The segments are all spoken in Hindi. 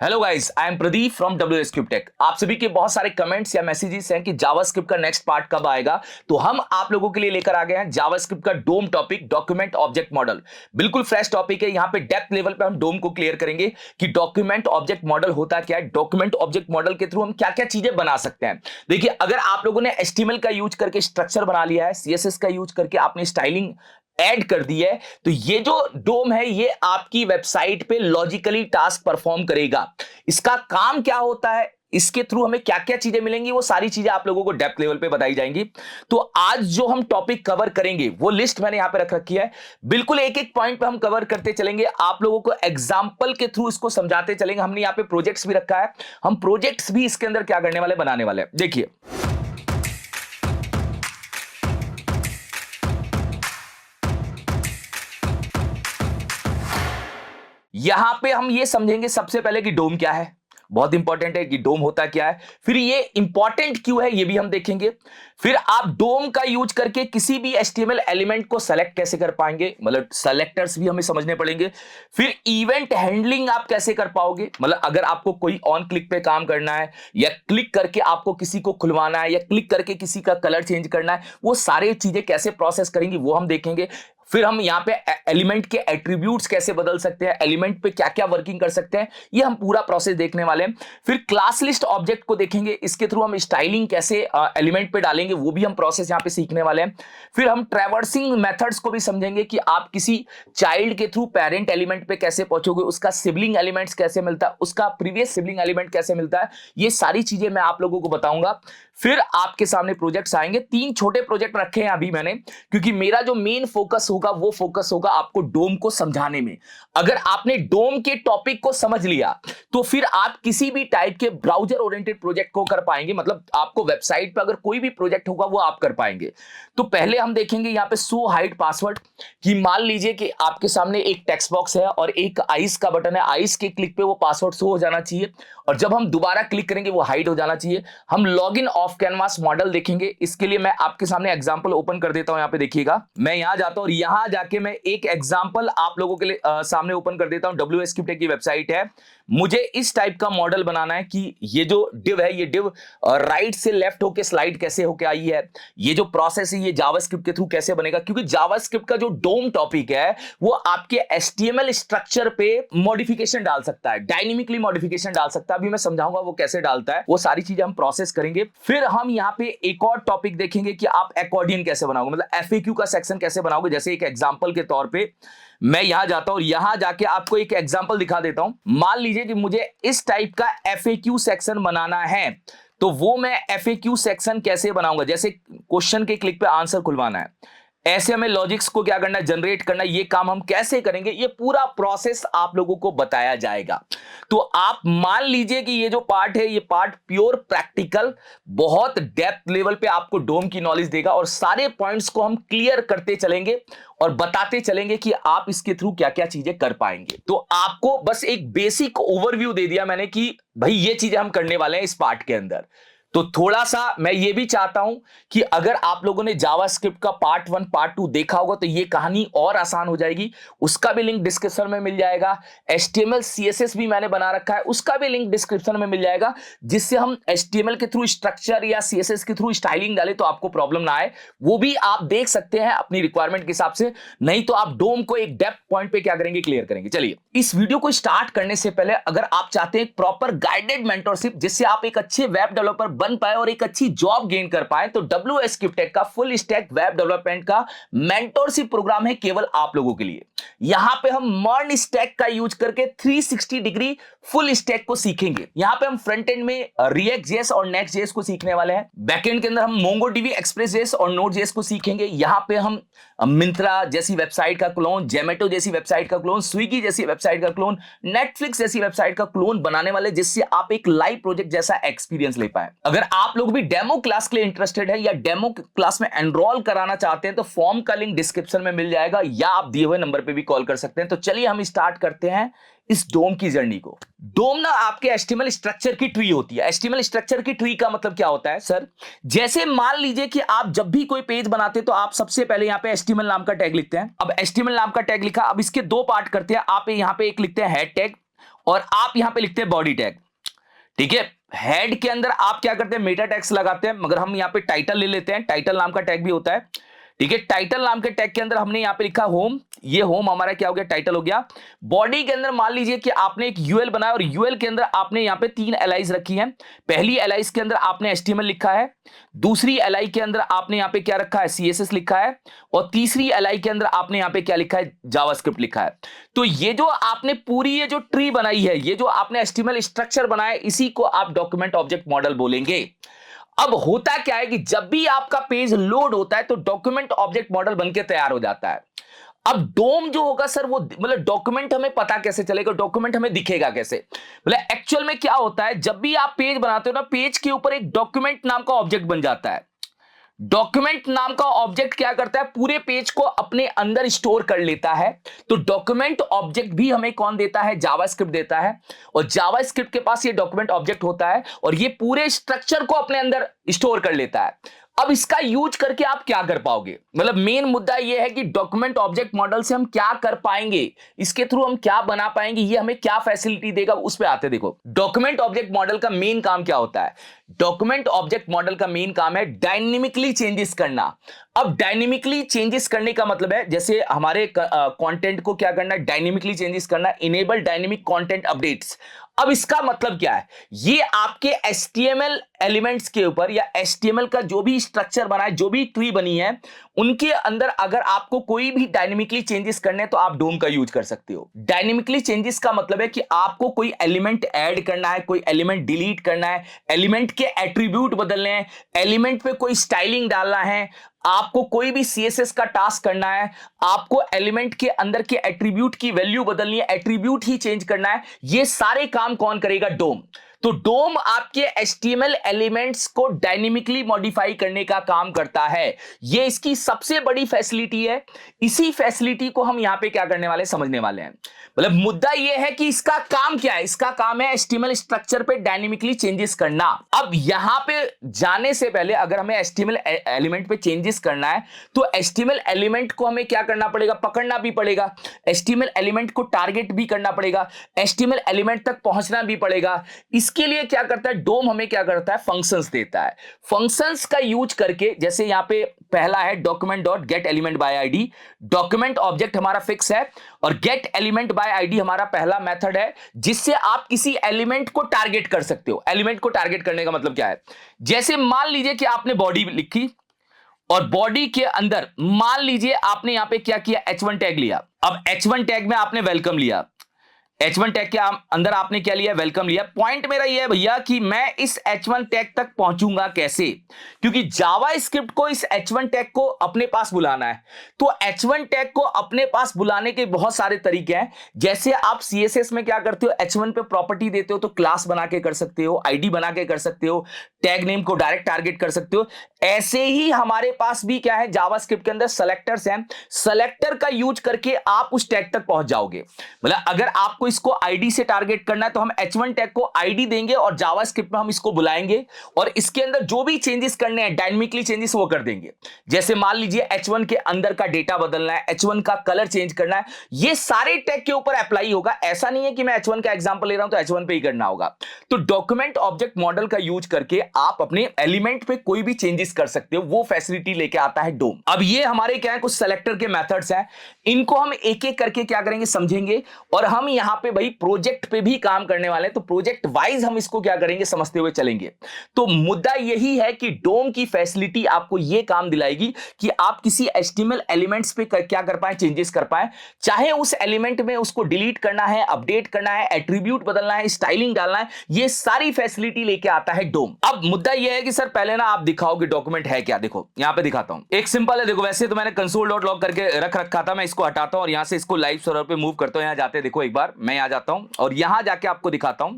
Hello guys, I am Pradeep from WSCube Tech. आप सभी के बहुत सारे कमेंट्स या मैसेजेस हैं कि जावास्क्रिप्ट का नेक्स्ट पार्ट कब आएगा। तो हम आप लोगों के लिए लेकर आ गए हैं जावास्क्रिप्ट का डोम टॉपिक, डॉक्यूमेंट ऑब्जेक्ट मॉडल। बिल्कुल फ्रेश टॉपिक है। यहाँ पे डेप्थ लेवल पे हम डोम को क्लियर करेंगे कि डॉक्यूमेंट ऑब्जेक्ट मॉडल होता क्या है, डॉक्यूमेंट ऑब्जेक्ट मॉडल के थ्रू हम क्या क्या चीजें बना सकते हैं। देखिए, अगर आप लोगों ने HTML का यूज करके स्ट्रक्चर बना लिया है, CSS का यूज करके आपने स्टाइलिंग ऐड कर दी है, तो ये जो डोम है ये आपकी वेबसाइट पे लॉजिकली टास्क परफॉर्म करेगा। इसका काम क्या होता है, इसके थ्रू हमें क्या क्या चीजें मिलेंगी, वो सारी चीजें आप लोगों को डेप्थ लेवल पे बताई जाएंगी। तो आज जो हम टॉपिक कवर करेंगे वो लिस्ट मैंने यहां पे रख रखी है। बिल्कुल एक एक पॉइंट पे हम कवर करते चलेंगे, आप लोगों को एग्जांपल के थ्रू इसको समझाते चलेंगे। हमने यहां पे प्रोजेक्ट्स भी रखा है, हम प्रोजेक्ट्स भी इसके अंदर क्या करने वाले, बनाने वाले हैं। देखिए, यहां पे हम ये समझेंगे सबसे पहले कि डोम क्या है। बहुत इंपॉर्टेंट है कि डोम होता क्या है, फिर ये इंपॉर्टेंट क्यों है ये भी हम देखेंगे। फिर आप डोम का यूज करके किसी भी HTML एलिमेंट को सेलेक्ट कैसे कर पाएंगे, मतलब सेलेक्टर्स भी हमें समझने पड़ेंगे। फिर इवेंट हैंडलिंग आप कैसे कर पाओगे, मतलब अगर आपको कोई ऑन क्लिक पे काम करना है, या क्लिक करके आपको किसी को खुलवाना है, या क्लिक करके किसी का कलर चेंज करना है, वो सारी चीजें कैसे प्रोसेस करेंगी वो हम देखेंगे। फिर हम यहां पे एलिमेंट के एट्रीब्यूट्स कैसे बदल सकते हैं, एलिमेंट पे क्या क्या वर्किंग कर सकते हैं, ये हम पूरा प्रोसेस देखने वाले हैं। फिर क्लास लिस्ट ऑब्जेक्ट को देखेंगे, इसके थ्रू हम स्टाइलिंग कैसे एलिमेंट पे डालेंगे वो भी हम प्रोसेस यहां पे सीखने वाले हैं। फिर हम ट्रैवर्सिंग मेथड्स को भी समझेंगे कि आप किसी चाइल्ड के थ्रू पेरेंट एलिमेंट पे कैसे पहुंचोगे, उसका सिबलिंग एलिमेंट्स कैसे मिलता है, उसका प्रीवियस सिबलिंग एलिमेंट कैसे मिलता है, ये सारी चीजें मैं आप लोगों को बताऊंगा। फिर आपके सामने प्रोजेक्ट्स आएंगे, 3 छोटे प्रोजेक्ट रखे हैं अभी मैंने, क्योंकि मेरा जो मेन फोकस होगा वो फोकस होगा आपको डोम को समझाने में। अगर आपने डोम के टॉपिक को समझ लिया तो फिर आप किसी भी टाइप के ब्राउजर ओरिएंटेड प्रोजेक्ट को कर पाएंगे, मतलब आपको वेबसाइट पर अगर कोई भी प्रोजेक्ट होगा वो आप कर पाएंगे। तो पहले हम देखेंगे यहां पे शो हाइड पासवर्ड, कि मान लीजिए कि आपके सामने एक टेक्स्ट बॉक्स है और एक आइस का बटन है, आइस के क्लिक पे वो पासवर्ड शो हो जाना चाहिए, और जब हम दोबारा क्लिक करेंगे वो हाइड हो जाना चाहिए। हम लॉगिन ऑफ कैनवास मॉडल देखेंगे, इसके लिए मैं आपके सामने एग्जांपल ओपन कर देता हूं। यहां पे देखिएगा, मैं यहां जाता हूं और यहां जाके मैं एक एग्जांपल आप लोगों के लिए सामने ओपन कर देता हूं। WSCube टेक की वेबसाइट है, मुझे इस टाइप का मॉडल बनाना है कि ये जो डिव है, ये डिव राइट से लेफ्ट होके स्लाइड कैसे होके आई है, ये जो प्रोसेस है ये जावास्क्रिप्ट के थ्रू कैसे बनेगा, क्योंकि जावास्क्रिप्ट का जो डोम टॉपिक है वो आपके HTML स्ट्रक्चर पे मॉडिफिकेशन डाल सकता है, डायनेमिकली मॉडिफिकेशन डाल सकता है। अभी मैं समझाऊंगा वो कैसे डालता है, वो सारी चीजें हम प्रोसेस करेंगे। फिर हम यहाँ पे एक और टॉपिक देखेंगे कि आप एक्कॉर्डियन कैसे बनाओगे, मतलब FAQ का सेक्शन कैसे बनाओगे। जैसे एक एग्जांपल के तौर पे मैं यहां जाता हूं और यहां जाके आपको एक एग्जांपल दिखा देता हूं। मान लीजिए कि मुझे इस टाइप का FAQ सेक्शन बनाना है, तो वो मैं FAQ सेक्शन कैसे बनाऊंगा, जैसे क्वेश्चन के क्लिक पे आंसर खुलवाना है, ऐसे हमें लॉजिक्स को क्या करना है, जनरेट करना है, ये काम हम कैसे करेंगे, ये पूरा प्रोसेस आप लोगों को बताया जाएगा। तो आप मान लीजिए कि ये जो पार्ट है ये पार्ट प्योर प्रैक्टिकल, बहुत डेप्थ लेवल पे आपको डोम की नॉलेज देगा, और सारे पॉइंट्स को हम क्लियर करते चलेंगे और बताते चलेंगे कि आप इसके थ्रू क्या क्या चीजें कर पाएंगे। तो आपको बस एक बेसिक ओवरव्यू दे दिया मैंने कि भाई ये चीजें हम करने वाले हैं इस पार्ट के अंदर। तो थोड़ा सा मैं ये भी चाहता हूं कि अगर आप लोगों ने जावास्क्रिप्ट का पार्ट 1 पार्ट 2 देखा होगा तो ये कहानी और आसान हो जाएगी, उसका भी लिंक डिस्क्रिप्शन में मिल जाएगा। HTML CSS भी मैंने बना रखा है, उसका भी लिंक डिस्क्रिप्शन में मिल जाएगा, जिससे हम HTML के थ्रू स्ट्रक्चर या CSS के थ्रू स्टाइलिंग डाले तो आपको प्रॉब्लम ना आए, वो भी आप देख सकते हैं अपनी रिक्वायरमेंट के हिसाब से। नहीं तो आप डोम को एक डेप्थ पॉइंट पे क्या करेंगे, क्लियर करेंगे। चलिए, इस वीडियो को स्टार्ट करने से पहले अगर आप चाहते हैं प्रॉपर गाइडेड मेंटरशिप जिससे आप एक अच्छे वेब डेवलपर बन पाए और एक अच्छी जॉब गेन कर पाए, तो WSCube टेक का फुल स्टैक वेब डेवलपमेंट का मेंटरशिप प्रोग्राम है केवल आप लोगों के लिए। यहां पे हम मर्न स्टैक का यूज करके 360 डिग्री फुल स्टैक को सीखेंगे। यहां पे हम फ्रंट एंड में React.js और Next.js को सीखने वाले हैं, बैकएंड के अंदर हम MongoDB, Express.js और Node.js को सीखेंगे। यहां पे हम मिंत्रा जैसी वेबसाइट का क्लोन, Zomato जैसी वेबसाइट का क्लोन, स्विगी जैसी वेबसाइट का क्लोन, नेटफ्लिक्स जैसी वेबसाइट का क्लोन बनाने वाले, जिससे आप एक लाइव प्रोजेक्ट जैसा एक्सपीरियंस ले पाए। अगर आप लोग भी डेमो क्लास के लिए इंटरेस्टेड है या डेमो क्लास में एनरोल कराना चाहते हैं तो फॉर्म का लिंक डिस्क्रिप्शन में मिल जाएगा, या आप दिए हुए नंबर पे भी कॉल कर सकते हैं। तो चलिए हम स्टार्ट करते हैं इस डोम की जर्नी को। डोम ना आपके HTML स्ट्रक्चर की ट्री होती है। HTML स्ट्रक्चर की ट्री का मतलब क्या होता है सर, जैसे मान लीजिए कि आप जब भी कोई पेज बनाते हैं तो आप सबसे पहले यहां पे HTML नाम का टैग लिखते हैं। अब HTML नाम का टैग लिखा, अब इसके 2 पार्ट करते हैं। आप यहां पे एक लिखते हैं हेड टैग और आप यहां पे लिखते हैं बॉडी टैग। ठीक है, हेड के अंदर आप क्या करते हैं, मेटा टैग्स लगाते हैं, मगर हम यहां पे टाइटल ले लेते हैं, टाइटल नाम का टैग भी होता है। ठीक है, टाइटल नाम के टैग के अंदर हमने यहां पे लिखा होम, ये होम हमारा क्या हो गया, टाइटल हो गया। बॉडी के अंदर मान लीजिए कि आपने एक यूएल बनाया और यूएल के अंदर आपने यहां पे 3 एलाइज रखी हैं। पहली एलाइज के अंदर आपने एचटीएमएल लिखा है, दूसरी एलआई के अंदर आपने यहां पे क्या रखा है, सीएसएस लिखा है, और तीसरी एलआई के अंदर आपने यहां पे क्या लिखा है, जावास्क्रिप्ट लिखा है। तो ये जो आपने पूरी ये जो ट्री बनाई है, ये जो आपने एचटीएमएल स्ट्रक्चर बनाया, इसी को आप डॉक्यूमेंट ऑब्जेक्ट मॉडल बोलेंगे। अब होता क्या है कि जब भी आपका पेज लोड होता है तो डॉक्यूमेंट ऑब्जेक्ट मॉडल बनके तैयार हो जाता है। अब डोम जो होगा सर, वो मतलब डॉक्यूमेंट हमें पता कैसे चलेगा, डॉक्यूमेंट हमें दिखेगा कैसे, मतलब एक्चुअल में क्या होता है, जब भी आप पेज बनाते हो ना, पेज के ऊपर एक डॉक्यूमेंट नाम का ऑब्जेक्ट बन जाता है। डॉक्यूमेंट नाम का ऑब्जेक्ट क्या करता है, पूरे पेज को अपने अंदर स्टोर कर लेता है। तो डॉक्यूमेंट ऑब्जेक्ट भी हमें कौन देता है, जावास्क्रिप्ट देता है, और जावास्क्रिप्ट के पास ये डॉक्यूमेंट ऑब्जेक्ट होता है और ये पूरे स्ट्रक्चर को अपने अंदर स्टोर कर लेता है। अब इसका यूज करके आप क्या कर पाओगे, मतलब मेन मुद्दा यह है कि डॉक्यूमेंट ऑब्जेक्ट मॉडल से हम क्या कर पाएंगे, इसके थ्रू हम क्या बना पाएंगे, ये हमें क्या फैसिलिटी देगा, उस पे आते। देखो, डॉक्यूमेंट ऑब्जेक्ट मॉडल का मेन काम क्या होता है, डॉक्यूमेंट ऑब्जेक्ट मॉडल का मेन काम है डायनेमिकली चेंजेस करना। अब डायनेमिकली चेंजेस करने का मतलब है, जैसे हमारे कंटेंट को क्या करना, डायनेमिकली चेंजेस करना, इनेबल डायनेमिक कंटेंट अपडेट्स। अब इसका मतलब क्या है, ये आपके HTML एलिमेंट्स के ऊपर या HTML का जो भी स्ट्रक्चर बना है, जो भी ट्री बनी है, उनके अंदर अगर आपको कोई भी डायनेमिकली चेंजेस करने हैं तो आप डोम का यूज कर सकते हो। डायनेमिकली चेंजेस का मतलब है कि आपको कोई एलिमेंट ऐड करना है, कोई एलिमेंट डिलीट करना है, एलिमेंट के एट्रीब्यूट बदलने हैं, एलिमेंट पे कोई स्टाइलिंग डालना है, आपको कोई भी सीएसएस का टास्क करना है, आपको एलिमेंट के अंदर के एट्रीब्यूट की वैल्यू बदलनी है, एट्रीब्यूट ही चेंज करना है, ये सारे काम कौन करेगा, डोम। तो डोम आपके HTML एलिमेंट्स को डायनेमिकली मॉडिफाई करने का काम करता है। ये इसकी सबसे बड़ी फैसिलिटी है। इसी फैसिलिटी को हम यहां पे क्या करने वाले, समझने वाले हैं। मतलब मुद्दा यह है कि इसका काम क्या है, इसका काम है HTML स्ट्रक्चर पे डायनेमिकली चेंजेस करना। अब यहां पे जाने से पहले अगर हमें HTML एलिमेंट पे चेंजेस करना है तो HTML एलिमेंट को हमें क्या करना पड़ेगा, पकड़ना भी पड़ेगा, HTML एलिमेंट को टारगेट भी करना पड़ेगा, HTML एलिमेंट तक पहुंचना भी पड़ेगा। इसके लिए क्या करता है डोम, हमें क्या करता है, फंक्शंस देता है। फंक्शंस का यूज करके, जैसे यहां पे पहला है document dot gate element by ID, document object हमारा फिक्स है और गेट एलिमेंट बाय आईडी हमारा पहला मेथड है, जिससे आप किसी एलिमेंट को टारगेट कर सकते हो। एलिमेंट को टारगेट करने का मतलब क्या है, जैसे मान लीजिए कि आपने बॉडी लिखी और बॉडी के अंदर मान लीजिए आपने यहां पे क्या किया, H1 टैग लिया। अब H1 टैग में आपने वेलकम लिया, H1 टैग के अंदर आपने क्या लिया, वेलकम लिया। पॉइंट मेरा यह है भैया कि मैं इस H1 टैग तक पहुंचूंगा कैसे, क्योंकि जावास्क्रिप्ट को इस H1 टैग को अपने पास बुलाना है। तो H1 टैग को अपने पास बुलाने के बहुत सारे तरीके हैं। जैसे आप CSS में क्या करते हो, H1 पे प्रॉपर्टी देते हो तो क्लास बना के कर सकते हो, आईडी बना के कर सकते हो, टैग नेम को डायरेक्ट टारगेट कर सकते हो। ऐसे ही हमारे पास भी क्या है, जावास्क्रिप्ट के अंदर सेलेक्टर्स हैं। सेलेक्टर का यूज करके आप उस टैग तक पहुंच जाओगे। मतलब अगर आपको इसको आईडी से टारगेट करना है तो हम H1 टैग को आईडी देंगे और जावास्क्रिप्ट में हम इसको बुलाएंगे और इसके अंदर जो भी चेंजेस करने हैं, डायनेमिकली चेंजेस वो कर देंगे। जैसे मान लीजिए H1 के अंदर का डेटा बदलना है, H1 का कलर चेंज करना है, ये सारे टैग के ऊपर अप्लाई होगा। ऐसा नहीं है कि मैं H1 का एग्जांपल ले रहा हूं तो H1 पे ही करना होगा। तो डॉक्यूमेंट ऑब्जेक्ट मॉडल का यूज करके आप अपने एलिमेंट पे कोई भी चेंजेस कर सकते हो, वो फैसिलिटी लेके आता है डोम। अब ये हमारे क्या है, कुछ सेलेक्टर के मेथड्स हैं, इनको हम एक एक करके क्या करेंगे, समझेंगे। और हम यहां पे भाई प्रोजेक्ट पे भी काम करने वाले हैं, तो प्रोजेक्ट वाइज हम इसको क्या करेंगे, समझते हुए चलेंगे। तो मुद्दा यही है कि डोम की फैसिलिटी आपको यह काम दिलाएगी कि आप किसी HTML एलिमेंट्स पे क्या कर पाए, चेंजेस कर पाए। चाहे उस एलिमेंट में उसको डिलीट करना है, अपडेट करना है, एट्रीब्यूट बदलना है, स्टाइलिंग डालना है, ये सारी फैसिलिटी लेके आता है डोम। अब मुद्दा यह है कि सर पहले ना आप दिखाओ कि डॉक्यूमेंट है क्या। देखो यहां पे दिखाता हूं, एक सिंपल है। देखो वैसे तो मैंने console.log करके रख रखा था, मैं इसको हटाता हूं और यहां से इसको लाइव सर्वर पे मूव करता हूं। यहां जाते देखो, एक बार मैं यहां जाता हूं और यहां जाके आपको दिखाता हूं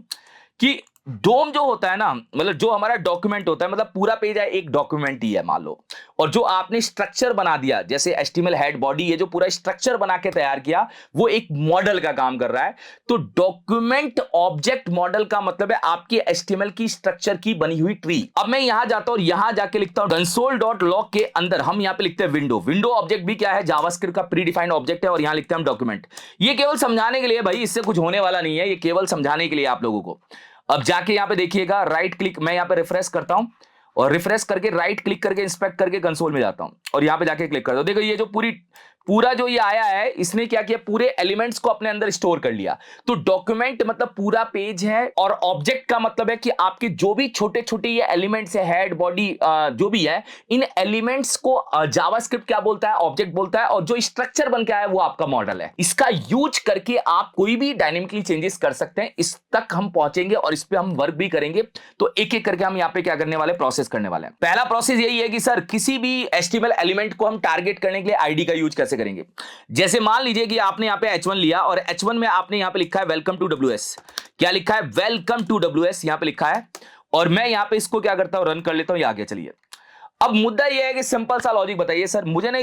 कि डोम जो होता है ना, मतलब जो हमारा डॉक्यूमेंट होता है, मतलब पूरा पेज है एक डॉक्यूमेंट ही है मान लो, और जो आपने स्ट्रक्चर बना दिया जैसे एचटीएमएल हेड बॉडी, ये जो पूरा स्ट्रक्चर बना के तैयार किया वो एक मॉडल का काम कर रहा है। तो डॉक्यूमेंट ऑब्जेक्ट मॉडल का मतलब है आपके एचटीएमएल की स्ट्रक्चर की बनी हुई ट्री। अब मैं यहां जाता हूं और यहां जाके लिखता हूं console.log के अंदर हम यहां पे लिखते हैं विंडो। विंडो ऑब्जेक्ट भी क्या है, जावास्क्रिप्ट का प्री डिफाइंड ऑब्जेक्ट है, और यहां लिखते हैं हम डॉक्यूमेंट। ये केवल समझाने के लिए भाई, इससे कुछ होने वाला नहीं है, ये केवल समझाने के लिए आप लोगों को। अब जाके यहां पे देखिएगा, राइट क्लिक, मैं यहां पे रिफ्रेश करता हूं और रिफ्रेश करके राइट क्लिक करके इंस्पेक्ट करके कंसोल में जाता हूं और यहां पे जाके क्लिक कर दो। देखो ये जो पूरा जो ये आया है, इसने क्या किया, पूरे एलिमेंट्स को अपने अंदर स्टोर कर लिया। तो डॉक्यूमेंट मतलब पूरा पेज है, और ऑब्जेक्ट का मतलब है कि आपके जो भी छोटे छोटे ये एलिमेंट्स है, हेड बॉडी जो भी है, इन एलिमेंट्स को जावास्क्रिप्ट क्या बोलता है, ऑब्जेक्ट बोलता है, और जो स्ट्रक्चर बन के आया है वो आपका मॉडल है। इसका यूज करके आप कोई भी डायनेमिकली चेंजेस कर सकते हैं। इस तक हम पहुंचेंगे और इस पे हम वर्क भी करेंगे। तो एक एक करके हम यहाँ पे क्या करने वाले, प्रोसेस करने वाले हैं। पहला प्रोसेस यही है कि सर किसी भी एचटीएमएल एलिमेंट को हम टारगेट करने के लिए आईडी का यूज कैसे करेंगे। जैसे मान लीजिए कि आपने यहां पे H1 लिया और H1 में आपने यहां पे लिखा है वेलकम टू WS। क्या लिखा है, वेलकम टू WS यहां पे लिखा है, और मैं यहां पे इसको क्या करता हूं, रन कर लेता हूं। ये आगे चलिए। अब मुद्दा यह है कि सिंपल सा लॉजिक बताइए सर, मुझे ना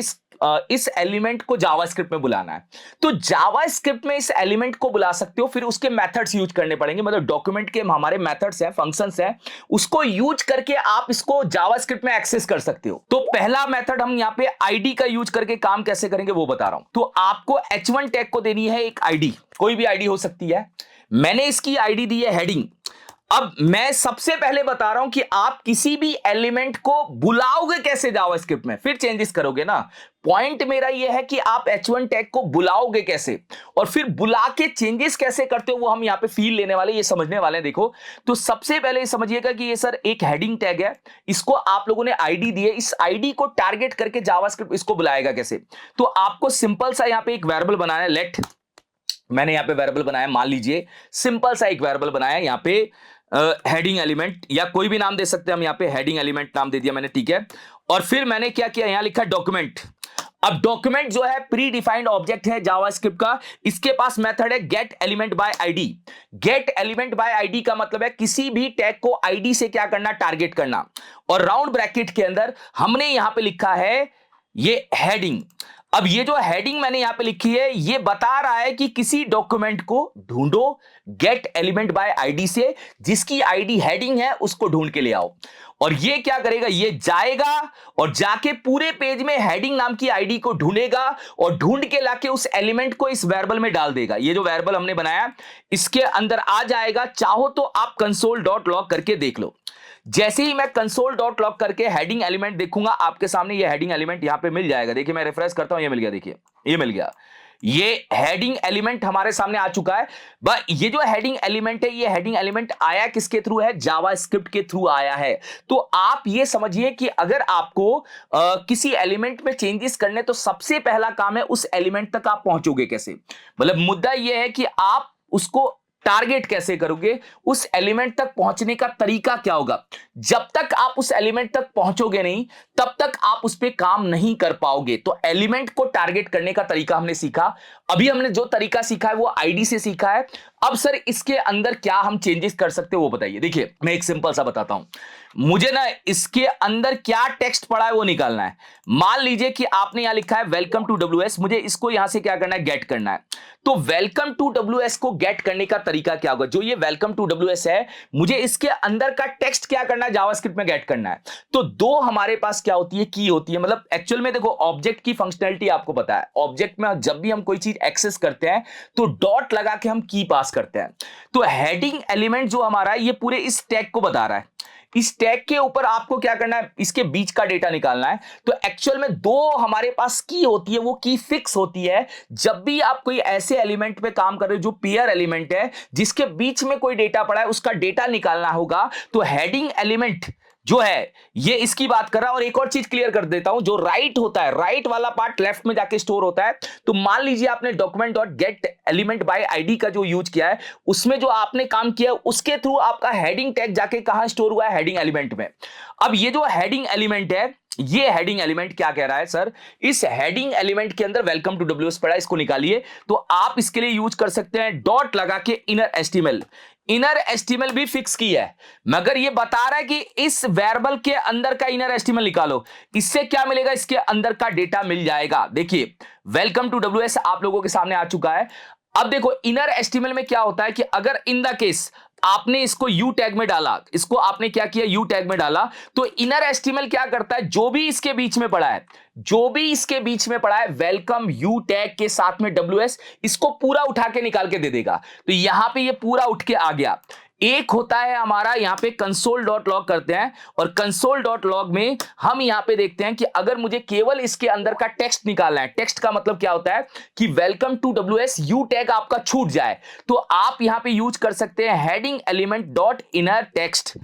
इस एलिमेंट को जावास्क्रिप्ट में बुलाना है। तो जावास्क्रिप्ट में इस एलिमेंट को बुला सकते हो, फिर उसके मेथड्स यूज करने पड़ेंगे, मतलब डॉक्यूमेंट के हमारे मेथड्स हैं, फंक्शंस हैं, उसको यूज करके आप इसको जावास्क्रिप्ट में एक्सेस कर सकते हो। तो पहला मेथड हम यहां पे आईडी का यूज करके काम कैसे करेंगे वो बता रहा हूं। तो आपको H1 टैग को देनी है एक आईडी, कोई भी आईडी हो सकती है। मैंने इसकी आईडी दी है हेडिंग। अब मैं सबसे पहले बता रहा हूं कि आप किसी भी एलिमेंट को बुलाओगे कैसे जावास्क्रिप्ट में, फिर चेंजेस करोगे ना। पॉइंट मेरा यह है कि आप H1 टैग को बुलाओगे कैसे, और फिर बुला के चेंजेस कैसे करते हो वो हम यहां पे फील लेने वाले, ये समझने वाले हैं। देखो, तो सबसे पहले समझिएगा कि ये सर एक हेडिंग टैग है, इसको आप लोगों ने आईडी दी है, इस आईडी को टारगेट करके जावास्क्रिप्ट इसको बुलाएगा कैसे। तो आपको सिंपल सा यहां पे एक वेरिएबल बनाना है, लेट, मैंने यहां पे वेरिएबल बनाया, मान लीजिए सिंपल सा एक वेरिएबल बनाया यहां पे हेडिंग एलिमेंट, या कोई भी नाम दे सकते हैं हम, यहां पे हेडिंग एलिमेंट नाम दे दिया मैंने, ठीक है। और फिर मैंने क्या किया, यहां लिखा डॉक्यूमेंट। अब डॉक्यूमेंट जो है प्री डिफाइंड ऑब्जेक्ट है जावास्क्रिप्ट का, इसके पास मेथड है gate element by ID. Gate element by ID का मतलब है किसी भी टैग को आईडी से क्या करना, टारगेट करना। और राउंड ब्रैकेट के अंदर हमने यहां पे लिखा है ये हेडिंग। अब ये जो हेडिंग मैंने यहां पे लिखी है, ये बता रहा है कि किसी डॉक्यूमेंट को ढूंढो गेट एलिमेंट बाय आईडी से, जिसकी आईडी हेडिंग है उसको ढूंढ के ले आओ। और ये क्या करेगा, ये जाएगा और जाके पूरे पेज में हेडिंग नाम की आईडी को ढूंढेगा और ढूंढ के लाके उस एलिमेंट को इस वेरिएबल में डाल देगा। ये जो वेरिएबल हमने बनाया इसके अंदर आ जाएगा। चाहो तो आप console.log करके देख लो। जैसे ही मैं console.log करके हेडिंग एलिमेंट देखूंगा, आपके सामने ये हेडिंग एलिमेंट यहां पे मिल जाएगा। देखिए मैं रिफ्रेश करता हूं, ये मिल गया, देखिए ये मिल गया, ये हेडिंग एलिमेंट हमारे सामने आ चुका है। ये जो हेडिंग एलिमेंट है, ये हेडिंग एलिमेंट आया किसके थ्रू है, जावास्क्रिप्ट के थ्रू आया है। तो आप ये समझिए कि अगर आपको किसी एलिमेंट में चेंजेस करने, तो सबसे पहला काम है उस एलिमेंट तक आप पहुंचोगे कैसे। मतलब मुद्दा यह है कि आप उसको टारगेट कैसे करोगे, उस एलिमेंट तक पहुंचने का तरीका क्या होगा। जब तक आप उस एलिमेंट तक पहुंचोगे नहीं, तब तक आप उस पर काम नहीं कर पाओगे। तो एलिमेंट को टारगेट करने का तरीका हमने सीखा। अभी हमने जो तरीका सीखा है वो आईडी से सीखा है। अब सर इसके अंदर क्या हम चेंजेस कर सकते हो वो बताइए। देखिए मैं एक सिंपल सा बताता हूं, मुझे ना इसके अंदर क्या टेक्स्ट पड़ा है वो निकालना है। मान लीजिए कि आपने यहां लिखा है वेलकम टू WS, मुझे इसको यहां से क्या करना है, गेट करना है। तो वेलकम टू WS को गेट करने का तरीका क्या होगा, जो ये वेलकम टू WS है, मुझे इसके अंदर का टेक्स्ट क्या करना है, जावास्क्रिप्ट में गेट करना है। तो दो हमारे पास क्या होती है, की होती है। मतलब एक्चुअल में देखो, ऑब्जेक्ट की फंक्शनैलिटी आपको पता है, ऑब्जेक्ट में जब भी हम कोई चीज एक्सेस करते हैं तो डॉट लगा के हम की पास करते हैं। तो हेडिंग एलिमेंट जो हमारा है, ये पूरे इस टैग को बता रहा है। इस टैग के ऊपर आपको क्या करना है, इसके बीच का डेटा निकालना है। तो एक्चुअल में दो हमारे पास की होती है, वो की फिक्स होती है। जब भी आप कोई ऐसे एलिमेंट पे काम कर रहे हो जो पेयर एलिमेंट है, जिसके बीच में कोई डेटा पड़ा है, उसका डेटा निकालना होगा। तो हेडिंग एलिमेंट जो है ये इसकी बात कर रहा है। और एक और चीज क्लियर कर देता हूं, जो राइट होता है, राइट वाला पार्ट लेफ्ट में जाके स्टोर होता है। तो मान लीजिए आपने document dot gate element by ID का जो यूज किया है, उसमें जो आपने काम किया उसके थ्रू आपका हेडिंग टैग जाके कहां स्टोर हुआ है, हेडिंग एलिमेंट में। अब ये जो हेडिंग एलिमेंट है, ये हेडिंग एलिमेंट क्या कह रहा है सर, इस हेडिंग एलिमेंट के अंदर वेलकम टू डब्ल्यूएस पड़ा, इसको निकालिए। तो आप इसके लिए यूज कर सकते हैं डॉट लगा के इनर एचटीएमएल। इनर एचटीएमएल भी फिक्स की है, मगर ये बता रहा है कि इस वेरिएबल के अंदर का इनर एचटीएमएल निकालो। इससे क्या मिलेगा, इसके अंदर का डेटा मिल जाएगा। देखिए वेलकम टू डब्ल्यूएस आप लोगों के सामने आ चुका है। अब देखो इनर एचटीएमएल में क्या होता है कि अगर इन द केस आपने इसको यू टैग में डाला, इसको आपने क्या किया, यू टैग में डाला, तो इनर एचटीएमएल क्या करता है, जो भी इसके बीच में पड़ा है, जो भी इसके बीच में पड़ा है वेलकम यू टैग के साथ में डब्ल्यूएस, इसको पूरा उठा के निकाल के दे देगा। तो यहां पे ये पूरा उठ के आ गया। एक होता है हमारा यहां पे कंसोल डॉट लॉग करते हैं, और कंसोल डॉट लॉग में हम यहां पे देखते हैं कि अगर मुझे केवल इसके अंदर का टेक्स्ट निकालना है, टेक्स्ट का मतलब क्या होता है कि welcome to W S U tag आपका छूट जाए, तो आप यहां पे यूज कर सकते हैं heading element dot inner text.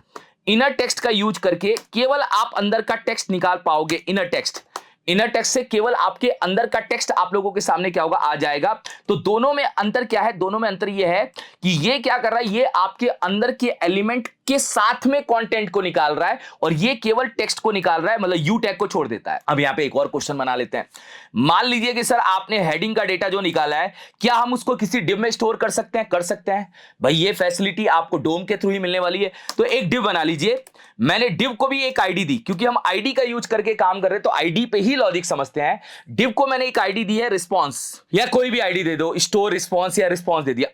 Inner text का यूज करके केवल आप अंदर का टेक्स्ट निकाल पाओगे। इनर टेक्स्ट, इनर टेक्स्ट से केवल आपके अंदर का टेक्स्ट आप लोगों के सामने क्या होगा, आ जाएगा। तो दोनों में अंतर क्या है, दोनों में अंतर यह है कि ये क्या कर रहा है, ये आपके अंदर के एलिमेंट के साथ में कंटेंट को निकाल रहा है, और ये केवल टेक्स्ट को निकाल रहा है, मतलब यू टैग को छोड़ देता है। अब यहां पे एक और क्वेश्चन बना लेते हैं। मान लीजिए कि सर आपने हेडिंग का डेटा जो निकाला है, क्या हम उसको किसी डिव में स्टोर कर सकते हैं? कर सकते हैं भाई, ये फैसिलिटी आपको डोम के थ्रू ही मिलने वाली है। तो एक डिव बना लीजिए। मैंने डिव को भी एक आईडी दी, क्योंकि हम आईडी का यूज करके काम कर रहे हैं, तो आईडी पे ही लॉजिक समझते हैं। डिव को मैंने एक आईडी दी है रिस्पॉन्स, या कोई भी आईडी दे दो, स्टोर रिस्पॉन्स या रिस्पॉन्स दे दिया।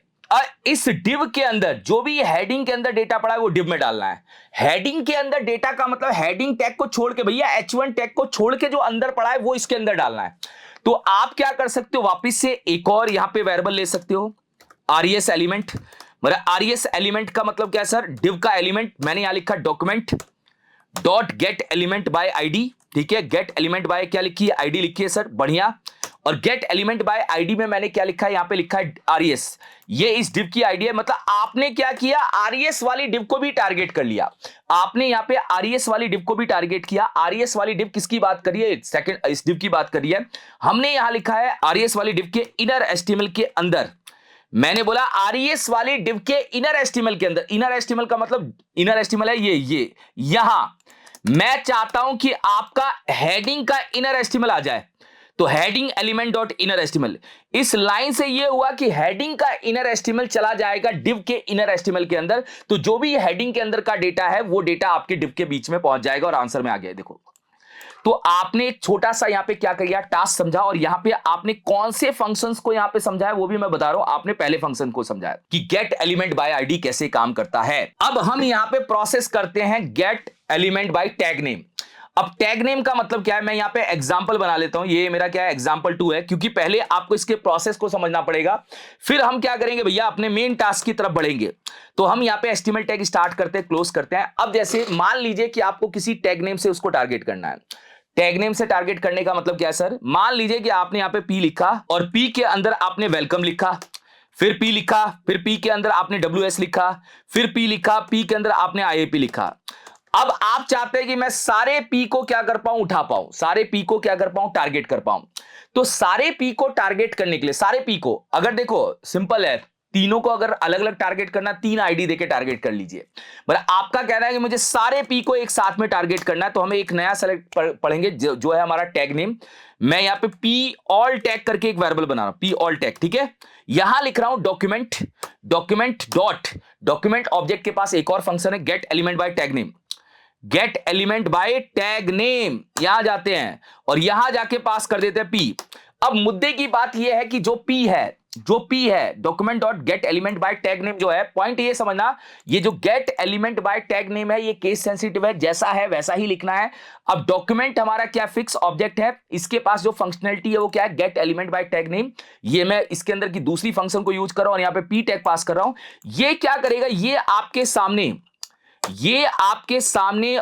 इस डिव के अंदर जो भी हेडिंग के अंदर डेटा पड़ा है वो डिव में डालना है। हेडिंग के अंदर डेटा का मतलब हेडिंग टैग को छोड़ के, भैया H1 टैग को छोड़ के जो अंदर पड़ा है वो इसके अंदर डालना है। तो आप क्या कर सकते हो, वापस से एक और यहां पे वेरिएबल ले सकते हो, RES एलिमेंट। मतलब RES एलिमेंट का मतलब क्या है सर, डिव का एलिमेंट। मैंने यहां लिखा document dot gate element by ID, ठीक है। गेट एलिमेंट बाय क्या लिखी है, आईडी लिखी है सर, बढ़िया। और गेट एलिमेंट बाय आईडी में मैंने क्या लिखा है, यहां पे लिखा है RES। ये इस डिव की आईडी है। मतलब आपने क्या किया, RES वाली डिव को भी टारगेट कर लिया। आपने यहां पे RES वाली डिव को भी टारगेट किया। RES वाली डिव किसकी बात करिए, सेकंड इस डिव की बात करिए। हमने यहां लिखा है RES वाली डिव के इनर एचटीएमएल के अंदर। मैंने बोला RES वाली डिव के इनर एचटीएमएल के अंदर। इनर एचटीएमएल का मतलब, इनर एचटीएमएल है ये यहां मैं चाहता हूं कि आपका हेडिंग का इनर एचटीएमएल आ जाए, तो heading element dot inner HTML. इस लाइन से ये हुआ कि हेडिंग का इनर एचटीएमएल चला जाएगा डिव के इनर एचटीएमएल के अंदर। तो जो भी हेडिंग के अंदर का डेटा है वो डेटा आपके डिव के बीच में पहुंच जाएगा, और आंसर में आ गया। देखो, तो आपने एक छोटा सा यहां पे क्या किया, टास्क समझा, और यहां पे आपने कौन से फंक्शंस को यहां पे समझा है वो भी मैं बता रहा हूं। आपने पहले फंक्शन को समझाया कि गेट एलिमेंट बाय आईडी कैसे काम करता है। अब हम यहां पे प्रोसेस करते हैं gate element by tag name. अब टैग नेम का मतलब क्या है, मैं यहां पे एग्जांपल बना लेता हूं। ये मेरा क्या है, एग्जांपल 2 है, क्योंकि पहले आपको इसके प्रोसेस को समझना पड़ेगा, फिर हम क्या करेंगे भैया, अपने मेन टास्क की तरफ बढ़ेंगे। तो हम यहां पे एचटीएमएल टैग स्टार्ट करते हैं, क्लोज करते हैं। अब जैसे मान लीजिए कि आपको किसी टैग नेम से उसको टारगेट करना है। टैग नेम से टारगेट करने का मतलब क्या है सर, मान लीजिए कि आपने यहां पे P लिखा, और P के अंदर आपने वेलकम लिखा, फिर P लिखा, फिर P के अंदर आपने WS लिखा, फिर P लिखा, P के अंदर आपने IAP लिखा। अब आप चाहते हैं कि मैं सारे P को क्या कर पाऊं, उठा पाऊं, सारे P को क्या कर पाऊं, टारगेट कर पाऊं। तो सारे P को टारगेट करने के लिए, सारे P को, अगर देखो सिंपल है, तीनों को अगर अलग अलग टारगेट करना, 3 आईडी देके टारगेट कर लीजिए। मतलब आपका कहना है कि मुझे सारे P को एक साथ में टारगेट करना है, तो हमें एक नया सेलेक्ट पढ़ेंगे जो है हमारा टैग नेम। मैं यहां पे P ऑल टैग करके एक वेरिएबल बना रहा हूं, P ऑल टैग, ठीक है। यहां लिख रहा हूं document, document dot, document object के पास एक और फंक्शन है gate element by tag name. Gate element by tag name, यहां जाते हैं और यहां जाके पास कर देते हैं P। अब मुद्दे की बात यह है कि जो P है document dot gate element by tag name जो है, पॉइंट ये समझना, ये जो gate element by tag name है ये केस सेंसिटिव है, जैसा है वैसा ही लिखना है। अब डॉक्यूमेंट हमारा क्या फिक्स ऑब्जेक्ट है, इसके पास जो फंक्शनैलिटी है वो क्या है, gate element by tag name. ये मैं इसके अंदर की दूसरी फंक्शन को यूज कर रहा हूं और यहां पे P टैग पास कर रहा हूं। ये क्या करेगा, ये आपके सामने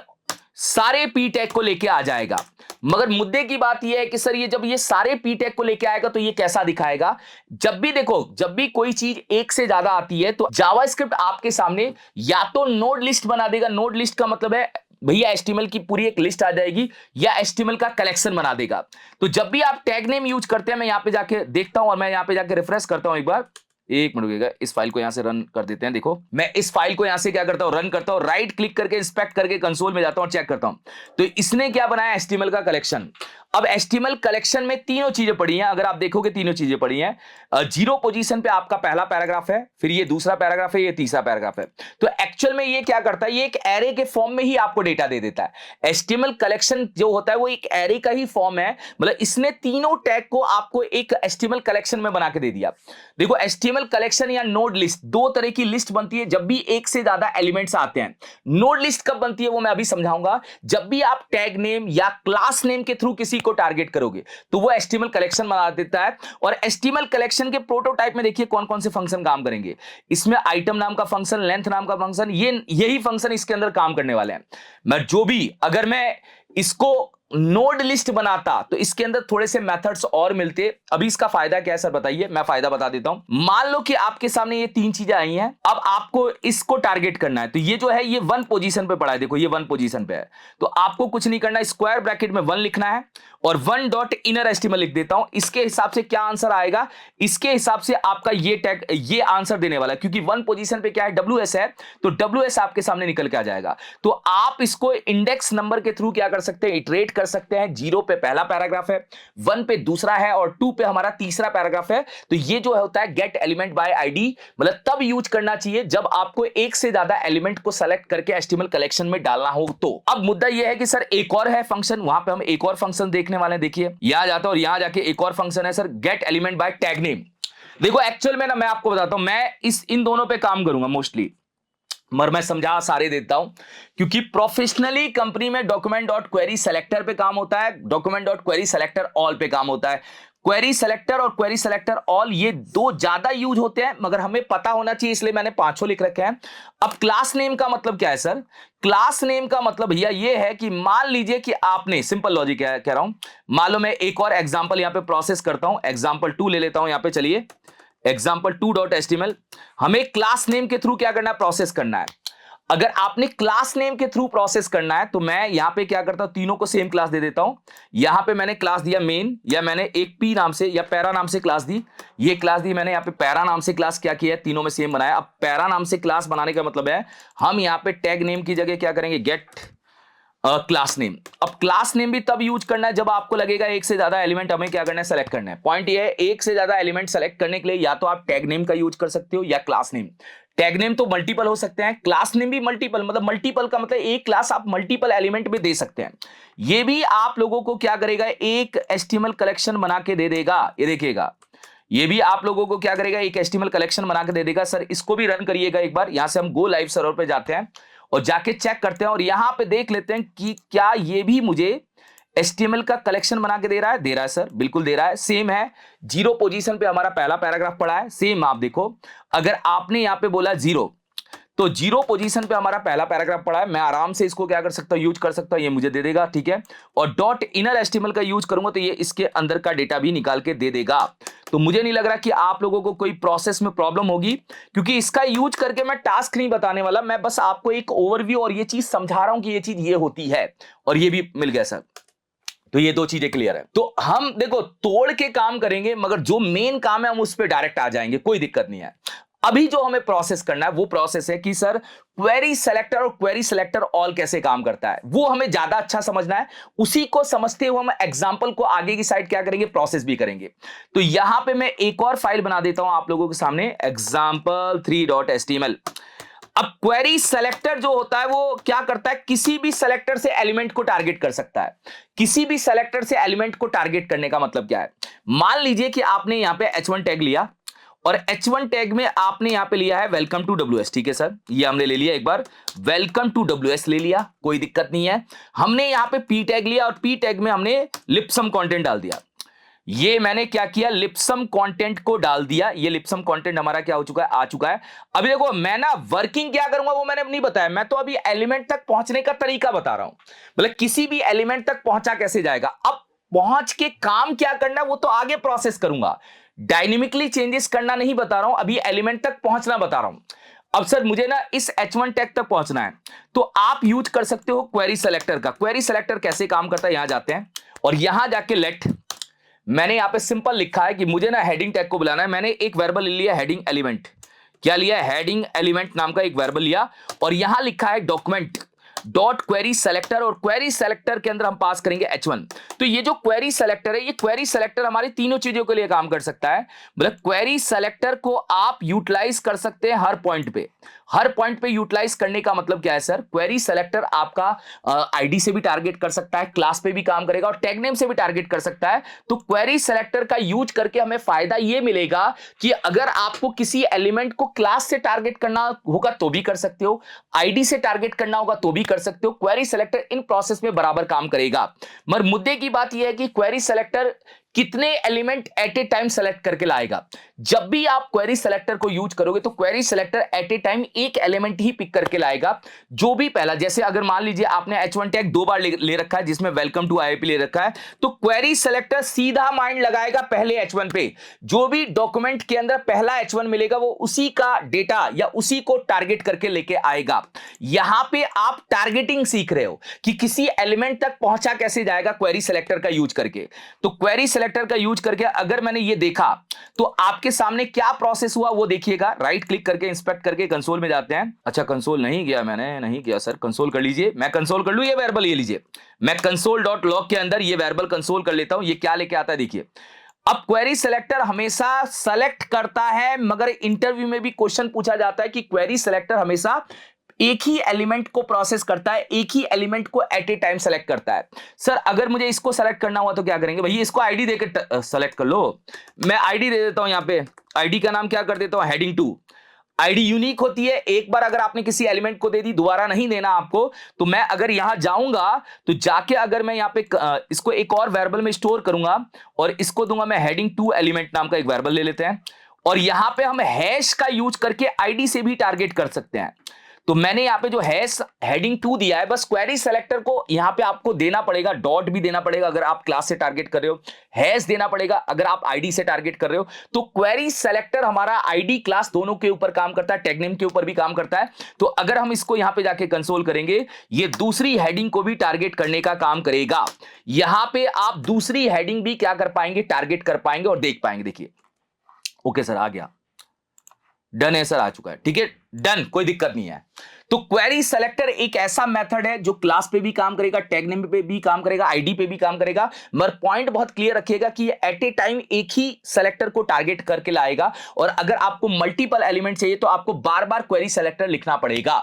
सारे P टैग को लेके आ जाएगा। मगर मुद्दे की बात यह है कि सर ये जब ये सारे P टैग को लेके आएगा तो ये कैसा दिखाएगा। जब भी देखो, जब भी कोई चीज एक से ज्यादा आती है तो जावास्क्रिप्ट आपके सामने या तो नोड लिस्ट बना देगा। नोड लिस्ट का मतलब है भैया HTML की पूरी एक लिस्ट आ जाएगी, या HTML का कलेक्शन बना देगा। तो जब भी आप टैग नेम यूज करते हैं, मैं यहां पे जाके देखता हूं और मैं यहां पे जाके रिफ्रेश करता हूं एक बार, एक मिनट रुकिएगा, इस फाइल को यहां से रन कर देते हैं। देखो मैं इस फाइल को यहां से क्या करता हूं, रन करता हूं, राइट क्लिक करके इंस्पेक्ट करके कंसोल में जाता हूं और चेक करता हूं। तो इसने क्या बनाया, एचटीएमएल का कलेक्शन। अब एचटीएमएल कलेक्शन में तीनों चीजें पड़ी हैं, अगर आप देखोगे तीनों चीजें पड़ी हैं। जीरो पोजीशन पे आपका पहला पैराग्राफ है, फिर ये दूसरा पैराग्राफ है, ये तीसरा पैराग्राफ है। तो एक्चुअल में ये क्या करता है, ये एक एरे के फॉर्म में ही आपको डेटा दे देता है। एचटीएमएल कलेक्शन जो होता है वो एक एरे का ही फॉर्म है, मतलब इसने तीनों टैग को आपको एक एचटीएमएल कलेक्शन में बना के दे दिया। देखो एचटीएमएल कलेक्शन या नोड लिस्ट, दो तरह की लिस्ट बनती है जब भी एक से ज्यादा एलिमेंट्स आते हैं। नोड लिस्ट कब बनती है वो मैं अभी समझाऊंगा, जब भी आप टैग नेम या क्लास नेम के थ्रू किसी को टारगेट करोगे तो वो एचटीएमएल कलेक्शन बना देता है। और एचटीएमएल कलेक्शन के प्रोटोटाइप में देखिए कौन कौन से फंक्शन काम करेंगे। इसमें आइटम नाम का फंक्शन, लेंथ नाम का फंक्शन, यही फंक्शन इसके अंदर काम करने वाले हैं। मैं जो भी, अगर मैं इसको नोड लिस्ट बनाता तो इसके अंदर थोड़े से मेथड्स और मिलते। अभी इसका फायदा क्या है सर बताइए, मैं फायदा बता देता हूं। मान लो कि आपके सामने ये तीन चीजें आई हैं, अब आपको इसको टारगेट करना है। तो ये जो है ये 1 पोजीशन पे पड़ा है, देखो ये 1 पोजीशन पे है। तो आपको कुछ नहीं करना, स्क्वायर ब्रैकेट में 1 लिखना है और 1 डॉट इनर एस्टिमेट लिख देता हूं। इसके हिसाब से क्या आंसर आएगा, इसके हिसाब से आपका ये टैग, ये आंसर देने वाला है। क्योंकि 1 पोजीशन पे क्या है, WS है, तो WS आपके सामने निकल के आ जाएगा। तो आप इसको इंडेक्स नंबर के थ्रू क्या कर सकते हैं, इटरेट कर सकते हैं। 0 पे पहला पैराग्राफ है, 1 पे दूसरा है और 2 पे हमारा तीसरा पैराग्राफ है। तो ये जो होता है गेट एलिमेंट बाय आईडी, मतलब तब यूज करना चाहिए जब आपको एक से ज्यादा एलिमेंट को सेलेक्ट करके एचटीएमएल कलेक्शन में डालना हो। तो अब मुद्दा यह है कि सर एक और है फंक्शन, वहां पे हम एक और फंक्शन देखने वाले हैं। देखिए यहां जाता और यहां जाके एक और फंक्शन है sir, gate element by tag name. देखो एक्चुअल में ना मैं आपको बताता हूं, मैं इन दोनों पे काम करूंगा मोस्टली, मगर मैं समझा सारे देता हूं क्योंकि प्रोफेशनली कंपनी में डॉक्यूमेंट डॉट क्वेरी सेलेक्टर पे काम होता है, document dot query selector all पे काम होता है। क्वेरी सेलेक्टर और क्वेरी सेलेक्टर ऑल ये दो ज्यादा यूज होते हैं, मगर हमें पता होना चाहिए इसलिए मैंने पांचों लिख रखे हैं। अब क्लास नेम का मतलब क्या है सर, क्लास नेम का मतलब भैया ये है कि मान लीजिए कि आपने, सिंपल लॉजिक है कह रहा हूं, मान लो मैं एक और एग्जांपल यहां पे प्रोसेस करता हूं, एग्जांपल 2 ले लेता हूं यहां पे, चलिए example2.html। हमें क्लास नेम के थ्रू क्या करना है, प्रोसेस करना है। अगर आपने क्लास नेम के थ्रू प्रोसेस करना है तो मैं यहां पे क्या करता हूं, तीनों को सेम क्लास दे देता हूं। यहां पे मैंने क्लास दिया मेन, या मैंने एक पी नाम से या पैरा नाम से क्लास दी, ये क्लास दी मैंने यहां पे पैरा नाम से क्लास क्या किया है, तीनों में सेम बनाया। अब पैरा नाम से क्लास बनाने का मतलब है हम यहां पे टैग नेम की जगह क्या करेंगे, गेट क्लास नेम। अब क्लास नेम भी तब यूज करना है जब आपको लगेगा एक से ज्यादा एलिमेंट हमें क्या करना है, सेलेक्ट करना है। पॉइंट ये है, एक से ज्यादा एलिमेंट सेलेक्ट करने के लिए या तो आप टैग नेम का यूज कर सकते हो या क्लास नेम। टैग नेम तो मल्टीपल हो सकते हैं, क्लास नेम भी मल्टीपल, मतलब मल्टीपल का मतलब एक क्लास आप मल्टीपल एलिमेंट में दे सकते हैं। ये भी आप लोगों को क्या करेगा, एक एचटीएमएल कलेक्शन बना के दे देगा। ये देखिएगा, ये भी आप लोगों को क्या करेगा, एक एचटीएमएल कलेक्शन बना के दे देगा। सर इसको भी रन करिएगा एक बार, यहां से हम गो लाइव सर्वर पे जाते हैं और जाके चेक करते हैं और यहां पे देख लेते हैं कि क्या ये भी मुझे एचटीएमएल का कलेक्शन बना के दे रहा है। दे रहा है सर, बिल्कुल दे रहा है, सेम है। 0 पोजीशन पे हमारा पहला पैराग्राफ पड़ा है, सेम आप देखो, अगर आपने यहां पे बोला 0 तो 0 पोजीशन पे हमारा पहला पैराग्राफ पड़ा है। मैं आराम से इसको क्या कर सकता हूं, यूज कर सकता हूं, ये मुझे दे देगा, ठीक है। और डॉट इनर एचटीएमएल का यूज करूंगा तो ये इसके अंदर का डेटा भी निकाल के दे देगा। तो मुझे नहीं लग रहा कि आप लोगों को कोई प्रोसेस में प्रॉब्लम होगी, क्योंकि इसका यूज करके मैं टास्क नहीं बताने वाला, मैं बस आपको एक ओवरव्यू और ये चीज समझा रहा हूं कि ये चीज ये होती है, और ये भी मिल गया सर। तो ये दो चीजें क्लियर है। तो हम देखो तोड़ के काम करेंगे, मगर जो मेन काम है हम उस पर डायरेक्ट आ जाएंगे, कोई दिक्कत नहीं है। अभी जो हमें प्रोसेस करना है वो प्रोसेस है कि सर क्वेरी सेलेक्टर और क्वेरी सेलेक्टर ऑल कैसे काम करता है, वो हमें ज्यादा अच्छा समझना है। उसी को समझते हुए हम एग्जांपल को आगे की साइड क्या करेंगे, प्रोसेस भी करेंगे। तो यहां पे मैं एक और फाइल बना देता हूं आप लोगों के सामने, example3.html। अब क्वेरी सेलेक्टर जो होता है वो क्या करता है, किसी भी सेलेक्टर से एलिमेंट को टारगेट कर सकता है। किसी भी सेलेक्टर से एलिमेंट को टारगेट करने का मतलब क्या है, मान लीजिए कि आपने यहां पे h1 टैग लिया और h1 टैग में आपने यहां पे लिया है वेलकम टू WS, ठीक है सर, ये हमने ले लिया, एक बार वेलकम टू WS ले लिया, कोई दिक्कत नहीं है। हमने यहां पे p टैग लिया और p टैग में हमने लिपसम कंटेंट डाल दिया। ये मैंने क्या किया, लिपसम कंटेंट को डाल दिया। ये लिपसम कंटेंट हमारा क्या हो चुका है, आ चुका है। अभी देखो मैं ना वर्किंग क्या करूंगा वो मैंने नहीं बताया, मैं तो अभी एलिमेंट तक पहुंचने का तरीका बता रहा हूं, मतलब किसी भी एलिमेंट तक पहुंचा कैसे जाएगा। अब पहुंच के काम क्या करना वो तो आगे प्रोसेस करूंगा, डायनेमिकली चेंजेस करना नहीं बता रहा हूं, अभी एलिमेंट तक पहुंचना बता रहा हूं। अब सर मुझे ना इस h1 टैग तक पहुंचना है, तो आप यूज कर सकते हो क्वेरी सेलेक्टर का। क्वेरी सेलेक्टर कैसे काम करता है, यहां जाते हैं और यहां जाके लेट मैंने यहां पे सिंपल लिखा है कि मुझे ना हेडिंग टैग को बुलाना है। मैंने एक वेरिएबल ले लिया हेडिंग एलिमेंट। क्या लिया है? हेडिंग एलिमेंट नाम का एक वेरिएबल लिया और यहां लिखा है डॉक्यूमेंट डॉट क्वेरी सेलेक्टर, और क्वेरी सेलेक्टर के अंदर हम पास करेंगे h1। तो ये जो क्वेरी सेलेक्टर है, ये क्वेरी सेलेक्टर हमारी तीनों चीजों के लिए काम कर सकता है। मतलब क्वेरी सेलेक्टर को आप यूटिलाइज कर सकते हैं हर पॉइंट पे। हर पॉइंट पे यूटिलाइज करने का मतलब क्या है सर? क्वेरी सेलेक्टर आपका आईडी से भी टारगेट कर सकता है, क्लास पे भी काम करेगा और टैग नेम से भी टारगेट कर सकता है। तो क्वेरी सेलेक्टर का यूज करके हमें फायदा ये मिलेगा कि अगर आपको किसी एलिमेंट को क्लास से टारगेट करना होगा तो भी कर सकते हो, आईडी से टारगेट करना होगा तो भी कर सकते हो। क्वेरी सेलेक्टर इन प्रोसेस में बराबर काम करेगा। मगर मुद्दे की बात यह है कि क्वेरी सेलेक्टर कितने element at a time select करके लाएगा। जब भी आप क्वेरी सेलेक्टर को यूज करोगे तो query selector at a time एक एलिमेंट ही पिक करके लाएगा। जो भी पहला, जैसे अगर मान लीजिए आपने h1 टैग 2 बार ले रखा है जिसमें वेलकम टू IIP ले रखा है, तो क्वेरी सेलेक्टर सीधा माइंड लगाएगा पहले h1 पे। जो भी डॉक्यूमेंट के अंदर पहला h1 मिलेगा वो उसी का डेटा या उसी को टारगेट करके लेके आएगा। यहां पे आप टारगेटिंग सीख रहे हो कि किसी एलिमेंट तक पहुंचा कैसे जाएगा क्वेरी सेलेक्टर का यूज करके। तो क्वेरी सेलेक्टर का यूज करके अगर मैंने ये देखा तो आपके सामने क्या प्रोसेस हुआ वो देखिएगा। राइट क्लिक करके इंस्पेक्ट करके कंसोल में जाते हैं। अच्छा कंसोल नहीं गया, मैंने नहीं किया सर, कंसोल कर लीजिए। मैं कंसोल कर लूं ये वेरिएबल, ये लीजिए मैं कंसोल डॉट लॉग के अंदर ये वेरिएबल कंसोल कर लेता हूं। ये क्या लेके आता है देखिए। अब क्वेरी सेलेक्टर हमेशा सेलेक्ट करता है, मगर इंटरव्यू में भी क्वेश्चन पूछा जाता है कि क्वेरी सेलेक्टर हमेशा एक ही एलिमेंट को प्रोसेस करता है, एक ही एलिमेंट को एट ए टाइम सेलेक्ट करता है। सर अगर मुझे इसको सेलेक्ट करना हुआ तो क्या करेंगे? भैया इसको आईडी देकर सेलेक्ट कर लो। मैं आईडी दे देता हूं, यहां पे आईडी का नाम क्या कर देता हूं? हेडिंग 2। आईडी यूनिक होती है, एक बार अगर आपने किसी एलिमेंट को दे दी दोबारा नहीं देना आपको। तो मैं अगर यहां जाऊंगा तो जाके अगर मैं यहां पे इसको एक और वेरिएबल में स्टोर करूंगा और इसको दूंगा मैं हेडिंग 2 एलिमेंट नाम का एक वेरिएबल ले लेते हैं और यहां पे हम हैश का यूज करके आईडी से भी टारगेट कर सकते हैं। तो मैंने यहां पे जो हैश हेडिंग 2 दिया है, बस क्वेरी सेलेक्टर को यहां पे आपको देना पड़ेगा, डॉट भी देना पड़ेगा अगर आप क्लास से टारगेट कर रहे हो, हैश देना पड़ेगा अगर आप आईडी से टारगेट कर रहे हो। तो क्वेरी सेलेक्टर हमारा आईडी क्लास दोनों के ऊपर काम करता है, टैग नेम के ऊपर भी काम करता है। तो अगर हम इसको यहां पे जाके कंसोल करेंगे, ये दूसरी हेडिंग को भी टारगेट करने का काम करेगा। यहां पे आप दूसरी हेडिंग भी क्या कर पाएंगे? टारगेट कर पाएंगे और देख पाएंगे। देखिए ओके सर आ गया, डन है सर, आ चुका है, ठीक है डन, कोई दिक्कत नहीं है। तो क्वेरी सेलेक्टर एक ऐसा मेथड है जो क्लास पे भी काम करेगा, टैग नेम पे भी काम करेगा, आईडी पे भी काम करेगा। मगर पॉइंट बहुत क्लियर रखिएगा कि ये एट ए टाइम एक ही सेलेक्टर को टारगेट करके लाएगा और अगर आपको मल्टीपल एलिमेंट चाहिए तो आपको बार बार क्वेरी सेलेक्टर लिखना पड़ेगा।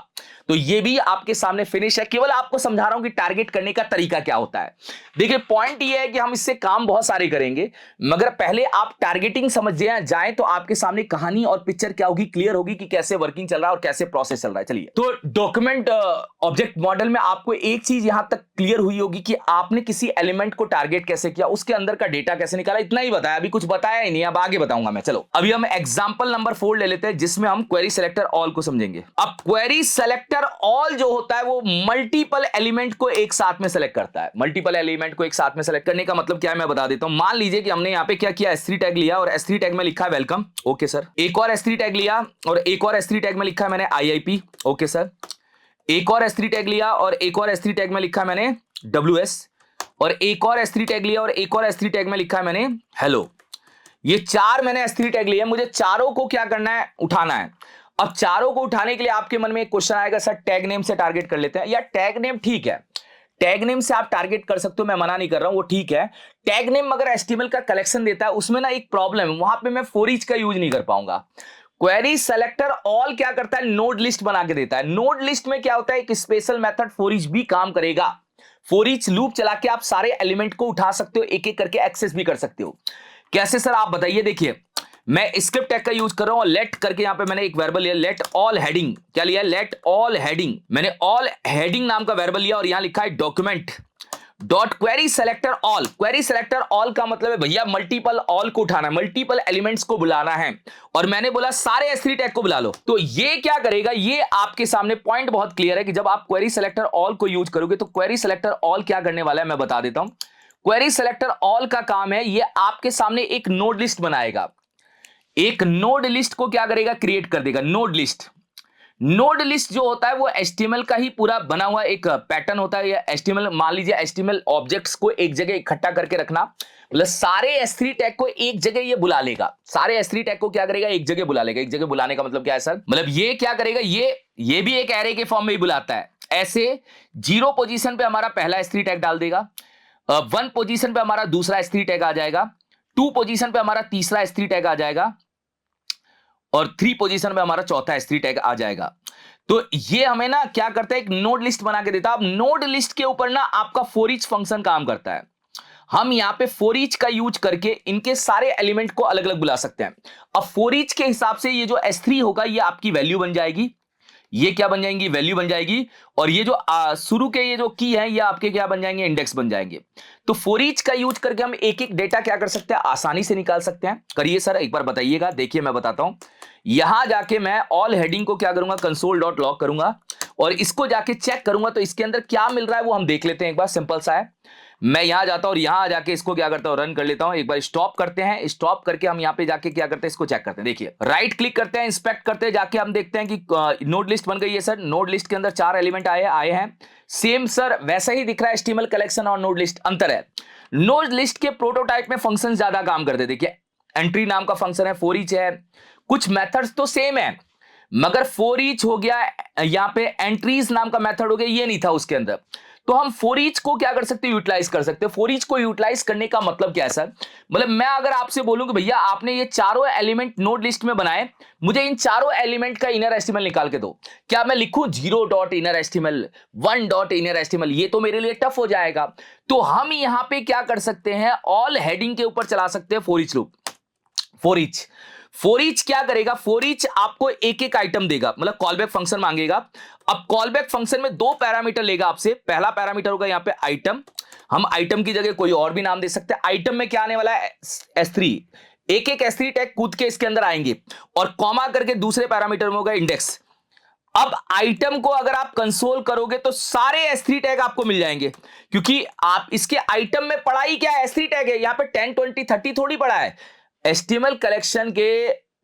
तो ये भी आपके सामने फिनिश है, केवल आपको समझा रहा हूं कि टारगेट करने का तरीका क्या होता है। देखिए पॉइंट ये है कि हम इससे काम बहुत सारे करेंगे, मगर पहले आप टारगेटिंग समझ जाए तो आपके सामने कहानी और पिक्चर क्या होगी, क्लियर होगी कि कैसे वर्किंग चल रहा है और कैसे प्रोसेस चल रहा है। चलिए, तो डॉक्यूमेंट ऑब्जेक्ट मॉडल में आपको एक चीज यहां तक क्लियर हुई होगी कि आपने किसी एलिमेंट को टारगेट कैसे किया, उसके अंदर का डेटा कैसे निकाला, इतना ही बताया, अभी कुछ बताया ही नहीं, अब आगे बताऊंगा मैं। चलो अभी हम एग्जांपल नंबर 4 ले लेते हैं जिसमें हम क्वेरी सेलेक्टर ऑल को समझेंगे। अब क्वेरी सेलेक्टर ऑल जो होता है वो मल्टीपल एलिमेंट को एक साथ में सेलेक्ट करता है। मल्टीपल एलिमेंट को एक साथ में सेलेक्ट करने का मतलब क्या है मैं बता देता हूं। मान लीजिए कि हमने यहां पे क्या किया, S3 टैग लिया और S3 टैग में लिखा है वेलकम, ओके सर। एक और S3 टैग लिया और एक और S3 टैग में लिखा है मैंने IIP, ओके सर। एक और S3 टैग लिया और एक और S3 टैग में लिखा है मैंने WS, और एक और S3 टैग लिया और एक और S3 टैग में लिखा है मैंने हेलो। ये चार मैंने S3 टैग लिए, मुझे चारों को क्या करना है, उठाना है। अब चारों को उठाने के लिए आपके मन में एक क्वेश्चन आएगा, सर टैग नेम से टारगेट कर लेते हैं। या टैग नेम ठीक है, टैग नेम से आप टारगेट कर सकते हो, मैं मना नहीं कर रहा हूं, वो ठीक है। टैग नेम अगर HTML का कलेक्शन देता है उसमें ना एक प्रॉब्लम है, वहां पे मैं फॉर ईच का यूज नहीं कर पाऊंगा। क्वेरी सेलेक्टर ऑल क्या करता है, नोड लिस्ट बना के देता है। नोड लिस्ट में क्या होता है, एक स्पेशल मेथड फॉर ईच भी काम करेगा। फॉर ईच लूप चला के आप सारे एलिमेंट को उठा सकते हो, एक एक करके एक्सेस भी कर सकते हो। कैसे सर आप बताइए। देखिए मैं स्क्रिप्ट टैग का यूज कर रहा हूं, लेट करके यहां पे मैंने एक वेरिएबल लिया, लेट ऑल हेडिंग, क्या लिया, लेट ऑल हेडिंग। मैंने ऑल हेडिंग नाम का वेरिएबल लिया और यहां लिखा है document dot query selector all. Query selector all का मतलब है भैया मल्टीपल ऑल को उठाना है, मल्टीपल एलिमेंट्स को बुलाना है, और मैंने बोला सारे S3 टैग को बुला लो। तो ये क्या करेगा, ये आपके सामने पॉइंट बहुत क्लियर है कि जब आप क्वेरी सेलेक्टर ऑल को यूज करोगे तो क्वेरी सेलेक्टर ऑल क्या करने वाला है मैं बता देता हूं। क्वेरी सेलेक्टर ऑल का काम है, ये आपके सामने एक नोड लिस्ट बनाएगा। एक नोड लिस्ट को क्या करेगा, क्रिएट कर देगा। नोड लिस्ट, नोड लिस्ट जो होता है वो HTML का ही पूरा बना हुआ एक पैटर्न होता है, या HTML, मान लीजिए HTML ऑब्जेक्ट्स को एक जगह इकट्ठा करके रखना, मतलब सारे S3 टैग को एक जगह ये बुला लेगा, सारे S3 टैग को क्या करेगा, एक जगह बुला लेगा। एक जगह बुलाने का मतलब क्या है सर, मतलब ये क्या करेगा, ये भी एक एरे के फॉर्म में ही बुलाता है। ऐसे 0 पोजीशन पे हमारा पहला S3 टैग डाल देगा, 1 पोजीशन पे हमारा दूसरा S3 टैग आ जाएगा, 2 पोजीशन पे हमारा तीसरा S3 टैग आ जाएगा, और 3 पोजीशन में हमारा चौथा S3 टैग आ जाएगा। तो ये हमें ना क्या करता है, एक नोड लिस्ट बना के देता है। अब नोड लिस्ट के ऊपर ना आपका फॉर ईच फंक्शन काम करता है। हम यहां पे फॉर ईच का यूज करके इनके सारे एलिमेंट को अलग अलग बुला सकते हैं। अब फॉर ईच के हिसाब से ये जो S3 होगा ये आपकी वैल्यू बन जाएगी, ये क्या बन जाएंगी, वैल्यू बन जाएगी, और ये जो शुरू के ये जो की है ये आपके क्या बन जाएंगे, इंडेक्स बन जाएंगे। तो फॉर ईच का यूज करके हम एक एक डेटा क्या कर सकते हैं, आसानी से निकाल सकते हैं। करिए सर, एक बार बताइएगा, देखिए मैं बताता हूं। यहां जाके मैं ऑल हेडिंग को क्या करूंगा, console.log करूंगा, और इसको जाके चेक करूंगा तो इसके अंदर क्या मिल रहा है वो हम देख लेते हैं एक बार। सिंपल सा है, मैं यहां जाता हूं और यहां जाके इसको क्या करता हूं, रन कर लेता हूं। एक बार स्टॉप करते हैं, स्टॉप करके हम यहां पे जाके क्या करते हैं, इसको चेक करते हैं। देखिए राइट क्लिक करते हैं, इंस्पेक्ट करते हैं, जाके हम देखते हैं कि नोड लिस्ट बन गई है सर। नोड लिस्ट के अंदर 4 एलिमेंट आए हैं। सेम सर वैसा ही दिख रहा है HTML कलेक्शन और नोड लिस्ट, अंतर है नोड लिस्ट के प्रोटोटाइप में फंक्शन ज्यादा काम करते हैं। देखिए एंट्री नाम का फंक्शन है, फॉर ईच है, कुछ मेथड्स तो सेम है, मगर फॉर ईच हो गया, यहां पे एंट्रीज नाम का मेथड हो गया, ये नहीं था उसके अंदर। तो हम फॉर ईच को क्या कर सकते हैं, यूटिलाइज कर सकते हैं। फॉर ईच को यूटिलाइज करने का मतलब क्या है सर, मतलब मैं अगर आपसे बोलूं कि भैया आपने ये चारों एलिमेंट नोड लिस्ट में बनाए, मुझे इन चारों एलिमेंट का इनर एस्टिमल निकाल के दो, क्या मैं लिखूं 0 डॉट इनर एस्टिमल, 1 डॉट इनर एस्टिमल, ये तो मेरे लिए टफ हो जाएगा। तो हम यहां पे क्या कर सकते हैं, ऑल हेडिंग के ऊपर चला सकते हैं for each loop. For each क्या करेगा, फॉर ईच आपको एक एक आइटम देगा, मतलब कॉलबैक फंक्शन मांगेगा। अब कॉलबैक फंक्शन में 2 पैरामीटर लेगा आपसे। पहला पैरामीटर होगा यहां पे आइटम, हम आइटम की जगह कोई और भी नाम दे सकते हैं। आइटम में क्या आने वाला है, S3, एक एक S3 टैग कूद के इसके अंदर आएंगे, और कॉमा करके दूसरे पैरामीटर में होगा इंडेक्स। अब आइटम को अगर आप कंसोल करोगे तो सारे S3 टैग आपको मिल जाएंगे, क्योंकि आप इसके आइटम में पढ़ा ही क्या है, S3 टैग है। यहां पे 10 20 30 थोड़ी पढ़ा है, HTML कलेक्शन के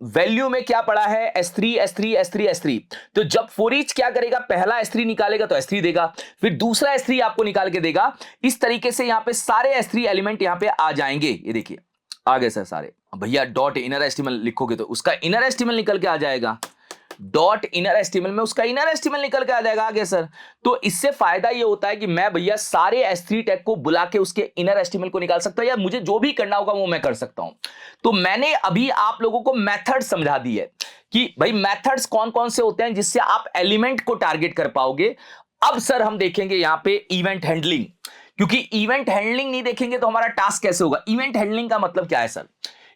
वैल्यू में क्या पड़ा है, S3 S3 S3 S3। तो जब फॉर ईच क्या करेगा, पहला S3 निकालेगा तो S3 देगा, फिर दूसरा S3 आपको निकाल के देगा। इस तरीके से यहां पे सारे S3 एलिमेंट यहां पे आ जाएंगे। ये देखिए आ गए सर सारे। भैया डॉट इनर एस्टिमल लिखोगे तो उसका इनर एस्टिमल निकल के आ जाएगा, डॉट इनर एस्टिमल में उसका इनर एस्टिमल निकल के आ जाएगा। आगे सर, तो इससे फायदा ये होता है कि मैं भैया सारे S3 टैग को बुला के उसके इनर एस्टिमल को निकाल सकता हूं, या मुझे जो भी करना होगा वो मैं कर सकता हूं। तो मैंने अभी आप लोगों को मेथड समझा दी है कि भाई मेथड्स कौन कौन से होते हैं जिससे आप एलिमेंट को टारगेट कर पाओगे। अब सर हम देखेंगे यहां पे इवेंट हैंडलिंग, क्योंकि इवेंट हैंडलिंग नहीं देखेंगे तो हमारा टास्क कैसे होगा। इवेंट हैंडलिंग का मतलब क्या है सर,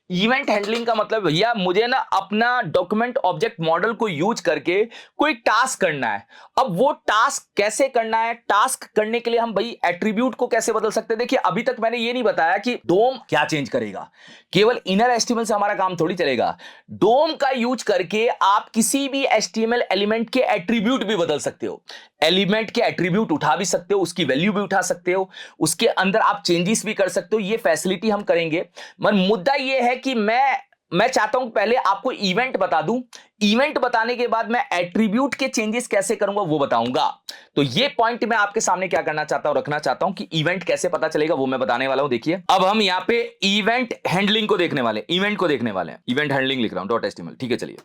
इवेंट हैंडलिंग का मतलब भैया मुझे ना अपना डॉक्यूमेंट ऑब्जेक्ट मॉडल को यूज करके कोई टास्क करना है। अब वो टास्क कैसे करना है, टास्क करने के लिए हम भाई एट्रीब्यूट को कैसे बदल सकते हैं। देखिए अभी तक मैंने ये नहीं बताया कि डोम क्या चेंज करेगा, केवल इनर एस्टिमल से हमारा काम थोड़ी चलेगा। डोम का यूज करके आप किसी भी HTML एलिमेंट के एट्रीब्यूट भी बदल सकते हो, एलिमेंट के एट्रीब्यूट उठा भी सकते हो, उसकी वैल्यू भी उठा सकते हो, उसके अंदर आप चेंजेस भी कर सकते हो। ये फैसिलिटी हम करेंगे। मगर मुद्दा ये है कि मैं चाहता हूं पहले आपको इवेंट बता दूं, इवेंट बताने के बाद मैं एट्रीब्यूट के चेंजेस कैसे करूंगा वो बताऊंगा। तो ये पॉइंट मैं आपके सामने क्या करना चाहता हूं, रखना चाहता हूं कि इवेंट कैसे पता चलेगा वो मैं बताने वाला हूं। देखिए अब हम यहां पे इवेंट हैंडलिंग को देखने वाले, इवेंट को देखने वाले हैं। इवेंट हैंडलिंग लिख रहा हूं .html, ठीक है। चलिए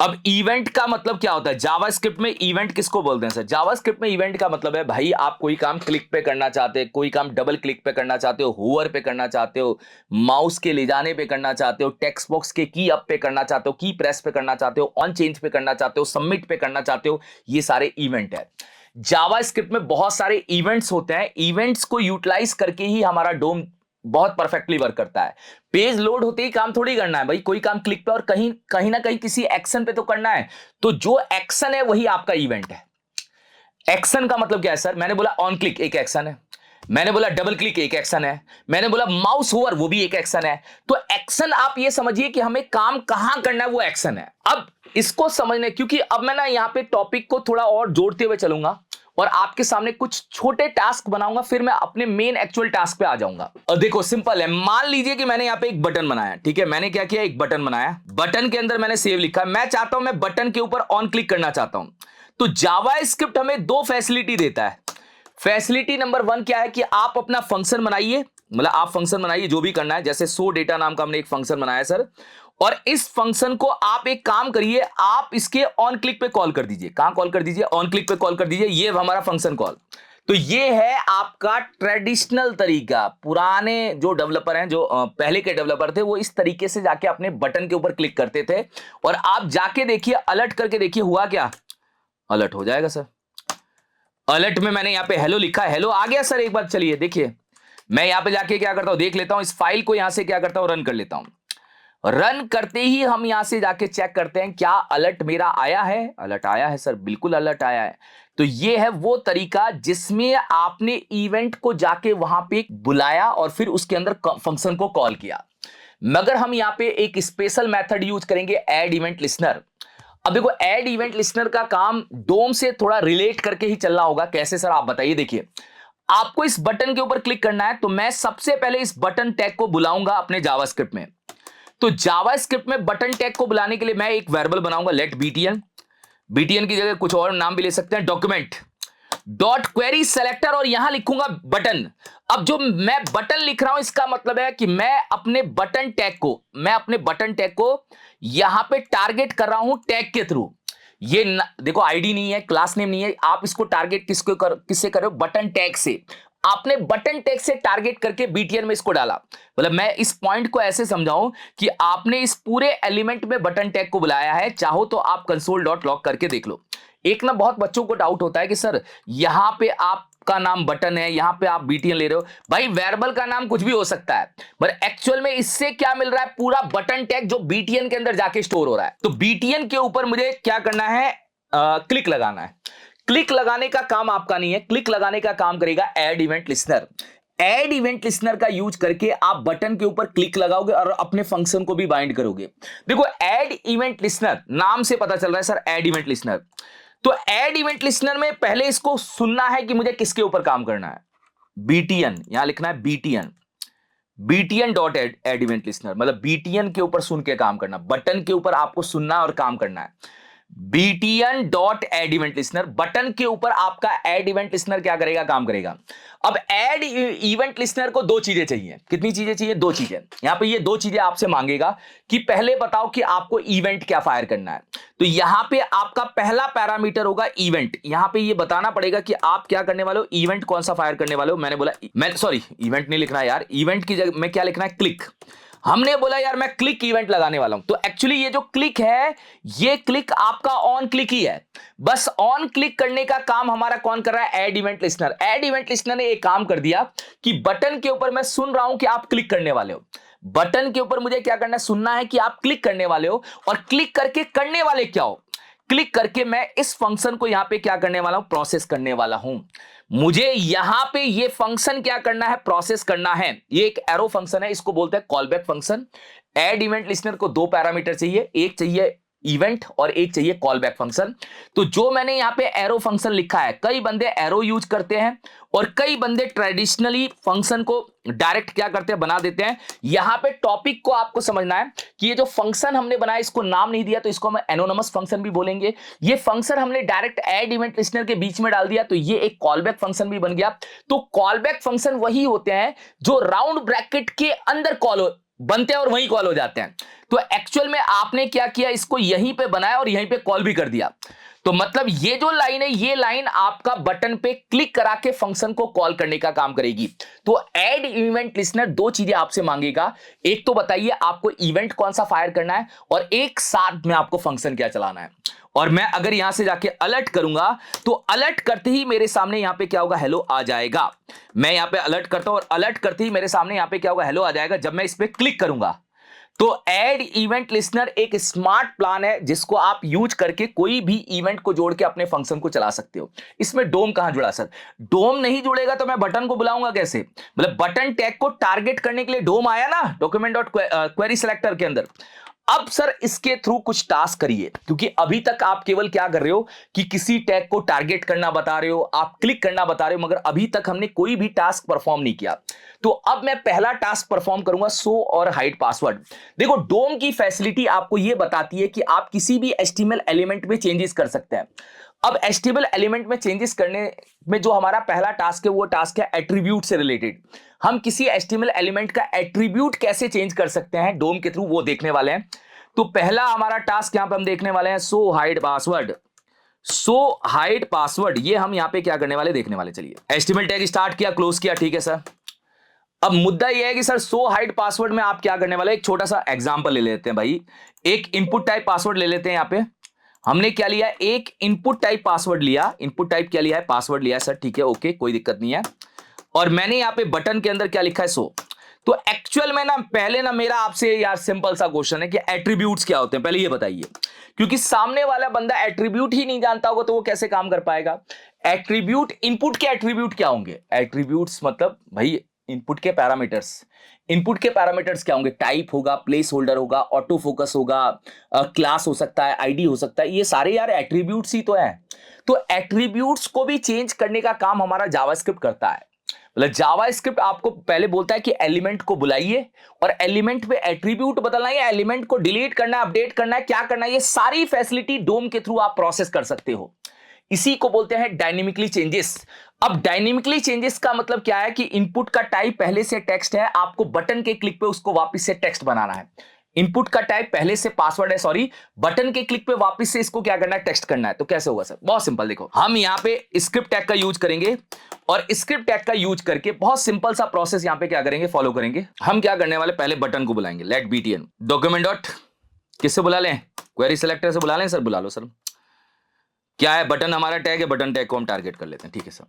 अब इवेंट का मतलब क्या होता है, जावास्क्रिप्ट में इवेंट किसको बोलते हैं सर, जावास्क्रिप्ट में इवेंट का मतलब है भाई आप कोई काम क्लिक पे करना चाहते हैं, कोई काम डबल क्लिक पे करना चाहते हो, होवर पे करना चाहते हो, माउस के ले जाने पे करना चाहते हो, टेक्स्ट बॉक्स के की अप पे करना चाहते हो, की प्रेस पे करना चाहते हो, ऑन चेंज पे करना चाहते हो, सबमिट पे करना चाहते हो, ये सारे इवेंट है। जावास्क्रिप्ट में बहुत सारे इवेंट्स होते हैं, इवेंट्स को यूटिलाइज करके ही हमारा डोम बहुत परफेक्टली वर्क करता है। पेज लोड होते ही काम थोड़ी करना है भाई, कोई काम क्लिक पे और कहीं ना कहीं किसी एक्शन पे तो करना है। तो जो एक्शन है वही आपका इवेंट है। एक्शन का मतलब क्या है सर, मैंने बोला ऑन क्लिक एक एक्शन है, मैंने बोला डबल क्लिक एक एक्शन है, मैंने बोला माउस ओवर वो भी एक एक्शन है। तो एक्शन आप ये समझिए कि हमें काम कहां करना है वो एक्शन है। अब इसको समझने, क्योंकि अब मैं ना यहां पे टॉपिक को थोड़ा और जोड़ते हुए चलूंगा और आपके सामने कुछ छोटे टास्क बनाऊंगा, फिर मैं अपने मेन एक्चुअल टास्क पे आ जाऊंगा। और देखो सिंपल है, मान लीजिए कि मैंने यहाँ पे एक बटन बनाया, ठीक है, मैंने क्या किया, एक बटन बनाया, बटन के अंदर मैंने सेव लिखा, मैं चाहता हूं मैं बटन के ऊपर ऑन क्लिक करना चाहता हूं। तो जावास्क्रिप्ट हमें दो फैसिलिटी देता है। फैसिलिटी नंबर 1 क्या है कि आप अपना फंक्शन बनाइए, मतलब आप फंक्शन बनाइए जो भी करना है, जैसे शो डेटा नाम का हमने एक फंक्शन बनाया सर, और इस फंक्शन को आप एक काम करिए, आप इसके ऑन क्लिक पे कॉल कर दीजिए। कहां कॉल कर दीजिए, ऑन क्लिक पे कॉल कर दीजिए, ये हमारा फंक्शन कॉल। तो ये है आपका ट्रेडिशनल तरीका। पुराने जो डेवलपर हैं, जो पहले के डेवलपर थे, वो इस तरीके से जाके अपने बटन के ऊपर क्लिक करते थे। और आप जाके देखिए, अलर्ट करके देखिए हुआ क्या, अलर्ट हो जाएगा सर। अलर्ट में मैंने यहां पे हेलो लिखा, हेलो आ गया सर। एक बार चलिए देखिए, मैं यहां पे जाके क्या करता हूं, देख लेता हूं, इस फाइल को यहां से क्या करता हूं, रन कर लेता हूं। रन करते ही हम यहां से जाके चेक करते हैं क्या अलर्ट मेरा आया है। अलर्ट आया है सर, बिल्कुल अलर्ट आया है। तो ये है वो तरीका जिसमें आपने इवेंट को जाके वहां पे बुलाया और फिर उसके अंदर फंक्शन को कॉल किया। मगर हम यहां पे एक स्पेशल मेथड यूज करेंगे, ऐड इवेंट लिसनर। अब देखो, ऐड इवेंट लिसनर का काम डोम से थोड़ा रिलेट करके ही चलना होगा। कैसे सर, आप बताइए। देखिए, आपको इस बटन के ऊपर क्लिक करना है, तो मैं सबसे पहले इस बटन टैग को बुलाऊंगा अपने जावास्क्रिप्ट में। तो जावास्क्रिप्ट में बटन टैग को बुलाने के लिए मैं एक वेरिएबल बनाऊंगा, लेट बीटीएन। बीटीएन की जगह कुछ और नाम भी ले सकते हैं, डॉक्यूमेंट डॉट क्वेरी सेलेक्टर, और यहां लिखूंगा बटन। अब जो मैं बटन लिख रहा हूं, इसका मतलब है कि मैं अपने बटन टैग को यहां पे टारगेट कर रहा हूं टैग के थ्रू। ये देखो, आईडी नहीं है, क्लास नेम नहीं है, आप इसको टारगेट किससे कर रहे हो, बटन टैग से। आपने बटन टैग से टारगेट करके बीटीएन में इसको डाला। मतलब मैं इस पॉइंट को ऐसे समझाऊं कि आपने इस पूरे एलिमेंट में बटन टैग को बुलाया है। चाहो तो आप console.log करके देख लो। एक ना बहुत बच्चों को डाउट होता है कि सर यहां पे आपका नाम बटन है, यहां पे आप बीटीएन ले रहे हो। भाई, वेरिएबल का नाम कुछ भी हो सकता है, पर एक्चुअल में इससे क्या मिल रहा है, पूरा बटन टैग जो बीटीएन के अंदर जाके स्टोर हो रहा है। तो बीटीएन के ऊपर मुझे क्या करना है, क्लिक लगाना है। क्लिक लगाने का काम आपका नहीं है, क्लिक लगाने का काम करेगा add event listener. Add event listener का यूज करके आप बटन के ऊपर क्लिक लगाओगे और अपने फंक्शन को भी बाइंड करोगे। देखो, ऐड इवेंट लिसनर नाम से पता चल रहा है सर, ऐड इवेंट लिसनर। तो ऐड इवेंट लिसनर में पहले इसको सुनना है कि मुझे किसके ऊपर काम करना है, बीटीएन। यहां लिखना है BTN, BTN dot add event listener, मतलब बीटीएन के ऊपर सुन के काम करना। बटन के ऊपर आपको सुनना और काम करना है। BTN dot add event listener, button के ऊपर आपका ऐड इवेंट लिसनर क्या करेगा, काम करेगा। अब ऐड इवेंट लिसनर को दो चीजें चाहिए। कितनी चीजें चाहिए, दो चीजें। यहां पे ये दो चीजें आपसे मांगेगा कि पहले बताओ कि आपको इवेंट क्या फायर करना है। तो यहां पे आपका पहला पैरामीटर होगा इवेंट। यहां पे ये बताना पड़ेगा कि आप क्या करने वाले हो, इवेंट कौन सा फायर करने वाले हो। मैंने बोला, सॉरी, इवेंट नहीं लिखना यार, इवेंट की जगह में क्या लिखना है, क्लिक। हमने बोला यार मैं क्लिक इवेंट लगाने वाला हूं। तो एक्चुअली ये जो क्लिक है, ये क्लिक आपका ऑन क्लिक ही है। बस ऑन क्लिक करने का काम हमारा कौन कर रहा है, add event listener. Add event listener ने एक काम कर दिया कि बटन के ऊपर मैं सुन रहा हूं कि आप क्लिक करने वाले हो। बटन के ऊपर मुझे क्या करना है, सुनना है कि आप क्लिक करने वाले हो, और क्लिक करके करने वाले क्या हो। क्लिक करके मैं इस फंक्शन को यहां पे क्या करने वाला हूं, प्रोसेस करने वाला हूं। मुझे यहां पे ये फंक्शन क्या करना है, प्रोसेस करना है। ये एक एरो फंक्शन है, इसको बोलते हैं callback function. Add event listener को दो पैरामीटर चाहिए, एक चाहिए इवेंट और एक चाहिए कॉलबैक फंक्शन। तो जो मैंने यहां पे एरो फंक्शन लिखा है, कई बंदे एरो यूज करते हैं और कई बंदे ट्रेडिशनली फंक्शन को डायरेक्ट क्या करते हैं, बना देते हैं। यहां पे टॉपिक को आपको समझना है कि ये जो फंक्शन हमने बनाया, इसको नाम नहीं दिया तो इसको हम एनोनिमस फंक्शन भी बोलेंगे। ये फंक्शन हमने डायरेक्ट ऐड इवेंट लिसनर के बीच में डाल दिया तो ये एक कॉलबैक फंक्शन भी बन गया। तो कॉलबैक फंक्शन वही होते हैं जो राउंड ब्रैकेट के अंदर कॉल बनते हैं और वहीं कॉल हो जाते हैं। तो एक्चुअल में आपने क्या किया, इसको यहीं पे बनाया और यहीं पे कॉल भी कर दिया। तो मतलब ये जो लाइन है, ये लाइन आपका बटन पे क्लिक करा के फंक्शन को कॉल करने का काम करेगी। तो ऐड इवेंट लिसनर दो चीजें आपसे मांगेगा, एक तो बताइए आपको इवेंट कौन सा फायर करना है, और एक साथ में आपको फंक्शन क्या चलाना है। और मैं अगर यहां से जाके अलर्ट करूंगा तो अलर्ट करते ही मेरे सामने यहां पे क्या होगा, हेलो आ जाएगा। मैं यहां पे अलर्ट करता हूं और अलर्ट करते ही मेरे सामने यहां पे क्या होगा, हेलो आ जाएगा। जब मैं इस पे क्लिक करूंगा तो ऐड इवेंट लिसनर एक स्मार्ट प्लान है जिसको आप यूज करके कोई भी इवेंट को जोड़ के अपने फंक्शन को चला सकते हो। इसमें डोम कहां जुड़ा सर, डोम नहीं जुड़ेगा तो मैं बटन को बुलाऊंगा कैसे। मतलब बटन टैग को टारगेट करने के लिए डोम आया ना डॉक्यूमेंट डॉट क्वेरी सिलेक्टर के अंदर। अब सर इसके थ्रू कुछ टास्क करिए, क्योंकि अभी तक आप केवल क्या कर रहे हो कि किसी टैग को टारगेट करना बता रहे हो, आप क्लिक करना बता रहे हो, मगर अभी तक हमने कोई भी टास्क परफॉर्म नहीं किया। तो अब मैं पहला टास्क परफॉर्म करूंगा, शो और हाइड पासवर्ड। देखो डोम की फैसिलिटी आपको यह बताती है कि आप किसी भी एचटीएमएल एलिमेंट में चेंजेस कर सकते हैं। अब एचटीएमएल एलिमेंट में चेंजेस करने में जो हमारा पहला टास्क है वो टास्क है एट्रीब्यूट से रिलेटेड। हम किसी एचटीएमएल एलिमेंट का एट्रीब्यूट कैसे चेंज कर सकते हैं डोम के थ्रू, वो देखने वाले हैं। तो पहला हमारा टास्क यहां पे हम देखने वाले हैं show hide password. Show hide password ये हम यहां पे क्या करने वाले, देखने वाले। चलिए एचटीएमएल टैग स्टार्ट किया, क्लोज किया, ठीक है सर। अब मुद्दा यह है कि सर शो हाइड पासवर्ड में आप क्या करने वाले, एक छोटा सा एग्जांपल ले लेते हैं भाई। एक इनपुट टाइप पासवर्ड ले लेते हैं। यहां पे हमने क्या लिया, एक इनपुट टाइप पासवर्ड लिया। इनपुट टाइप क्या लिया है, पासवर्ड लिया है सर, ठीक है, ओके, कोई दिक्कत नहीं है। और मैंने यहां पे बटन के अंदर क्या लिखा है, शो। तो एक्चुअल में ना पहले ना मेरा आपसे यार सिंपल सा क्वेश्चन है कि एट्रीब्यूट्स क्या होते हैं, पहले ये बताइए। क्योंकि सामने वाला बंदा एट्रीब्यूट ही नहीं जानता होगा तो वो कैसे काम कर पाएगा। एट्रीब्यूट, इनपुट के एट्रीब्यूट क्या होंगे, एट्रीब्यूट्स मतलब भाई इनपुट के पैरामीटर्स। इनपुट के पैरामीटर्स क्या होंगे, टाइप होगा, प्लेस होल्डर होगा, ऑटो फोकस होगा, क्लास हो सकता है, आईडी हो सकता है, ये सारे यार एट्रीब्यूट्स ही तो है। तो एट्रीब्यूट्स को भी चेंज करने का काम हमारा जावास्क्रिप्ट करता है। मतलब जावास्क्रिप्ट आपको पहले बोलता है कि एलिमेंट को बुलाइए और एलिमेंट पे एट्रीब्यूट बदलना है, एलिमेंट को डिलीट करना है, अपडेट करना है, क्या करना है, ये सारी फैसिलिटी डोम के थ्रू आप प्रोसेस कर सकते हो। इसी को बोलते हैं डायनेमिकली चेंजेस। अब डायनेमिकली चेंजेस का मतलब क्या है कि इनपुट का टाइप पहले से टेक्स्ट है, आपको बटन के क्लिक पे उसको वापस से टेक्स्ट बनाना है। इनपुट का टाइप पहले से पासवर्ड है, सॉरी, बटन के क्लिक पे वापस से इसको क्या करना है, टेक्स्ट करना है। तो कैसे होगा सर, बहुत सिंपल। देखो हम यहां पे स्क्रिप्ट टैग का यूज करेंगे और स्क्रिप्ट टैग का यूज करके बहुत सिंपल सा प्रोसेस यहां पे क्या करेंगे, फॉलो करेंगे। हम क्या करने वाले, पहले बटन को बुलाएंगे, लेट btn डॉक्यूमेंट डॉट, किससे बुला लें, क्वेरी सिलेक्टर से बुला लें सर, बुला लो सर। क्या है, बटन हमारा टैग है, बटन टैग को हम टारगेट कर लेते हैं, ठीक है सर।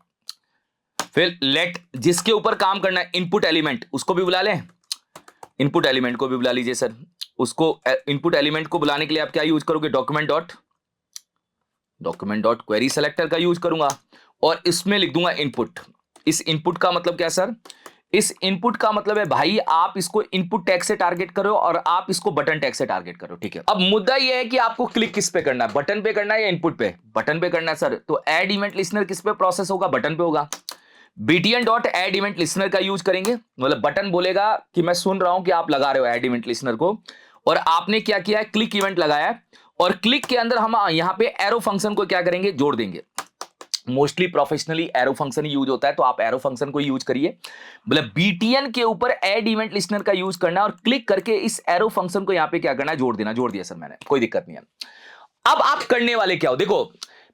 फिर लेट, जिसके ऊपर काम करना है इनपुट एलिमेंट, उसको भी बुला लें, इनपुट एलिमेंट को भी बुला लीजिए सर। उसको इनपुट एलिमेंट को बुलाने के लिए आप क्या यूज करोगे, डॉक्यूमेंट डॉट क्वेरी सेलेक्टर का यूज करूंगा और इसमें लिख दूंगा इनपुट। इस इनपुट का मतलब क्या सर, इस इनपुट का मतलब है भाई आप इसको इनपुट टैग से टारगेट करो और आप इसको बटन टैग से टारगेट करो, ठीक है। अब मुद्दा यह है कि आपको क्लिक किस पे करना है, बटन पे करना है या इनपुट पे, बटन पे करना है सर। तो ऐड इवेंट लिस्नर किस पे प्रोसेस होगा, बटन पे होगा। btn dot add event listener का यूज करेंगे, मतलब बटन बोलेगा कि मैं सुन रहा हूं कि आप लगा रहे हो एड इवेंट लिसनर को, और आपने क्या किया है, क्लिक इवेंट लगाया है, और क्लिक के अंदर हम यहां पे एरो फंक्शन को क्या करेंगे, जोड़ देंगे। मोस्टली प्रोफेशनली एरो फंक्शन ही यूज होता है, तो आप एरो फंक्शन को यूज करिए। मतलब btn के ऊपर एड इवेंट लिसनर का यूज करना है और क्लिक करके इस एरो फंक्शन को यहां पे क्या करना है, जोड़ देना। जोड़ दिया सर मैंने, कोई दिक्कत नहीं है। अब आप करने वाले क्या हो, देखो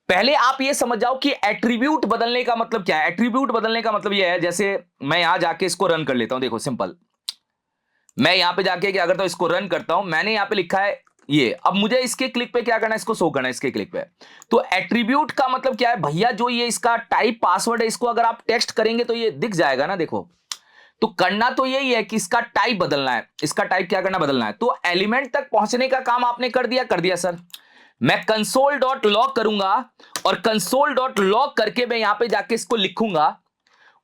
पहले आप ये समझ जाओ कि एट्रीब्यूट बदलने का मतलब क्या है। एट्रीब्यूट बदलने का मतलब ये है, जैसे मैं यहां जाके इसको रन कर लेता हूं, देखो सिंपल, मैं यहां पे जाके क्या करता हूं, इसको रन करता हूं, मैंने यहां पे लिखा है ये, अब मुझे इसके क्लिक पे क्या करना है, इसको शो करना है इसके क्लिक पे। तो एट्रीब्यूट का मतलब क्या है भैया, जो ये इसका टाइप पासवर्ड है, इसको अगर आप टेक्स्ट करेंगे तो ये दिख जाएगा ना, देखो। तो करना तो यही है कि इसका टाइप बदलना है, इसका टाइप क्या करना, बदलना है। तो एलिमेंट तक पहुंचने का काम आपने कर दिया सर। मैं कंसोल डॉट लॉग करूंगा और कंसोल डॉट लॉग करके मैं यहां पे जाके इसको लिखूंगा,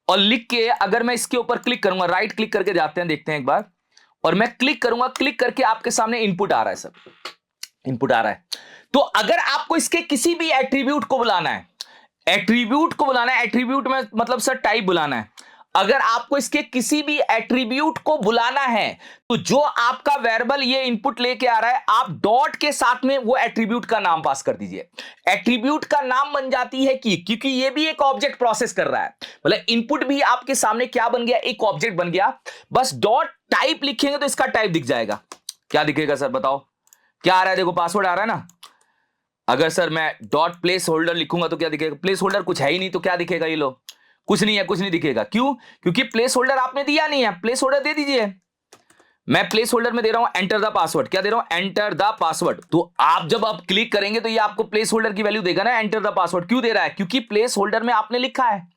और लिख के अगर मैं इसके ऊपर क्लिक करूंगा, राइट क्लिक करके जाते हैं, देखते हैं एक बार, और मैं क्लिक करूंगा, क्लिक करके आपके सामने इनपुट आ रहा है सर, इनपुट आ रहा है। तो अगर आपको इसके किसी भी एट्रीब्यूट को बुलाना है, एट्रीब्यूट को बुलाना है, एट्रीब्यूट में मतलब सर टाइप बुलाना है, अगर आपको इसके किसी भी एट्रीब्यूट को बुलाना है तो जो आपका वेरिएबल ये इनपुट लेके आ रहा है, आप डॉट के साथ में वो एट्रीब्यूट का नाम पास कर दीजिए। एट्रीब्यूट का नाम बन जाती है कि क्योंकि ये भी एक ऑब्जेक्ट प्रोसेस कर रहा है, मतलब इनपुट भी आपके सामने क्या बन गया, एक ऑब्जेक्ट बन गया। बस डॉट टाइप लिखेंगे तो इसका टाइप दिख जाएगा। क्या दिखेगा सर, बताओ क्या आ रहा है, देखो पासवर्ड आ रहा है ना। अगर सर मैं डॉट प्लेस होल्डर लिखूंगा तो क्या दिखेगा, प्लेस होल्डर कुछ है ही नहीं, तो क्या दिखेगा, ये लो कुछ नहीं है, कुछ नहीं दिखेगा। क्यों, क्योंकि प्लेस होल्डर आपने दिया नहीं है, प्लेस होल्डर दे दीजिए। मैं प्लेस होल्डर में दे रहा हूं एंटर द पासवर्ड, क्या दे रहा हूं, एंटर द पासवर्ड। तो आप जब आप क्लिक करेंगे तो ये आपको प्लेस होल्डर की वैल्यू देगा ना, एंटर द पासवर्ड। क्यों दे रहा है, क्योंकि प्लेस होल्डर में आपने लिखा है।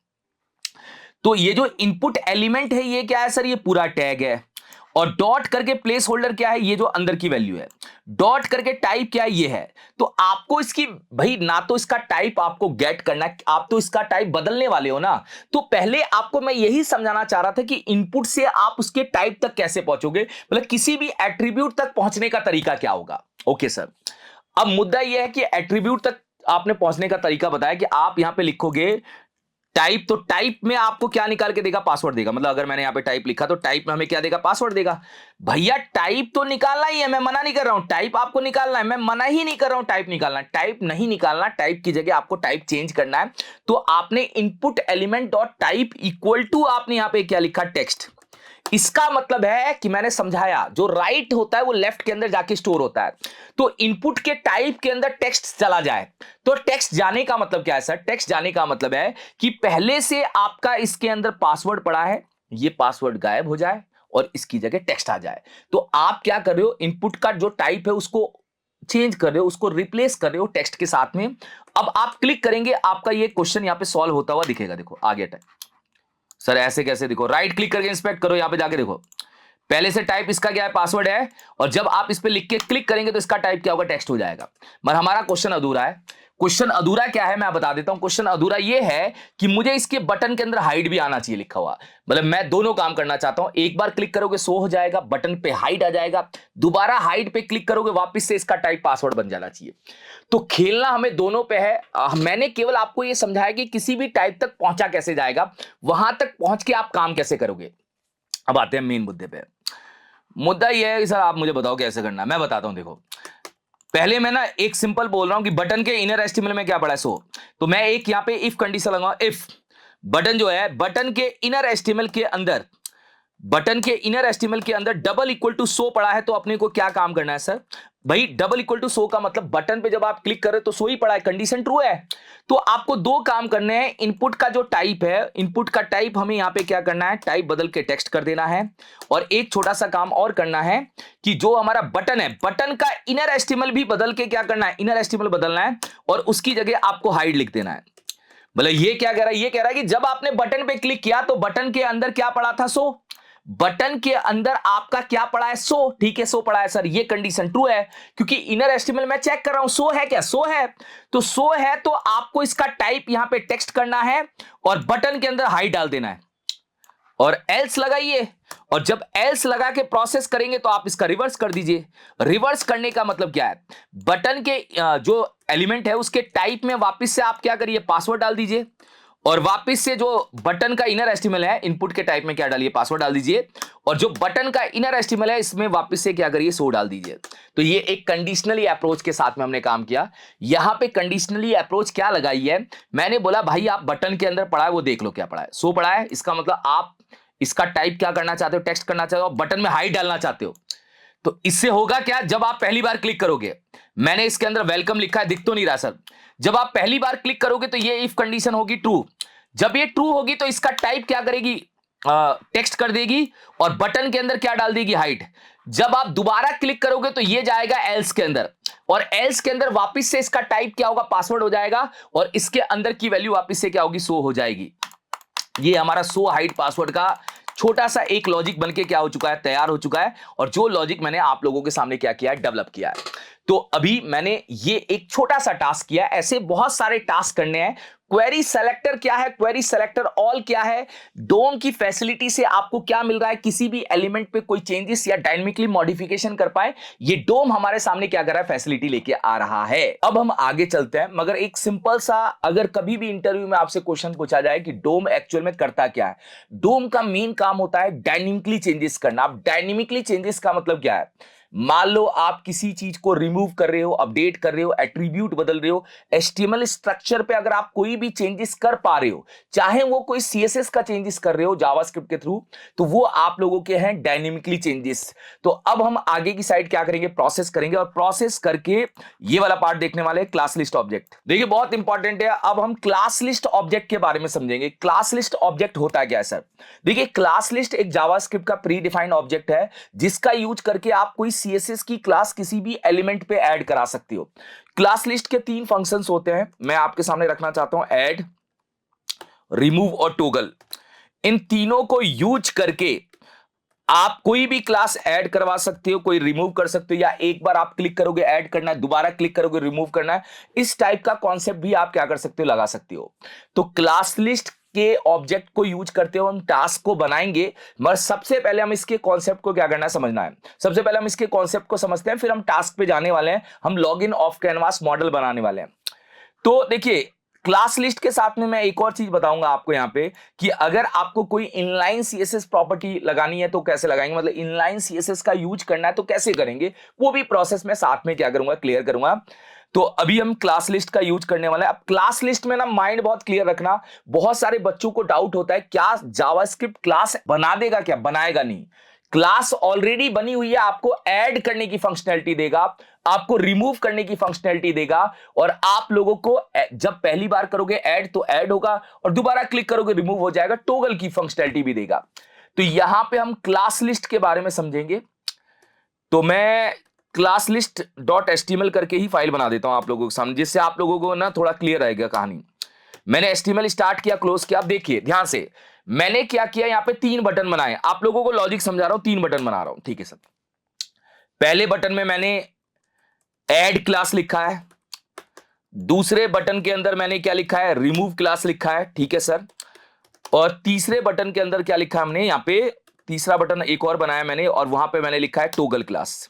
तो ये जो इनपुट एलिमेंट है ये क्या है सर, ये पूरा टैग है, और डॉट करके प्लेस होल्डर क्या है, ये जो अंदर की वैल्यू है, डॉट करके टाइप क्या है, ये है। तो आपको इसकी भाई ना तो इसका टाइप आपको गेट करना है, आप तो इसका टाइप बदलने वाले हो ना। तो पहले आपको मैं यही समझाना चाह रहा था कि इनपुट से आप उसके टाइप तक कैसे पहुंचोगे, मतलब किसी भी एट्रीब्यूट तक पहुंचने का तरीका क्या होगा। ओके सर, अब मुद्दा यह है कि एट्रीब्यूट तक आपने पहुंचने का तरीका बताया कि आप यहां पे लिखोगे टाइप, तो टाइप में आपको क्या निकाल के देगा, पासवर्ड देगा। मतलब अगर मैंने यहां पे टाइप लिखा तो टाइप में हमें क्या देगा, पासवर्ड देगा। भैया टाइप तो निकालना ही है, मैं मना नहीं कर रहा हूं, टाइप आपको निकालना है, मैं मना ही नहीं कर रहा हूं टाइप निकालना। टाइप नहीं निकालना, टाइप की जगह आपको टाइप चेंज करना है। तो आपने input element dot type equal to आपने यहां पे क्या लिखा, टेक्स्ट। इसका मतलब है कि मैंने समझाया जो राइट होता है वो लेफ्ट के अंदर जाके स्टोर होता है। तो इनपुट के टाइप के अंदर टेक्स्ट चला जाए, तो टेक्स्ट जाने का मतलब क्या है सर, टेक्स्ट जाने का मतलब है कि पहले से आपका इसके अंदर पासवर्ड पड़ा है, ये पासवर्ड गायब हो जाए और इसकी जगह टेक्स्ट आ जाए। तो आप क्या कर रहे हो, इनपुट का जो टाइप है उसको चेंज कर रहे हो, उसको रिप्लेस कर रहे हो टेक्स्ट के साथ में। अब आप क्लिक करेंगे, आपका ये क्वेश्चन यहां पे सॉल्व होता हुआ दिखेगा। देखो आ गया टाइप। सर ऐसे कैसे, देखो राइट क्लिक करके इंस्पेक्ट करो, यहां पे जाके देखो पहले से टाइप इसका क्या है, पासवर्ड है, और जब आप इस पे लिख के क्लिक करेंगे तो इसका टाइप क्या होगा, टेक्स्ट हो जाएगा। मगर हमारा क्वेश्चन अधूरा है। क्वेश्चन अधूरा क्या है मैं बता देता हूं। क्वेश्चन अधूरा ये है कि मुझे इसके बटन के अंदर हाइड भी आना चाहिए लिखा हुआ। मतलब मैं दोनों काम करना चाहता हूं, एक बार क्लिक करोगे शो हो जाएगा, बटन पे हाइड आ जाएगा, दोबारा हाइड पे क्लिक करोगे वापस से इसका टाइप पासवर्ड बन जाना चाहिए। तो खेलना हमें दोनों पे है। मैंने केवल आपको यह समझाया कि किसी भी टाइप तक पहुंचा कैसे जाएगा, वहां तक पहुंच के आप काम कैसे करोगे। अब आते हैं मेन मुद्दे पे। मुद्दा यह है कि सर आप मुझे बताओ कैसे करना है। मैं बताता हूं, देखो पहले मैं ना एक सिंपल बोल रहा हूं कि बटन के इनर एस्टिमल में क्या पड़ा है, सो तो मैं एक यहां पे इफ कंडीशन लगाऊंगा, इफ बटन जो है, बटन के इनर एस्टिमल के अंदर, बटन के इनर एस्टिमल के अंदर डबल इक्वल टू सो पड़ा है, तो अपने को क्या काम करना है सर, भाई डबल इक्वल टू सो का मतलब बटन पे जब आप क्लिक कर रहे हो तो सो ही पड़ा है, कंडीशन ट्रू है। तो आपको दो काम करने हैं, इनपुट का जो टाइप है, इनपुट का टाइप हमें यहां पे क्या करना है, टाइप बदल के टेक्स्ट कर देना है। और एक छोटा सा काम और करना है कि जो हमारा बटन है, बटन का इनर एस्टिमल भी बदल के क्या करना है, इनर एस्टिमल बदलना है और उसकी जगह आपको हाइड लिख देना है। मतलब ये क्या कह रहा है, ये कह रहा है कि जब आपने बटन पे क्लिक किया तो बटन के अंदर क्या पड़ा था, सो बटन के अंदर आपका क्या पड़ा है, सो ठीक है, सो पड़ा है सर, ये कंडीशन ट्रू है क्योंकि इनर एस्टिमल मैं चेक कर रहा हूं, सो है क्या, सो है। तो सो है तो आपको इसका टाइप यहां पे टेक्स्ट करना है और बटन के अंदर हाइड डाल देना है और एल्स लगाइए। और जब एल्स लगा के प्रोसेस करेंगे तो आप इसका रिवर्स कर दीजिए। रिवर्स करने का मतलब क्या है, बटन के जो एलिमेंट है उसके टाइप में वापस से आप क्या करिए, पासवर्ड डाल दीजिए और वापस से जो बटन का इनर एस्टिमल है, इनपुट के टाइप में क्या डालिए, पासवर्ड डाल दीजिए और जो बटन का इनर एस्टिमल है इसमें वापस से क्या करिए, सो डाल दीजिए। तो ये एक कंडीशनली अप्रोच के साथ में हमने काम किया। यहां पे कंडीशनली अप्रोच क्या लगाई है, मैंने बोला भाई आप बटन के अंदर पड़ा है वो देख लो क्या पड़ा है, सो पड़ा है, इसका मतलब आप इसका टाइप क्या करना चाहते हो, टेक्स्ट करना चाहते हो, बटन में हाइड डालना चाहते हो। तो इससे होगा क्या, जब आप पहली बार क्लिक करोगे, मैंने इसके अंदर वेलकम लिखा है, दिख तो नहीं रहा सर, जब आप पहली बार क्लिक करोगे तो ये इफ कंडीशन होगी ट्रू। जब ये ट्रू होगी तो इसका टाइप क्या करेगी, टेक्स्ट कर देगी और बटन के अंदर क्या डाल देगी, हाइड। जब आप दोबारा क्लिक करोगे तो ये जाएगा एल्स के अंदर और एल्स के अंदर वापस से इसका टाइप क्या होगा, पासवर्ड हो जाएगा और इसके अंदर की वैल्यू वापस से क्या होगी, सो हो जाएगी। ये हमारा सो हाइड पासवर्ड का छोटा सा एक लॉजिक बनके क्या हो चुका है, तैयार हो चुका है। और जो लॉजिक मैंने आप लोगों के सामने क्या किया है, डेवलप किया है। तो अभी मैंने ये एक छोटा सा टास्क किया, ऐसे बहुत सारे टास्क करने हैं। क्वेरी सेलेक्टर क्या है, क्वेरी सेलेक्टर ऑल क्या है, डोम की फैसिलिटी से आपको क्या मिल रहा है, किसी भी एलिमेंट पे कोई चेंजेस या डायनेमिकली मॉडिफिकेशन कर पाए, ये डोम हमारे सामने क्या कर रहा है, फैसिलिटी लेके आ रहा है। अब हम आगे चलते हैं, मगर एक सिंपल सा, अगर कभी भी इंटरव्यू में आपसे क्वेश्चन पूछा जाए कि डोम एक्चुअल में करता क्या है, डोम का मेन काम होता है डायनेमिकली चेंजेस करना। अब डायनेमिकली चेंजेस का मतलब क्या है, मान लो आप किसी चीज को रिमूव कर रहे हो, अपडेट कर रहे हो, एट्रीब्यूट बदल रहे हो, एचटीएमएल स्ट्रक्चर पे अगर आप कोई भी चेंजेस कर पा रहे हो, चाहे वो कोई सीएसएस का चेंजेस कर रहे हो जावास्क्रिप्ट के थ्रू, तो वो आप लोगों के हैं डायनेमिकली चेंजेस। तो अब हम आगे की साइड क्या करेंगे, प्रोसेस करेंगे और प्रोसेस करके ये वाला पार्ट देखने वाले हैं, क्लास लिस्ट ऑब्जेक्ट। देखिए बहुत इंपॉर्टेंट है, अब हम क्लास लिस्ट ऑब्जेक्ट के बारे में समझेंगे। क्लास लिस्ट ऑब्जेक्ट होता क्या है सर, देखिए क्लास लिस्ट एक जावास्क्रिप्ट का प्री डिफाइंड ऑब्जेक्ट है जिसका यूज करके आप कोई सीएसएस की क्लास किसी भी एलिमेंट पे ऐड करा सकते हो। क्लास लिस्ट के तीन फंक्शंस होते हैं, मैं आपके सामने रखना चाहता हूं, ऐड, रिमूव और टॉगल। इन तीनों को यूज करके आप कोई भी क्लास ऐड करवा सकते हो, कोई रिमूव कर सकते हो, या एक बार आप क्लिक करोगे ऐड करना है, दोबारा क्लिक करोगे रिमूव करना है। इस टाइप का कॉन्सेप्ट भी आप क्या कर सकते हो, लगा सकते हो। तो क्लास लिस्ट के ऑब्जेक्ट को यूज करते हुए हम टास्क को बनाएंगे, मगर सबसे पहले हम इसके कॉन्सेप्ट को क्या करना है, समझना है। सबसे पहले हम इसके कॉन्सेप्ट को समझते हैं, फिर हम टास्क पे जाने वाले हैं, हम log in of canvas model बनाने वाले हैं। तो देखिए, क्लास लिस्ट के साथ में मैं एक और चीज बताऊंगा आपको यहां पे, कि अगर आपको कोई इनलाइन सीएसएस प्रॉपर्टी लगानी है तो कैसे लगाएंगे, मतलब इनलाइन सीएसएस का यूज करना है तो कैसे करेंगे, वो भी प्रोसेस में साथ में क्या करूंगा, क्लियर करूंगा। तो अभी हम क्लास लिस्ट का यूज करने वाले हैं। अब क्लास लिस्ट में ना माइंड बहुत क्लियर रखना, बहुत सारे बच्चों को डाउट होता है क्या जावास्क्रिप्ट क्लास बना देगा, क्या बनाएगा नहीं। क्लास ऑलरेडी बनी हुई है, आपको ऐड करने की फंक्शनैलिटी देगा, आपको रिमूव करने की फंक्शनैलिटी देगा, और आप लोगों को जब पहली बार करोगे ऐड तो ऐड होगा, और दोबारा क्लिक करोगे रिमूव हो जाएगा, टॉगल की फंक्शनैलिटी भी देगा। तो यहां पे हम क्लास लिस्ट के बारे में समझेंगे। तो मैं क्लास लिस्ट डॉट एचटीएमएल करके ही फाइल बना देता हूं आप लोगों के सामने, जिससे आप लोगों को ना थोड़ा क्लियर रहेगा कहानी। मैंने एचटीएमएल स्टार्ट किया, क्लोज किया। अब देखिए ध्यान से, मैंने क्या किया, यहां पे 3 बटन बनाए, आप लोगों को लॉजिक समझा रहा हूं, 3 बटन बना रहा हूं, ठीक है सर। पहले बटन में मैंने ऐड क्लास लिखा है, दूसरे बटन के अंदर मैंने क्या लिखा है, रिमूव क्लास लिखा है, ठीक है सर। और तीसरे बटन के अंदर क्या लिखा है हमने, यहां पे तीसरा बटन एक और बनाया मैंने, और वहां पे मैंने लिखा है टॉगल क्लास।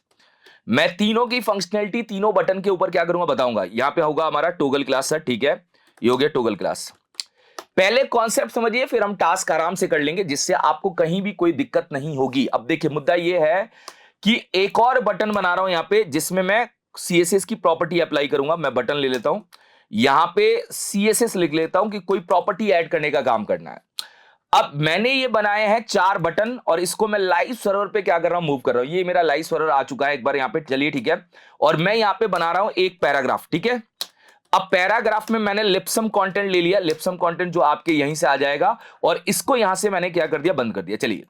मैं तीनों की फंक्शनैलिटी तीनों बटन के ऊपर क्या करूंगा बताऊंगा। यहां पे होगा हमारा टॉगल क्लास सर, ठीक है, ये हो गया टॉगल क्लास। पहले कॉन्सेप्ट समझिए, फिर हम टास्क आराम से कर लेंगे, जिससे आपको कहीं भी कोई दिक्कत नहीं होगी। अब देखिए मुद्दा यह है कि एक और बटन बना रहा हूं यहां पे, जिसमें मैं सीएसएस की प्रॉपर्टी अप्लाई करूंगा। मैं बटन ले लेता हूं, यहां पे सीएसएस लिख लेता हूं कि कोई प्रॉपर्टी ऐड करने का काम करना है। अब मैंने ये बनाए हैं 4 बटन, और इसको मैं लाइव सर्वर पे क्या कर रहा हूं, मूव कर रहा हूं। ये मेरा लाइव सर्वर आ चुका है एक बार यहां पे, चलिए ठीक है। और मैं यहां पे बना रहा हूं एक पैराग्राफ, ठीक है। अब पैराग्राफ में मैंने लिप्सम कंटेंट ले लिया, लिप्सम कंटेंट जो आपके यहीं से आ जाएगा, और इसको यहां से मैंने क्या कर दिया, बंद कर दिया। चलिए,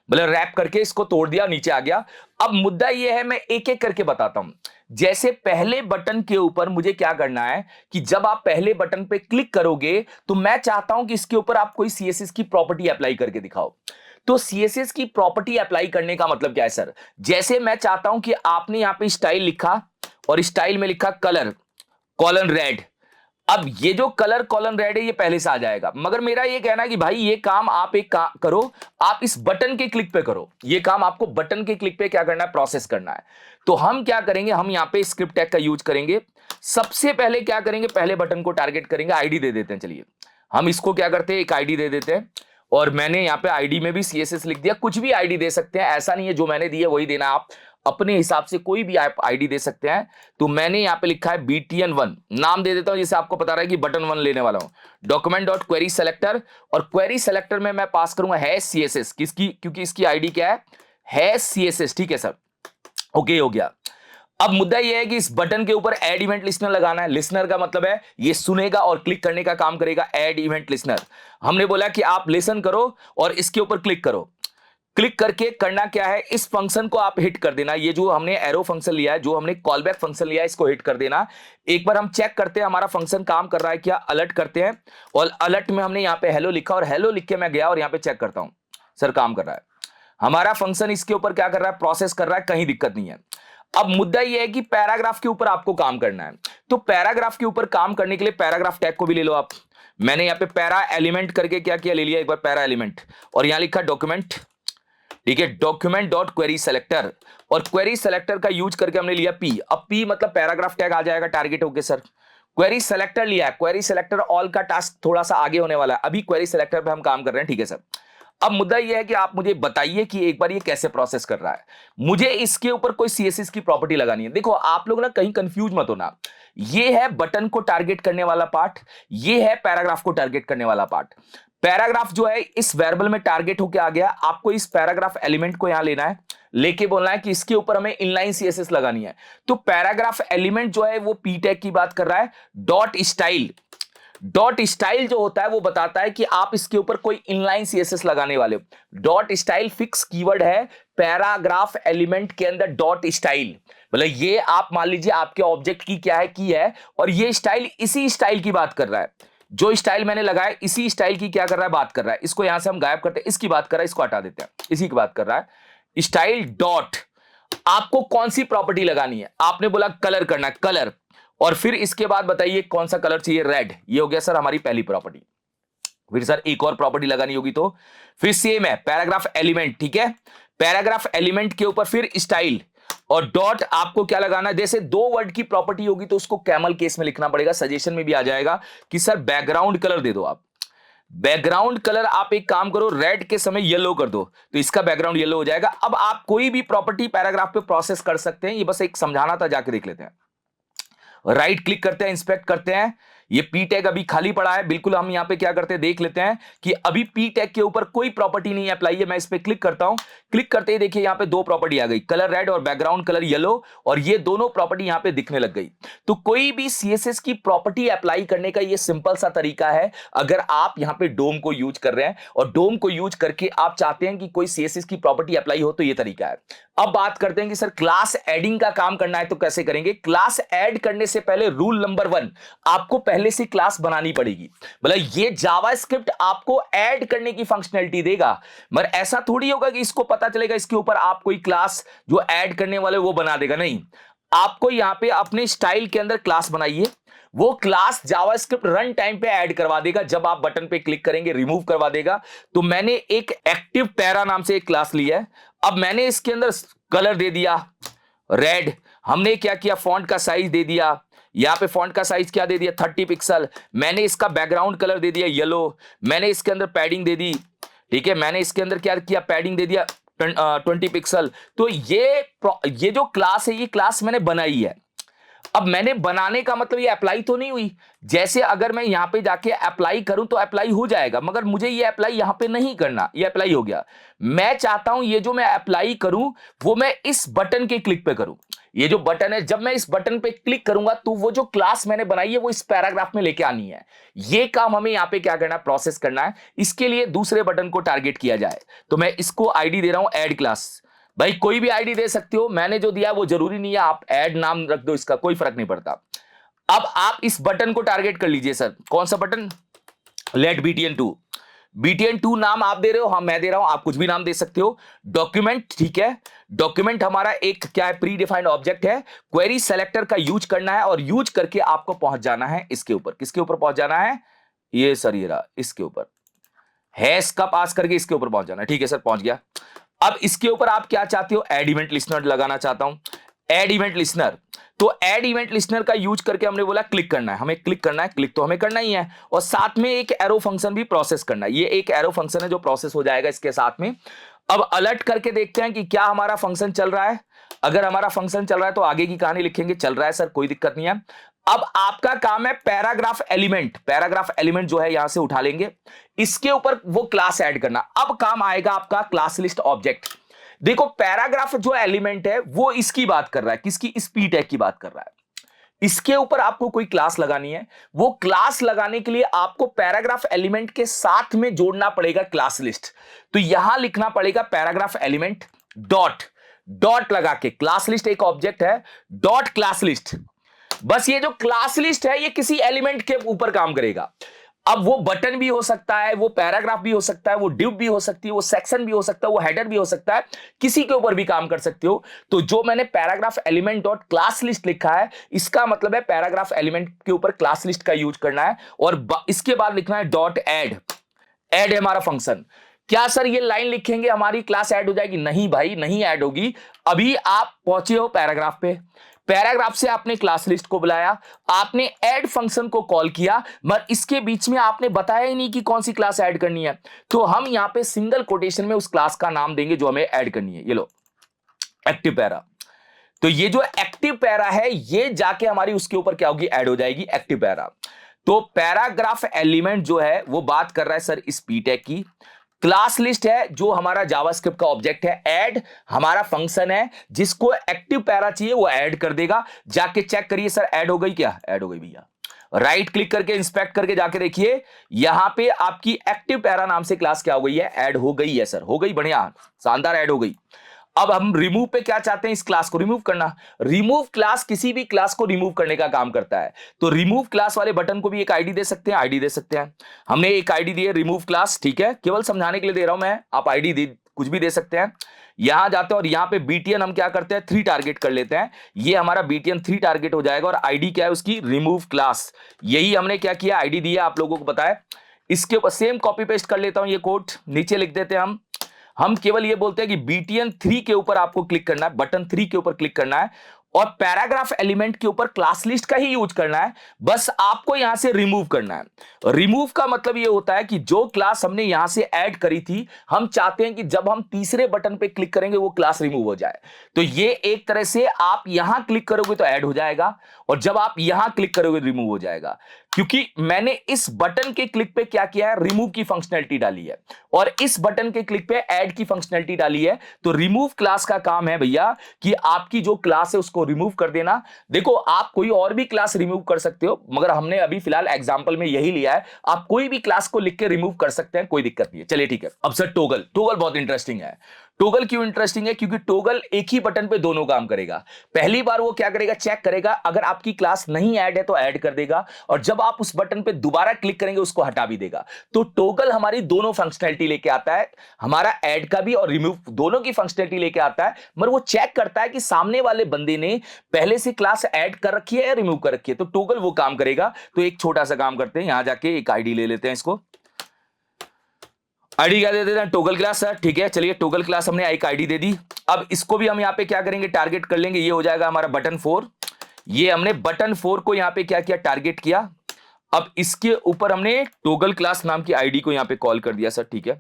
मतलब रैप करके इसको तोड़ दिया, नीचे आ गया। अब मुद्दा यह है, मैं एक एक करके बताता हूं। जैसे पहले बटन के ऊपर मुझे क्या करना है, कि जब आप पहले बटन पे क्लिक करोगे तो मैं चाहता हूं कि इसके ऊपर आप कोई सीएसएस की प्रॉपर्टी अप्लाई करके दिखाओ। तो सीएसएस की प्रॉपर्टी अप्लाई करने का मतलब क्या है सर, जैसे मैं चाहता हूं कि आपने यहां पे स्टाइल लिखा, और स्टाइल में लिखा कलर कॉलन रेड। अब ये जो कलर कॉलन रेड है ये पहले से आ जाएगा, मगर मेरा ये कहना है कि भाई ये काम आप करो, आप इस बटन के क्लिक पे करो। ये काम आपको बटन के क्लिक पे क्या करना है, प्रोसेस करना है। तो हम क्या करेंगे, हम यहां पे स्क्रिप्ट टैग का यूज करेंगे। सबसे पहले क्या करेंगे, पहले बटन को टारगेट करेंगे, आईडी दे देते हैं। चलिए हम इसको क्या करते हैं, एक आईडी दे देते हैं। और मैंने यहां पे आईडी में भी सीएसएस लिख दिया, कुछ भी आईडी दे सकते हैं, ऐसा नहीं है जो मैंने दी है वही देना, आप अपने हिसाब से कोई भी आप आईडी दे सकते हैं। तो मैंने यहां पे लिखा है BTN1, नाम दे देता हूं जिससे आपको पता रहा है कि बटन 1 लेने वाला हूं। डॉक्यूमेंट डॉट क्वेरी सेलेक्टर, और क्वेरी सेलेक्टर में मैं पास करूंगा है सीएसएस, किसकी, क्योंकि इसकी आईडी क्या है सीएसएस, ठीक है सर। ओके हो गया। अब मुद्दा यह है कि इस बटन के ऊपर ऐड इवेंट लिसनर लगाना है। लिसनर का मतलब है ये सुनेगा और क्लिक करने का काम करेगा, ऐड इवेंट लिसनर। हमने बोला कि आप लिसन करो और इसके ऊपर क्लिक करो। क्लिक करके करना क्या है, इस फंक्शन को आप हिट कर देना। ये जो हमने एरो फंक्शन लिया है, जो हमने कॉलबैक फंक्शन लिया है, इसको हिट कर देना। एक बार हम चेक करते हैं हमारा फंक्शन काम कर रहा है क्या, अलर्ट करते हैं। और अलर्ट में हमने यहाँ पे हेलो लिखा, और हेलो लिख के मैं गया और यहाँ पे चेक करता हूं सर काम कर रहा है हमारा फंक्शन। इसके ऊपर क्या कर रहा है, प्रोसेस कर रहा है, कहीं दिक्कत नहीं है। अब मुद्दा यह है कि पैराग्राफ के ऊपर आपको काम करना है। तो पैराग्राफ के ऊपर काम करने के लिए पैराग्राफ टैग को भी ले लो आप। मैंने यहाँ पे पैरा एलिमेंट करके क्या किया, ले लिया एक बार पैरा एलिमेंट, और यहां लिखा डॉक्यूमेंट, ठीक है, डॉक्यूमेंट डॉट क्वेरी सेलेक्टर। और क्वेरी सेलेक्टर का यूज करके हमने लिया पी। अब पी मतलब पैराग्राफ टैग आ जाएगा टारगेट होके सर। क्वेरी सेलेक्टर लिया है, क्वेरी सेलेक्टर ऑल का टास्क थोड़ा सा आगे होने वाला है, अभी क्वेरी सेलेक्टर पे हम काम कर रहे हैं, ठीक है सर। अब मुद्दा यह है कि आप मुझे बताइए कि एक बार ये कैसे प्रोसेस कर रहा है। मुझे इसके ऊपर कोई सीएसएस की प्रॉपर्टी लगानी है। देखो आप लोग ना कहीं कंफ्यूज मत होना, ये है बटन को टारगेट करने वाला पार्ट, ये है पैराग्राफ को टारगेट करने वाला पार्ट। पैराग्राफ जो है इस वेरिएबल में टारगेट होके आ गया, आपको इस पैराग्राफ एलिमेंट को यहां लेना है, लेके बोलना है कि इसके ऊपर हमें इनलाइन सीएसएस लगानी है। तो पैराग्राफ एलिमेंट जो है वो पी टैग की बात कर रहा है। डॉट स्टाइल, डॉट स्टाइल जो होता है वो बताता है कि आप इसके ऊपर कोई इनलाइन सीएसएस लगाने वाले हो। डॉट स्टाइल फिक्स कीवर्ड है पैराग्राफ एलिमेंट के अंदर। डॉट स्टाइल मतलब ये आप मान लीजिए आपके ऑब्जेक्ट की क्या है, की है, और ये स्टाइल इसी स्टाइल की बात कर रहा है। जो स्टाइल मैंने लगाया इसी स्टाइल की क्या कर रहा है, बात कर रहा है। इसको यहां से हम गायब करते हैं, इसकी बात कर रहा है, इसको हटा देते हैं, इसी की बात कर रहा है। स्टाइल डॉट, आपको कौन सी प्रॉपर्टी लगानी है? आपने बोला कलर करना, कलर, और फिर इसके बाद बताइए कौन सा कलर चाहिए, रेड। ये हो गया सर हमारी पहली प्रॉपर्टी। फिर सर एक और प्रॉपर्टी लगानी होगी, तो फिर सेम है पैराग्राफ एलिमेंट, ठीक है, पैराग्राफ एलिमेंट के ऊपर फिर स्टाइल और डॉट, आपको क्या लगाना है? जैसे दो वर्ड की प्रॉपर्टी होगी तो उसको कैमल केस में लिखना पड़ेगा, सजेशन में भी आ जाएगा कि सर बैकग्राउंड कलर दे दो। आप बैकग्राउंड कलर आप एक काम करो, रेड के समय येलो कर दो, तो इसका बैकग्राउंड येलो हो जाएगा। अब आप कोई भी प्रॉपर्टी पैराग्राफ पे प्रोसेस कर सकते हैं, ये बस एक समझाना था, जाके देख लेते हैं। राइट क्लिक करते हैं, इंस्पेक्ट करते हैं, ये पी टैग अभी खाली पड़ा है, बिल्कुल हम यहां पे क्या करते हैं देख लेते हैं कि अभी पी टैग के ऊपर कोई प्रॉपर्टी नहीं अप्लाई है। मैं इस पे क्लिक करता हूं, क्लिक करते ही देखिए यहां पे दो प्रॉपर्टी आ गई, कलर रेड और बैकग्राउंड कलर येलो, और ये दोनों प्रॉपर्टी यहां पे दिखने लग गई। तो कोई भी सीएसएस की प्रॉपर्टी अप्लाई करने का ये सिंपल सा तरीका है। अगर आप यहां पे डोम को यूज कर रहे हैं और डोम को यूज करके आप चाहते हैं कि कोई सीएसएस की प्रॉपर्टी अप्लाई हो, तो ये तरीका है। अब बात करते हैं कि सर क्लास एडिंग का काम करना है तो कैसे करेंगे। क्लास ऐड करने से पहले रूल नंबर 1, आपको पहले से क्लास बनानी पड़ेगी। मतलब ये जावास्क्रिप्ट आपको ऐड करने की फंक्शनैलिटी देगा, मगर ऐसा थोड़ी होगा कि इसको पता चलेगा इसके ऊपर आप कोई क्लास जो ऐड करने वाले वो बना देगा, नहीं। आपको यहां पे अपने स्टाइल के अंदर क्लास बनाइए, वो क्लास जावास्क्रिप्ट रन टाइम पे ऐड करवा देगा। जब आप बटन पे क्लिक करेंगे रिमूव करवा देगा। तो मैंने एक एक्टिव पैरा नाम से एक क्लास लिया है। अब मैंने इसके अंदर कलर दे दिया रेड, हमने क्या किया फॉन्ट का साइज दे दिया, यहां पे फॉन्ट का साइज क्या दे दिया 30 पिक्सल, मैंने इसका बैकग्राउंड कलर दे दिया येलो, मैंने इसके अंदर पैडिंग दे दी, ठीक है, मैंने इसके अंदर क्या किया पैडिंग दे दिया 20 पिक्सल। तो ये जो क्लास है ये क्लास मैंने बनाई है। अब मैंने बनाने का मतलब ये अप्लाई तो नहीं हुई। जैसे अगर मैं यहां पे जाके अप्लाई करूं तो अप्लाई हो जाएगा, मगर मुझे ये अप्लाई यहां पे नहीं करना, ये अप्लाई हो गया। मैं चाहता हूं ये जो मैं अप्लाई करूं वो मैं इस बटन के क्लिक पे करूं। ये जो बटन है, जब मैं इस बटन पे क्लिक करूंगा तो वो जो क्लास मैंने बनाई है वो इस पैराग्राफ में लेके आनी है। ये काम हमें यहां पे क्या करना है, प्रोसेस करना है। इसके लिए दूसरे बटन को टारगेट किया जाए, तो मैं इसको आईडी दे रहा हूं ऐड क्लास। भाई कोई भी आईडी दे सकते हो, मैंने जो दिया वो जरूरी नहीं है, आप ऐड नाम रख दो, इसका कोई फर्क नहीं पड़ता। अब आप इस बटन को टारगेट कर लीजिए। सर कौन सा बटन, लेट btn2, btn2 नाम आप दे रहे हो, हाँ मैं दे रहा हूं, आप कुछ भी नाम दे सकते हो। डॉक्यूमेंट, ठीक है, डॉक्यूमेंट हमारा एक क्या है प्री डिफाइंड ऑब्जेक्ट है। क्वेरी सेलेक्टर का यूज करना है और यूज करके आपको पहुंच जाना है इसके ऊपर। किसके ऊपर पहुंच जाना है, ये सर ये रहा, इसके ऊपर हैश का पास करके इसके ऊपर पहुंच जाना है। ठीक है सर पहुंच गया। अब इसके ऊपर आप क्या चाहते हो, एड इवेंट लिस्नर लगाना चाहता हूं, एड इवेंट लिस्नर। तो एड इवेंट लिस्नर का यूज करके हमने बोला क्लिक करना है, हमें क्लिक करना है, क्लिक तो हमें करना ही है, और साथ में एक एरो फंक्शन भी प्रोसेस करना है। ये एक एरो फंक्शन है जो प्रोसेस हो जाएगा इसके साथ में। अब अलर्ट करके देखते हैं कि क्या हमारा फंक्शन चल रहा है। अगर हमारा फंक्शन चल रहा है तो आगे की कहानी लिखेंगे, चल रहा है सर कोई दिक्कत नहीं है। अब आपका काम है पैराग्राफ एलिमेंट, पैराग्राफ एलिमेंट जो है यहां से उठा लेंगे, इसके ऊपर वो क्लास ऐड करना। अब काम आएगा आपका क्लास लिस्ट ऑब्जेक्ट। देखो पैराग्राफ जो एलिमेंट है वो इसकी बात कर रहा है, किसकी, इस पी टैग की बात कर रहा है। इसके ऊपर आपको कोई क्लास लगानी है, वो क्लास लगाने के लिए आपको पैराग्राफ एलिमेंट के साथ में जोड़ना पड़ेगा क्लास लिस्ट। तो यहां लिखना पड़ेगा पैराग्राफ एलिमेंट डॉट, डॉट लगा के, क्लास लिस्ट एक ऑब्जेक्ट है, डॉट क्लास लिस्ट। बस ये जो क्लास लिस्ट है ये किसी एलिमेंट के ऊपर काम करेगा। अब वो बटन भी हो सकता है, वो पैराग्राफ भी हो सकता है, वो डिव भी हो सकती है, वो सेक्शन भी हो सकता है, वो हेडर भी हो सकता है, किसी के ऊपर भी काम कर सकते हो। तो जो मैंने paragraph element dot class list लिखा है, इसका मतलब है पैराग्राफ एलिमेंट के ऊपर क्लास लिस्ट का यूज करना है। और इसके बाद लिखना है डॉट ऐड, ऐड है हमारा फंक्शन। क्या सर ये लाइन लिखेंगे हमारी क्लास ऐड हो जाएगी? नहीं भाई नहीं ऐड होगी। अभी आप पहुंचे हो पैराग्राफ पे, पैराग्राफ से आपने क्लास लिस्ट को बुलाया, आपने ऐड फंक्शन को कॉल किया, मगर इसके बीच में आपने बताया ही नहीं कि कौन सी क्लास ऐड करनी है। तो हम यहां पे सिंगल कोटेशन में उस क्लास का नाम देंगे जो हमें ऐड करनी है। ये लो एक्टिव पैरा। तो ये जो एक्टिव पैरा है ये जाके हमारी उसके ऊपर क्या होगी, ऐड हो जाएगी एक्टिव पैरा। तो पैराग्राफ एलिमेंट जो है वो बात कर रहा है सर इस पी टैग की। क्लास लिस्ट है जो हमारा जावास्क्रिप्ट का ऑब्जेक्ट है, ऐड हमारा फंक्शन है जिसको एक्टिव पैरा चाहिए वो ऐड कर देगा। जाके चेक करिए सर ऐड हो गई, क्या ऐड हो गई भैया। राइट क्लिक करके इंस्पेक्ट करके जाके देखिए यहां पे आपकी एक्टिव पैरा नाम से क्लास क्या हो गई है, ऐड हो गई है सर, हो गई, बढ़िया शानदार ऐड हो गई। अब हम रिमूव पे क्या चाहते हैं, इस क्लास को रिमूव करना। रिमूव क्लास किसी भी क्लास को रिमूव करने का काम करता है। तो रिमूव क्लास वाले बटन को भी एक आईडी दे सकते हैं, आईडी दे सकते हैं। हमने एक आईडी दी है रिमूव क्लास, ठीक है, केवल समझाने के लिए दे रहा हूं मैं, आप आईडी कुछ भी दे सकते हैं। यहां जाते हैं और यहां पे BTN हम क्या करते हैं 3 टारगेट कर लेते हैं, ये हमारा BTN 3 टारगेट हो जाएगा और आईडी क्या है उसकी रिमूव क्लास, यही हमने क्या किया आईडी दिया आप लोगों को बताया। इसके ऊपर सेम कॉपी पेस्ट कर लेता हूं, ये कोड नीचे लिख देते हैं हम केवल ये बोलते हैं कि BTN 3 के ऊपर आपको क्लिक करना है, बटन 3 के ऊपर क्लिक करना है और पैराग्राफ एलिमेंट के ऊपर क्लास लिस्ट का ही यूज करना है, बस आपको यहां से रिमूव करना है। रिमूव का मतलब ये होता है कि जो क्लास हमने यहां से ऐड करी थी, हम चाहते हैं कि जब हम तीसरे बटन पे क्लिक करेंगे वो क्लास रिमूव हो जाए। तो ये एक तरह से आप यहां क्लिक करोगे तो ऐड हो जाएगा और जब आप यहां क्लिक करोगे रिमूव हो जाएगा, क्योंकि मैंने इस बटन के क्लिक पे क्या किया है, रिमूव की फंक्शनैलिटी डाली है और इस बटन के क्लिक पे ऐड की फंक्शनैलिटी डाली है। तो रिमूव क्लास का काम है भैया कि आपकी जो क्लास है उसको रिमूव कर देना। देखो आप कोई और भी क्लास रिमूव कर सकते हो, मगर हमने अभी फिलहाल एग्जांपल में यही लिया है, आप कोई भी क्लास को लिख के रिमूव कर सकते हैं, कोई दिक्कत नहीं है। चलिए ठीक है। अब सर टोगल बहुत इंटरेस्टिंग है। टोगल क्यों इंटरेस्टिंग है? क्योंकि टोगल एक ही बटन पे दोनों काम करेगा। पहली बार वो क्या करेगा, चेक करेगा, अगर आपकी क्लास नहीं ऐड है तो ऐड कर देगा और जब आप उस बटन पे दोबारा क्लिक करेंगे उसको हटा भी देगा। तो टोगल हमारी दोनों फंक्शनैलिटी लेके आता है, हमारा ऐड का भी और रिमूव दोनों की फंक्शनैलिटी लेके आता है, मगर वो चेक करता है कि सामने वाले बंदे ने पहले से क्लास ऐड कर रखी है या रिमूव कर रखी है। तो टोगल वो काम करेगा। तो एक छोटा सा काम करते हैं, यहां जाके एक आईडी ले लेते हैं, इसको आईडी क्या दे देते हैं, टोगल क्लास सर। ठीक है, चलिए टोगल क्लास हमने एक आईडी दे दी। अब इसको भी हम यहां पे क्या करेंगे, टारगेट कर लेंगे, ये हो जाएगा हमारा बटन 4। ये हमने बटन 4 को यहां पे क्या किया, टारगेट किया। अब इसके ऊपर हमने टोगल क्लास नाम की आईडी को यहां पे कॉल कर दिया सर। ठीक है,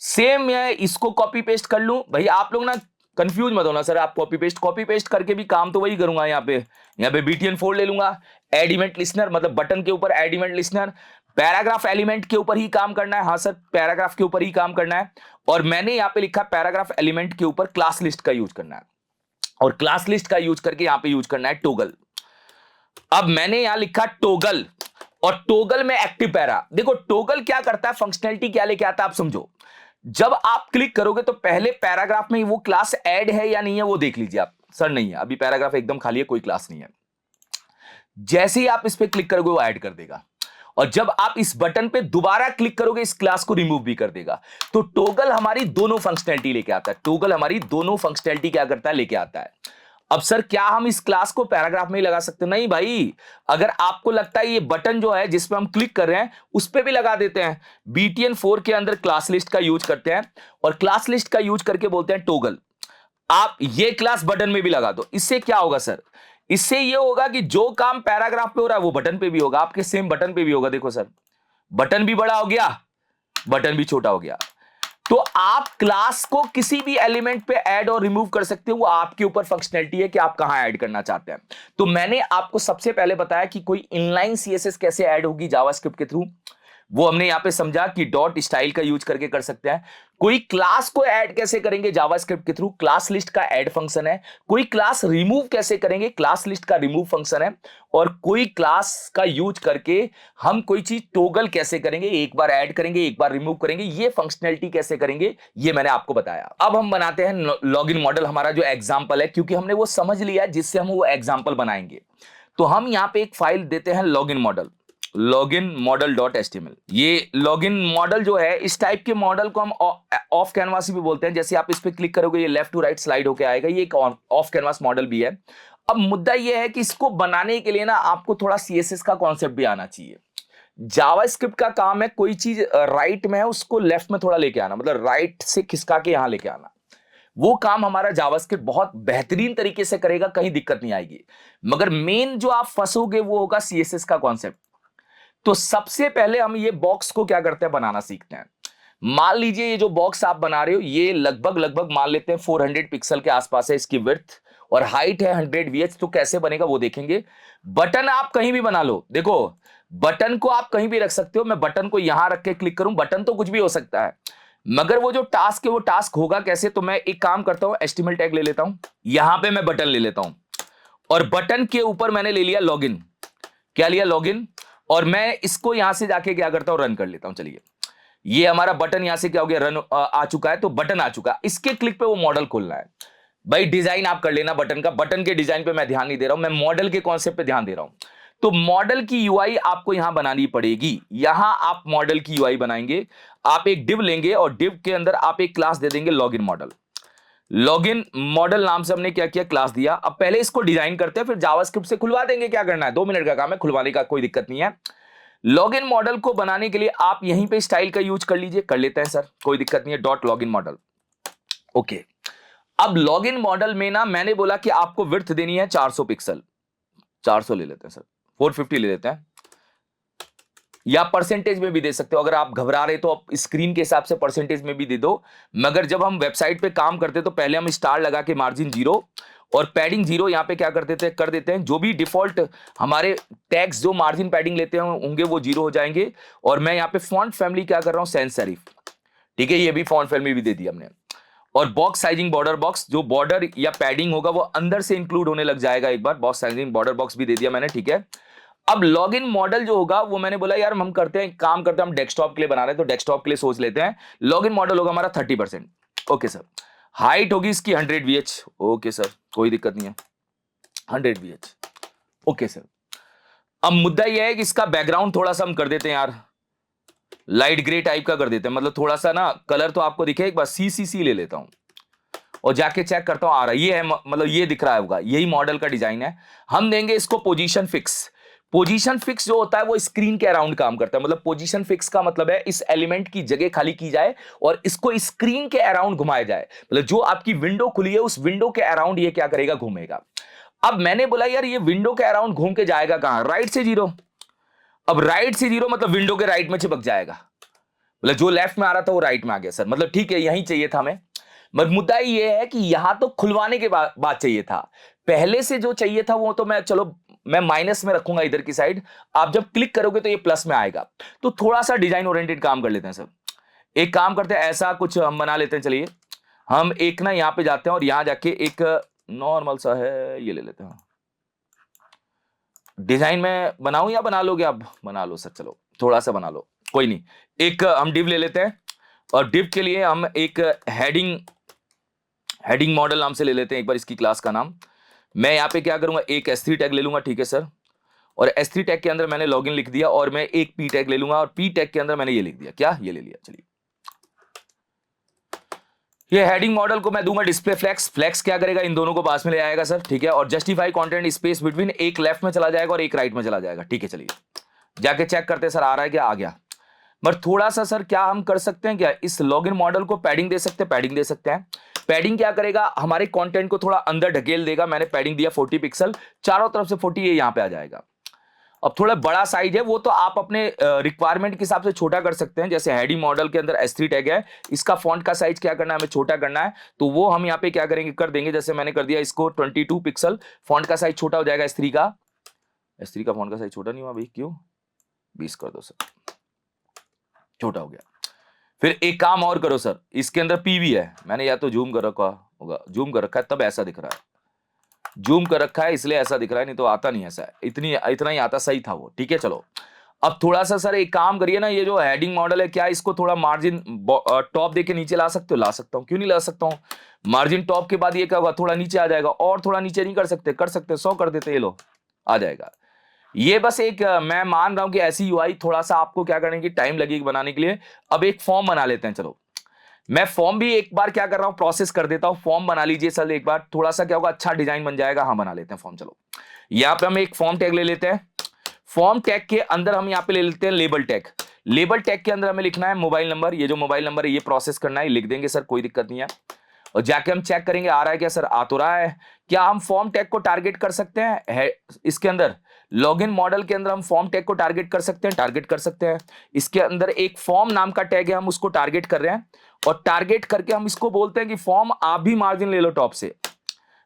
सेम मैं इसको कॉपी पेस्ट कर लूं। भाई आप लोग ना कंफ्यूज मत होना सर, आप कॉपी पेस्ट करके भी काम तो वही करूंगा। यहाँ पे BTN 4 ले लूंगा, एड इवेंट लिस्नर, मतलब बटन के ऊपर add event listener, paragraph element के ऊपर ही काम करना है। हाँ सर, पैराग्राफ के ऊपर ही काम करना है और मैंने यहाँ पे लिखा पैराग्राफ एलिमेंट के ऊपर क्लास लिस्ट का यूज करना है और क्लास लिस्ट का यूज करके यहाँ पे यूज करना है टोगल। अब मैंने यहां लिखा टोगल और टोगल में एक्टिव पैरा। देखो टोगल क्या करता है, फंक्शनैलिटी क्या लेके आता है आप समझो। जब आप क्लिक करोगे तो पहले पैराग्राफ में वो क्लास ऐड है या नहीं है वो देख लीजिए आप। सर नहीं है, अभी पैराग्राफ एकदम खाली है, कोई क्लास नहीं है। जैसे ही आप इस पे क्लिक करोगे वो ऐड कर देगा और जब आप इस बटन पे दोबारा क्लिक करोगे इस क्लास को रिमूव भी कर देगा। तो टोगल हमारी दोनों फंक्शनैलिटी लेके आता है। टोगल हमारी दोनों फंक्शनैलिटी क्या करता है, लेके आता है। अब सर क्या हम इस क्लास को पैराग्राफ में ही लगा सकते हैं? नहीं भाई, अगर आपको लगता है ये बटन जो है जिस पे हम क्लिक कर रहे हैं उस पे भी लगा देते हैं। BTN 4 के अंदर क्लास लिस्ट का यूज करते हैं और क्लास लिस्ट का यूज करके बोलते हैं टोगल। आप ये क्लास बटन में भी लगा दो, इससे क्या होगा सर, इससे ये होगा कि जो काम पैराग्राफ पे हो रहा है वो बटन पे भी होगा, आपके सेम बटन पे भी होगा। देखो सर, बटन भी बड़ा हो गया, बटन भी छोटा हो गया। तो आप क्लास को किसी भी एलिमेंट पे ऐड और रिमूव कर सकते हो, वो आपके ऊपर फंक्शनैलिटी है कि आप कहां ऐड करना चाहते हैं। तो मैंने आपको सबसे पहले बताया कि कोई इनलाइन CSS कैसे ऐड होगी जावास्क्रिप्ट के थ्रू, वो हमने यहां पे समझा कि डॉट स्टाइल का यूज करके कर सकते हैं। कोई क्लास को ऐड कैसे करेंगे जावास्क्रिप्ट के थ्रू, क्लास लिस्ट का ऐड फंक्शन है। कोई क्लास रिमूव कैसे करेंगे, क्लास लिस्ट का रिमूव फंक्शन है। और कोई क्लास का यूज करके हम कोई चीज टोगल कैसे करेंगे, एक बार ऐड करेंगे एक बार रिमूव करेंगे, ये फंक्शनैलिटी कैसे करेंगे ये मैंने आपको बताया। अब हम बनाते हैं लॉगिन मॉडल, हमारा जो एग्जाम्पल है, क्योंकि हमने वो समझ लिया जिससे हम वो एग्जाम्पल बनाएंगे। तो हम यहां पे एक फाइल देते हैं login model, login model .html। ये लॉगिन मॉडल जो है, इस टाइप के मॉडल को हम ऑफ कैनवास भी बोलते हैं। जैसे आप इस पे क्लिक करोगे ये लेफ्ट टू राइट स्लाइड होके आएगा, ये एक ऑफ कैनवास मॉडल भी है। अब मुद्दा ये है कि इसको बनाने के लिए ना आपको थोड़ा CSS का कॉन्सेप्ट भी आना चाहिए। जावास्क्रिप्ट का काम है कोई चीज राइट में है उसको लेफ्ट में थोड़ा लेके आना, मतलब राइट से खिसका के यहां लेके आना। वो काम हमारा जावास्क्रिप्ट बहुत बेहतरीन तरीके से करेगा, कहीं दिक्कत नहीं आएगी। मगर मेन जो आप फंसोगे वो होगा CSS का कॉन्सेप्ट। तो सबसे पहले हम ये बॉक्स को क्या करते हैं, बनाना सीखते हैं। मान लीजिए ये जो बॉक्स आप बना रहे हो ये लगभग मान लेते हैं 400 पिक्सल के आसपास है इसकी विड्थ और हाइट है 100 VH। तो कैसे बनेगा वो देखेंगे। बटन आप कहीं भी बना लो, देखो बटन को आप कहीं भी रख सकते हो। मैं बटन को यहां रख के क्लिक करूं, बटन तो कुछ भी हो सकता है, मगर वो जो टास्क है वो टास्क होगा कैसे। तो मैं एक काम करता हूं, HTML टैग ले लेता हूं, यहां पे मैं बटन ले लेता हूं और बटन के ऊपर मैंने ले लिया लॉगिन। क्या लिया, लॉगिन। और मैं इसको यहां से जाके क्या करता हूं, रन कर लेता हूं। चलिए ये हमारा बटन यहां से क्या हो गया, रन आ चुका है। तो बटन आ चुका, इसके क्लिक पे वो मॉडल खोलना है। भाई डिजाइन आप कर लेना बटन का, बटन के डिजाइन पे मैं ध्यान नहीं दे रहा हूं, मैं मॉडल के कॉन्सेप्ट पे ध्यान दे रहा हूं। तो मॉडल की UI आपको यहां बनानी पड़ेगी। यहां आप मॉडल की UI बनाएंगे, आप एक डिव लेंगे और डिव के अंदर आप एक क्लास दे देंगे लॉगिन मॉडल। लॉगिन मॉडल नाम से हमने क्या किया, क्लास दिया। अब पहले इसको डिजाइन करते हैं, फिर जावास्क्रिप्ट से खुलवा देंगे, क्या करना है, 2 मिनट का काम है, खुलवाने का कोई दिक्कत नहीं है। लॉगिन मॉडल को बनाने के लिए आप यहीं पे स्टाइल का यूज कर लीजिए, कर लेते हैं सर, कोई दिक्कत नहीं है, डॉट लॉगिन मॉडल। ओके, अब लॉगिन मॉडल में ना मैंने बोला कि आपको विड्थ देनी है 400 पिक्सल, 400 ले लेते हैं सर, 450 ले लेते हैं, या परसेंटेज में भी दे सकते हो, अगर आप घबरा रहे तो आप स्क्रीन के हिसाब से परसेंटेज में भी दे दो। मगर जब हम वेबसाइट पे काम करते तो पहले हम स्टार लगा के मार्जिन 0 और पैडिंग 0 यहाँ पे क्या कर देते हैं, जो भी डिफॉल्ट हमारे टैग्स जो मार्जिन पैडिंग लेते होंगे वो 0 हो जाएंगे। और मैं यहाँ पे फॉन्ट फैमिली क्या कर रहा हूँ, सैंस सेरिफ, ठीक है, ये भी फॉन्ट फैमिली भी दे दी हमने। और बॉक्स साइजिंग बॉर्डर बॉक्स, जो बॉर्डर या पैडिंग होगा वो अंदर से इंक्लूड होने लग जाएगा एक बार, बॉक्स साइजिंग बॉर्डर बॉक्स भी दे दिया मैंने, ठीक है। अब लॉगिन मॉडल जो होगा वो मैंने बोला यार हम करते हैं, काम करते हैं, हम डेस्कटॉप के लिए बना रहे हैं तो डेस्कटॉप के लिए सोच लेते हैं। लॉगिन मॉडल होगा हमारा 30%, ओके सर। हाइट होगी इसकी 100 VH, ओके सर, कोई दिक्कत नहीं है, 100 VH, ओके सर। अब मुद्दा यह है कि इसका बैकग्राउंड थोड़ा सा हम कर देते हैं यार, लाइट ग्रे टाइप का कर देते हैं, मतलब थोड़ा सा ना कलर तो आपको दिखे, एक बार CCC ले लेता हूं और जाके चेक करता हूं आ रहा है, ये है, मतलब ये दिख रहा होगा, यही मॉडल का डिजाइन है। हम देंगे इसको पोजीशन फिक्स। पोजीशन फिक्स जो होता है वो स्क्रीन के अराउंड काम करता है, मतलब पोजीशन फिक्स का मतलब है इस एलिमेंट की जगह खाली की जाए और इसको स्क्रीन के अराउंड घुमाया जाए, मतलब जो आपकी विंडो खुली है उस विंडो के अराउंड ये क्या करेगा, घूमेगा। अब मैंने बोला यार ये विंडो के अराउंड घूम के जाएगा कहां, राइट से 0। अब राइट से 0 मतलब विंडो के राइट में चिपक जाएगा, मतलब जो लेफ्ट में आ रहा था वो राइट में आ गया सर, मतलब ठीक है यही चाहिए था हमें। मगर मुद्दा ये है कि यहां तो खुलवाने के बाद चाहिए था, पहले से जो चाहिए था वो तो मैं, चलो मैं माइनस में रखूंगा इधर की साइड, आप जब क्लिक करोगे तो ये प्लस में आएगा। तो थोड़ा सा डिजाइन ओरिएंटेड काम कर लेते हैं सर, एक काम करते हैं, ऐसा कुछ हम बना लेते हैं, चलिए हम एक ना यहां पे जाते हैं और यहां जाके एक नॉर्मल सा है ये ले लेते हैं। डिजाइन में बनाऊं या बना लोगे आप, बना लो सर, चलो थोड़ा सा बना लो, कोई नहीं। एक हम डिव ले लेते हैं और डिव के लिए हम एक हेडिंग मॉडल नाम से ले लेते हैं एक बार इसकी क्लास का नाम। मैं यहाँ पे क्या करूंगा, एक S3 टैग ले लूंगा, ठीक है सर, और S3 टैग के अंदर मैंने लॉगिन लिख दिया और मैं एक P टैग ले लूंगा और P टैग के अंदर मैंने ये लिख दिया, क्या ये ले लिया। चलिए ये हेडिंग मॉडल को मैं दूंगा डिस्प्ले फ्लेक्स, फ्लेक्स क्या करेगा, इन दोनों को पास में ले आएगा सर, ठीक है, और जस्टिफाई कंटेंट स्पेस बिटवीन, एक लेफ्ट में चला जाएगा और एक राइट में चला जाएगा, ठीक है। चलिए जाके चेक करते हैं सर आ रहा है क्या, आ गया। पर थोड़ा सा सर क्या हम कर सकते हैं, क्या इस लॉगिन मॉडल को पैडिंग दे सकते हैं, पैडिंग दे सकते हैं। पैडिंग क्या करेगा, हमारे कंटेंट को थोड़ा अंदर ढकेल देगा, मैंने पैडिंग दिया 40 पिक्सल, चारों तरफ से 40 ये यहां पे आ जाएगा। अब थोड़ा बड़ा साइज है वो तो आप अपने रिक्वायरमेंट के हिसाब से छोटा कर सकते हैं, जैसे हेडिंग मॉडल के अंदर S3 टैग है, इसका फॉन्ट का साइज क्या करना है, हमें छोटा करना है, तो वो हम यहाँ पे क्या करेंगे, कर देंगे, जैसे मैंने कर दिया इसको 22 पिक्सल, फॉन्ट का साइज छोटा हो जाएगा S3 का। S3 का फॉन्ट का साइज छोटा नहीं हुआ भाई, क्यों, 20 कर दो सर, छोटा हो गया। फिर एक काम और करो सर, इसके अंदर P भी है, मैंने या तो जूम कर रखा होगा, जूम कर रखा है तब ऐसा दिख रहा है, जूम कर रखा है इसलिए ऐसा दिख रहा है, नहीं तो आता नहीं ऐसा है, इतना ही आता, सही था वो, ठीक है। चलो अब थोड़ा सा सर एक काम करिए ना, ये जो हेडिंग मॉडल है क्या इसको थोड़ा मार्जिन टॉप देके नीचे ला सकते हो, ला सकता हूं, क्यों नहीं ला सकता हूं। मार्जिन टॉप के बाद ये क्या होगा, थोड़ा नीचे आ जाएगा, और थोड़ा नीचे नहीं कर सकते, कर सकते 100 कर देते, ये लो आ जाएगा। ये बस एक मैं मान रहा हूं कि ऐसी यूआई थोड़ा सा आपको क्या करने की टाइम लगेगी बनाने के लिए। अब एक फॉर्म बना लेते हैं, चलो मैं फॉर्म भी एक बार क्या कर रहा हूं, प्रोसेस कर देता हूं, फॉर्म बना लीजिए सर एक बार, थोड़ा सा क्या होगा, अच्छा डिजाइन बन जाएगा। हाँ बना लेते हैं फॉर्म, चलो यहां पे हम एक फॉर्म टैग ले लेते हैं, फॉर्म टैग के अंदर हम यहां पे ले लेते हैं लेबल टैग। लेबल टैग के अंदर हमें लिखना है मोबाइल नंबर, ये जो मोबाइल नंबर है ये प्रोसेस करना है, लिख देंगे सर, कोई दिक्कत नहीं है। और जाके हम चेक करेंगे आ रहा है क्या सर, आ तो रहा है। क्या हम फॉर्म टैग को टारगेट कर सकते हैं, इसके अंदर लॉगिन मॉडल के अंदर हम फॉर्म टैग को टारगेट कर सकते हैं, टारगेट कर सकते हैं। इसके अंदर एक फॉर्म नाम का टैग है, हम उसको टारगेट कर रहे हैं और टारगेट करके हम इसको बोलते हैं कि फॉर्म आप भी मार्जिन ले लो टॉप से।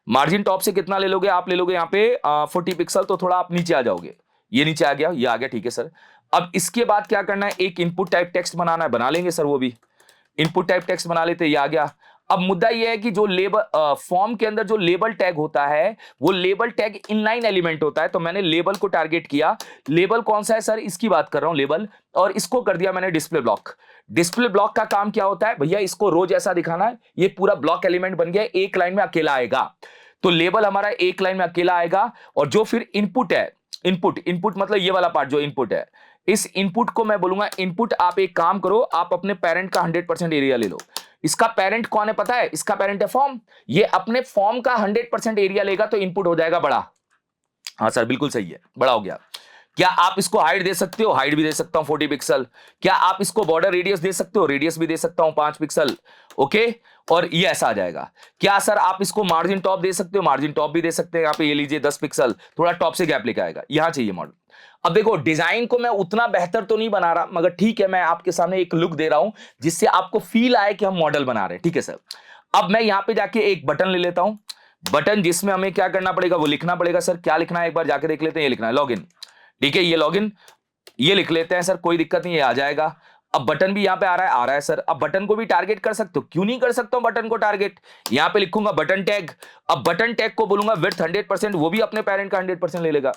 मार्जिन टॉप से कितना ले लोगे, आप ले लोगे यहाँ पे 40 पिक्सल, तो थोड़ा आप नीचे आ जाओगे, ये नीचे आ गया, ये आ गया, ठीक है सर। अब इसके बाद क्या करना है, एक इनपुट टाइप टेक्स्ट बनाना है, बना लेंगे सर, वो भी इनपुट टाइप टेक्स्ट बना लेते, ये आ गया। अब मुद्दा ये है कि जो लेबल फॉर्म के अंदर जो लेबल टैग होता है वो लेबल टैग इनलाइन एलिमेंट होता है, तो मैंने लेबल को टारगेट किया। लेबल कौन सा है सर, इसकी बात कर रहा हूं लेबल, और इसको कर दिया मैंने डिस्प्ले ब्लॉक। डिस्प्ले ब्लॉक का काम क्या होता है भैया, इसको रो जैसा दिखाना है, ये पूरा ब्लॉक एलिमेंट बन गया, एक लाइन में अकेला आएगा, तो लेबल हमारा एक लाइन में अकेला आएगा। और जो फिर इनपुट है, इनपुट मतलब ये वाला पार्ट जो इनपुट है, इस इनपुट को मैं बोलूंगा इनपुट। आप एक काम करो, आप अपने पेरेंट का 100% एरिया ले लो। इसका पेरेंट कौन है पता है? इसका पेरेंट है फॉर्म। ये अपने फॉर्म का 100% एरिया लेगा तो इनपुट हो जाएगा बड़ा। हाँ सर बिल्कुल सही है, बड़ा हो गया। क्या आप इसको हाइट दे सकते हो? हाइट भी दे सकता हूं 40 पिक्सल। क्या आप इसको बॉर्डर रेडियस दे सकते हो? रेडियस भी दे सकता हूं 5 पिक्सल। ओके, और ये ऐसा आ जाएगा। क्या सर आप इसको मार्जिन टॉप दे सकते हो? मार्जिन टॉप भी दे सकते हैं। यहाँ पे ये लीजिए 10 पिक्सल, थोड़ा टॉप से गैप लेके आएगा, यहां चाहिए मॉडल। अब देखो डिजाइन को मैं उतना बेहतर तो नहीं बना रहा, मगर ठीक है मैं आपके सामने एक लुक दे रहा हूं जिससे आपको फील आए कि हम मॉडल बना रहे हैं। ठीक है सर, अब मैं यहां पे जाके एक बटन ले लेता हूं, बटन जिसमें हमें क्या करना पड़ेगा वो लिखना पड़ेगा। सर क्या लिखना है एक बार जाके देख लेते हैं। ये लिखना है लॉगिन। ठीक है, ये लॉगिन ये लिख लेते हैं सर, कोई दिक्कत नहीं, ये आ जाएगा। अब बटन भी यहां पे आ रहा है सर। अब बटन को भी टारगेट कर सकते हो, क्यों नहीं कर सकता हूं बटन को टारगेट। यहां पे लिखूंगा बटन टैग। अब बटन टैग को बोलूंगा विड्थ 100%, वो भी अपने पेरेंट का 100% ले लेगा।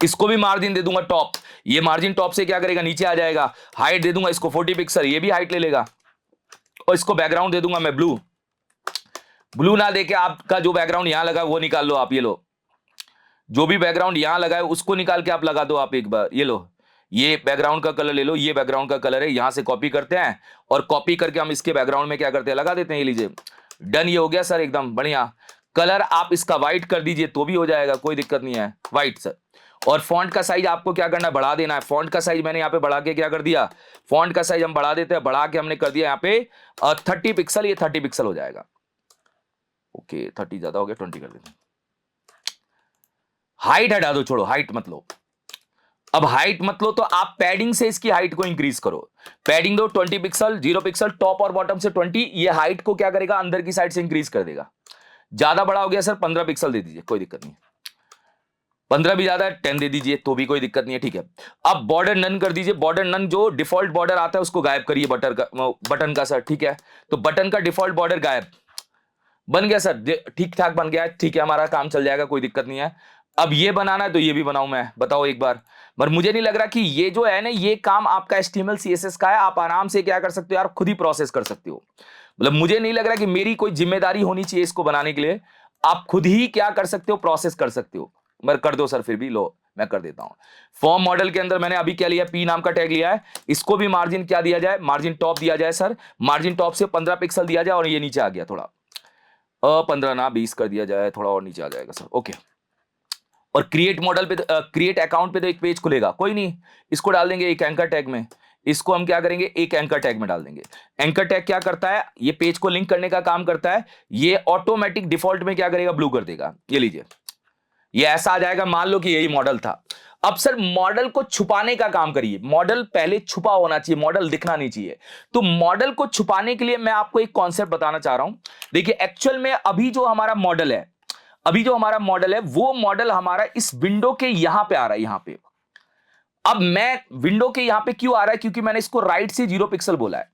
इसको भी मार्जिन दे दूंगा टॉप, ये मार्जिन टॉप से क्या करेगा नीचे आ जाएगा। हाइट दे दूंगा इसको 40 पिक्सल, ये भी हाइट ले लेगा। और इसको बैकग्राउंड दे दूंगा मैं ब्लू। ब्लू ना देके आपका जो बैकग्राउंड यहां लगा वो निकाल लो आप, ये लो जो भी बैकग्राउंड यहां लगा है उसको निकाल के आप लगा दो आप एक बार। ये लो, ये बैकग्राउंड का कलर ले लो, ये बैकग्राउंड का कलर है, यहां से कॉपी करते हैं और कॉपी करके हम इसके बैकग्राउंड में क्या करते हैं लगा देते हैं। ये लीजिए डन, ये हो गया सर एकदम बढ़िया। कलर आप इसका व्हाइट कर दीजिए तो भी हो जाएगा, कोई दिक्कत नहीं है, व्हाइट सर। और फॉन्ट का साइज आपको क्या करना है बढ़ा देना है। फॉन्ट का साइज मैंने यहाँ पे बढ़ा के क्या कर दिया, फॉन्ट का साइज हम बढ़ा देते हैं, बढ़ा के हमने कर दिया यहाँ पे 30 पिक्सल, ये 30 पिक्सल हो जाएगा। ओके 30 ज्यादा हो गया, 20 कर देते हैं। हाइट हटा दो, छोड़ो हाइट मत लो। अब हाइट मत लो तो आप पैडिंग से इसकी हाइट को इंक्रीज करो। पैडिंग दो 20 पिक्सल, 0 पिक्सल, टॉप और बॉटम से 20। ये हाइट को क्या करेगा अंदर की साइड से इंक्रीज कर देगा। ज्यादा बड़ा हो गया सर, 15 पिक्सल दे दीजिए, कोई दिक्कत नहीं है। 15 भी ज्यादा है, 10 दे दीजिए तो भी कोई दिक्कत नहीं है। ठीक है, अब बॉर्डर नन कर दीजिए। बॉर्डर नन जो डिफॉल्ट बॉर्डर आता है उसको गायब करिए बटन का सर। ठीक है, तो बटन का डिफॉल्ट बॉर्डर गायब, बन गया सर, ठीक ठाक बन गया है। ठीक है, हमारा काम चल जाएगा, कोई दिक्कत नहीं है। अब ये बनाना है तो ये भी बनाऊं मैं, बताओ एक बार। पर मुझे नहीं लग रहा कि ये जो है ना ये काम आपका HTML CSS का है, आप आराम से क्या कर सकते हो यार, खुद ही प्रोसेस कर सकते हो। मतलब मुझे नहीं लग रहा कि मेरी कोई जिम्मेदारी होनी चाहिए इसको बनाने के लिए, आप खुद ही क्या कर सकते हो, प्रोसेस कर सकते हो। मगर कर दो सर, फिर भी लो मैं कर देता हूं। फॉर्म मॉडल के अंदर मैंने अभी क्या लिया, P नाम का टैग लिया है। इसको भी मार्जिन क्या दिया जाए, मार्जिन टॉप दिया जाए सर। मार्जिन टॉप से 15 पिक्सल दिया जाए और ये नीचे आ गया थोड़ा, 15 ना 20 कर दिया जाए, थोड़ा और नीचे आ जाएगा सर। ओके, और क्रिएट मॉडल पे क्रिएट अकाउंट पे तो एक पेज खुलेगा, कोई नहीं, इसको डाल देंगे एक एंकर टैग में। इसको हम क्या करेंगे, एक एंकर टैग में डाल देंगे। एंकर टैग क्या करता है, ये पेज को लिंक करने का काम करता है। ये ऑटोमेटिक डिफॉल्ट में क्या करेगा, ब्लू कर देगा। ये लीजिए, ये ऐसा आ जाएगा, मान लो कि यही मॉडल था। अब सर मॉडल को छुपाने का काम करिए। मॉडल पहले छुपा होना चाहिए, मॉडल दिखना नहीं चाहिए। तो मॉडल को छुपाने के लिए मैं आपको एक कॉन्सेप्ट बताना चाह रहा हूं। देखिए एक्चुअल में अभी जो हमारा मॉडल है, वो मॉडल हमारा इस विंडो के यहां पे आ रहा है, यहां पे। अब मैं विंडो के यहां पे क्यों आ रहा है, क्योंकि मैंने इसको राइट से 0 पिक्सल बोला है।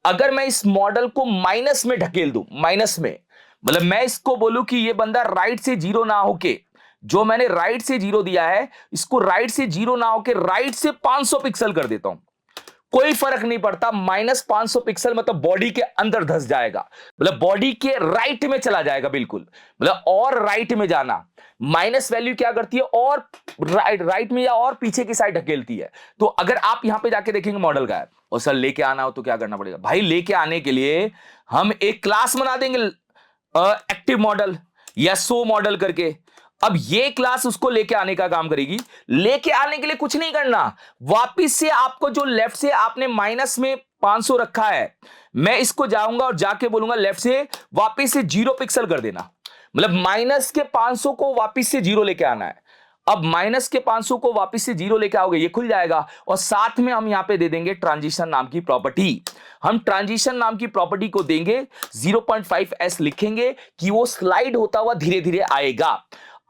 अगर मैं इस मॉडल को माइनस में ढकेल दूं, माइनस में मतलब मैं इसको बोलूं कि ये बंदा राइट से 0 ना होके, जो मैंने राइट से 0 दिया है इसको राइट से 0 ना होके राइट से 500 पिक्सल कर देता हूं, कोई फर्क नहीं पड़ता। -500 पिक्सल मतलब बॉडी के अंदर धस जाएगा, मतलब बॉडी के राइट में चला जाएगा बिल्कुल, मतलब और राइट में जाना। माइनस वैल्यू क्या करती है, और राइट में या और पीछे की साइड ढकेलती है। तो अगर आप यहां पे जाके देखेंगे मॉडल गायब। और सर लेके आना हो तो क्या करना पड़ेगा भाई, लेके आने के लिए हम एक क्लास बना देंगे एक्टिव मॉडल या शो मॉडल करके। अब ये क्लास उसको लेके आने का काम करेगी। लेके आने के लिए कुछ नहीं करना, वापिस से आपको जो लेफ्ट से आपने माइनस में 500 रखा है, मैं इसको जाऊंगा और जाके बोलूंगा लेफ्ट से वापिस से 0 पिक्सल कर देना। मतलब माइनस के 500 को वापिस से 0 लेके आना है। अब माइनस के 500 को वापिस से 0 लेके आओगे, ये खुल जाएगा। और साथ में हम यहां पे दे देंगे ट्रांजिशन नाम की प्रॉपर्टी। हम ट्रांजिशन नाम की प्रॉपर्टी को देंगे, 0.5s लिखेंगे कि वो स्लाइड होता हुआ धीरे धीरे आएगा।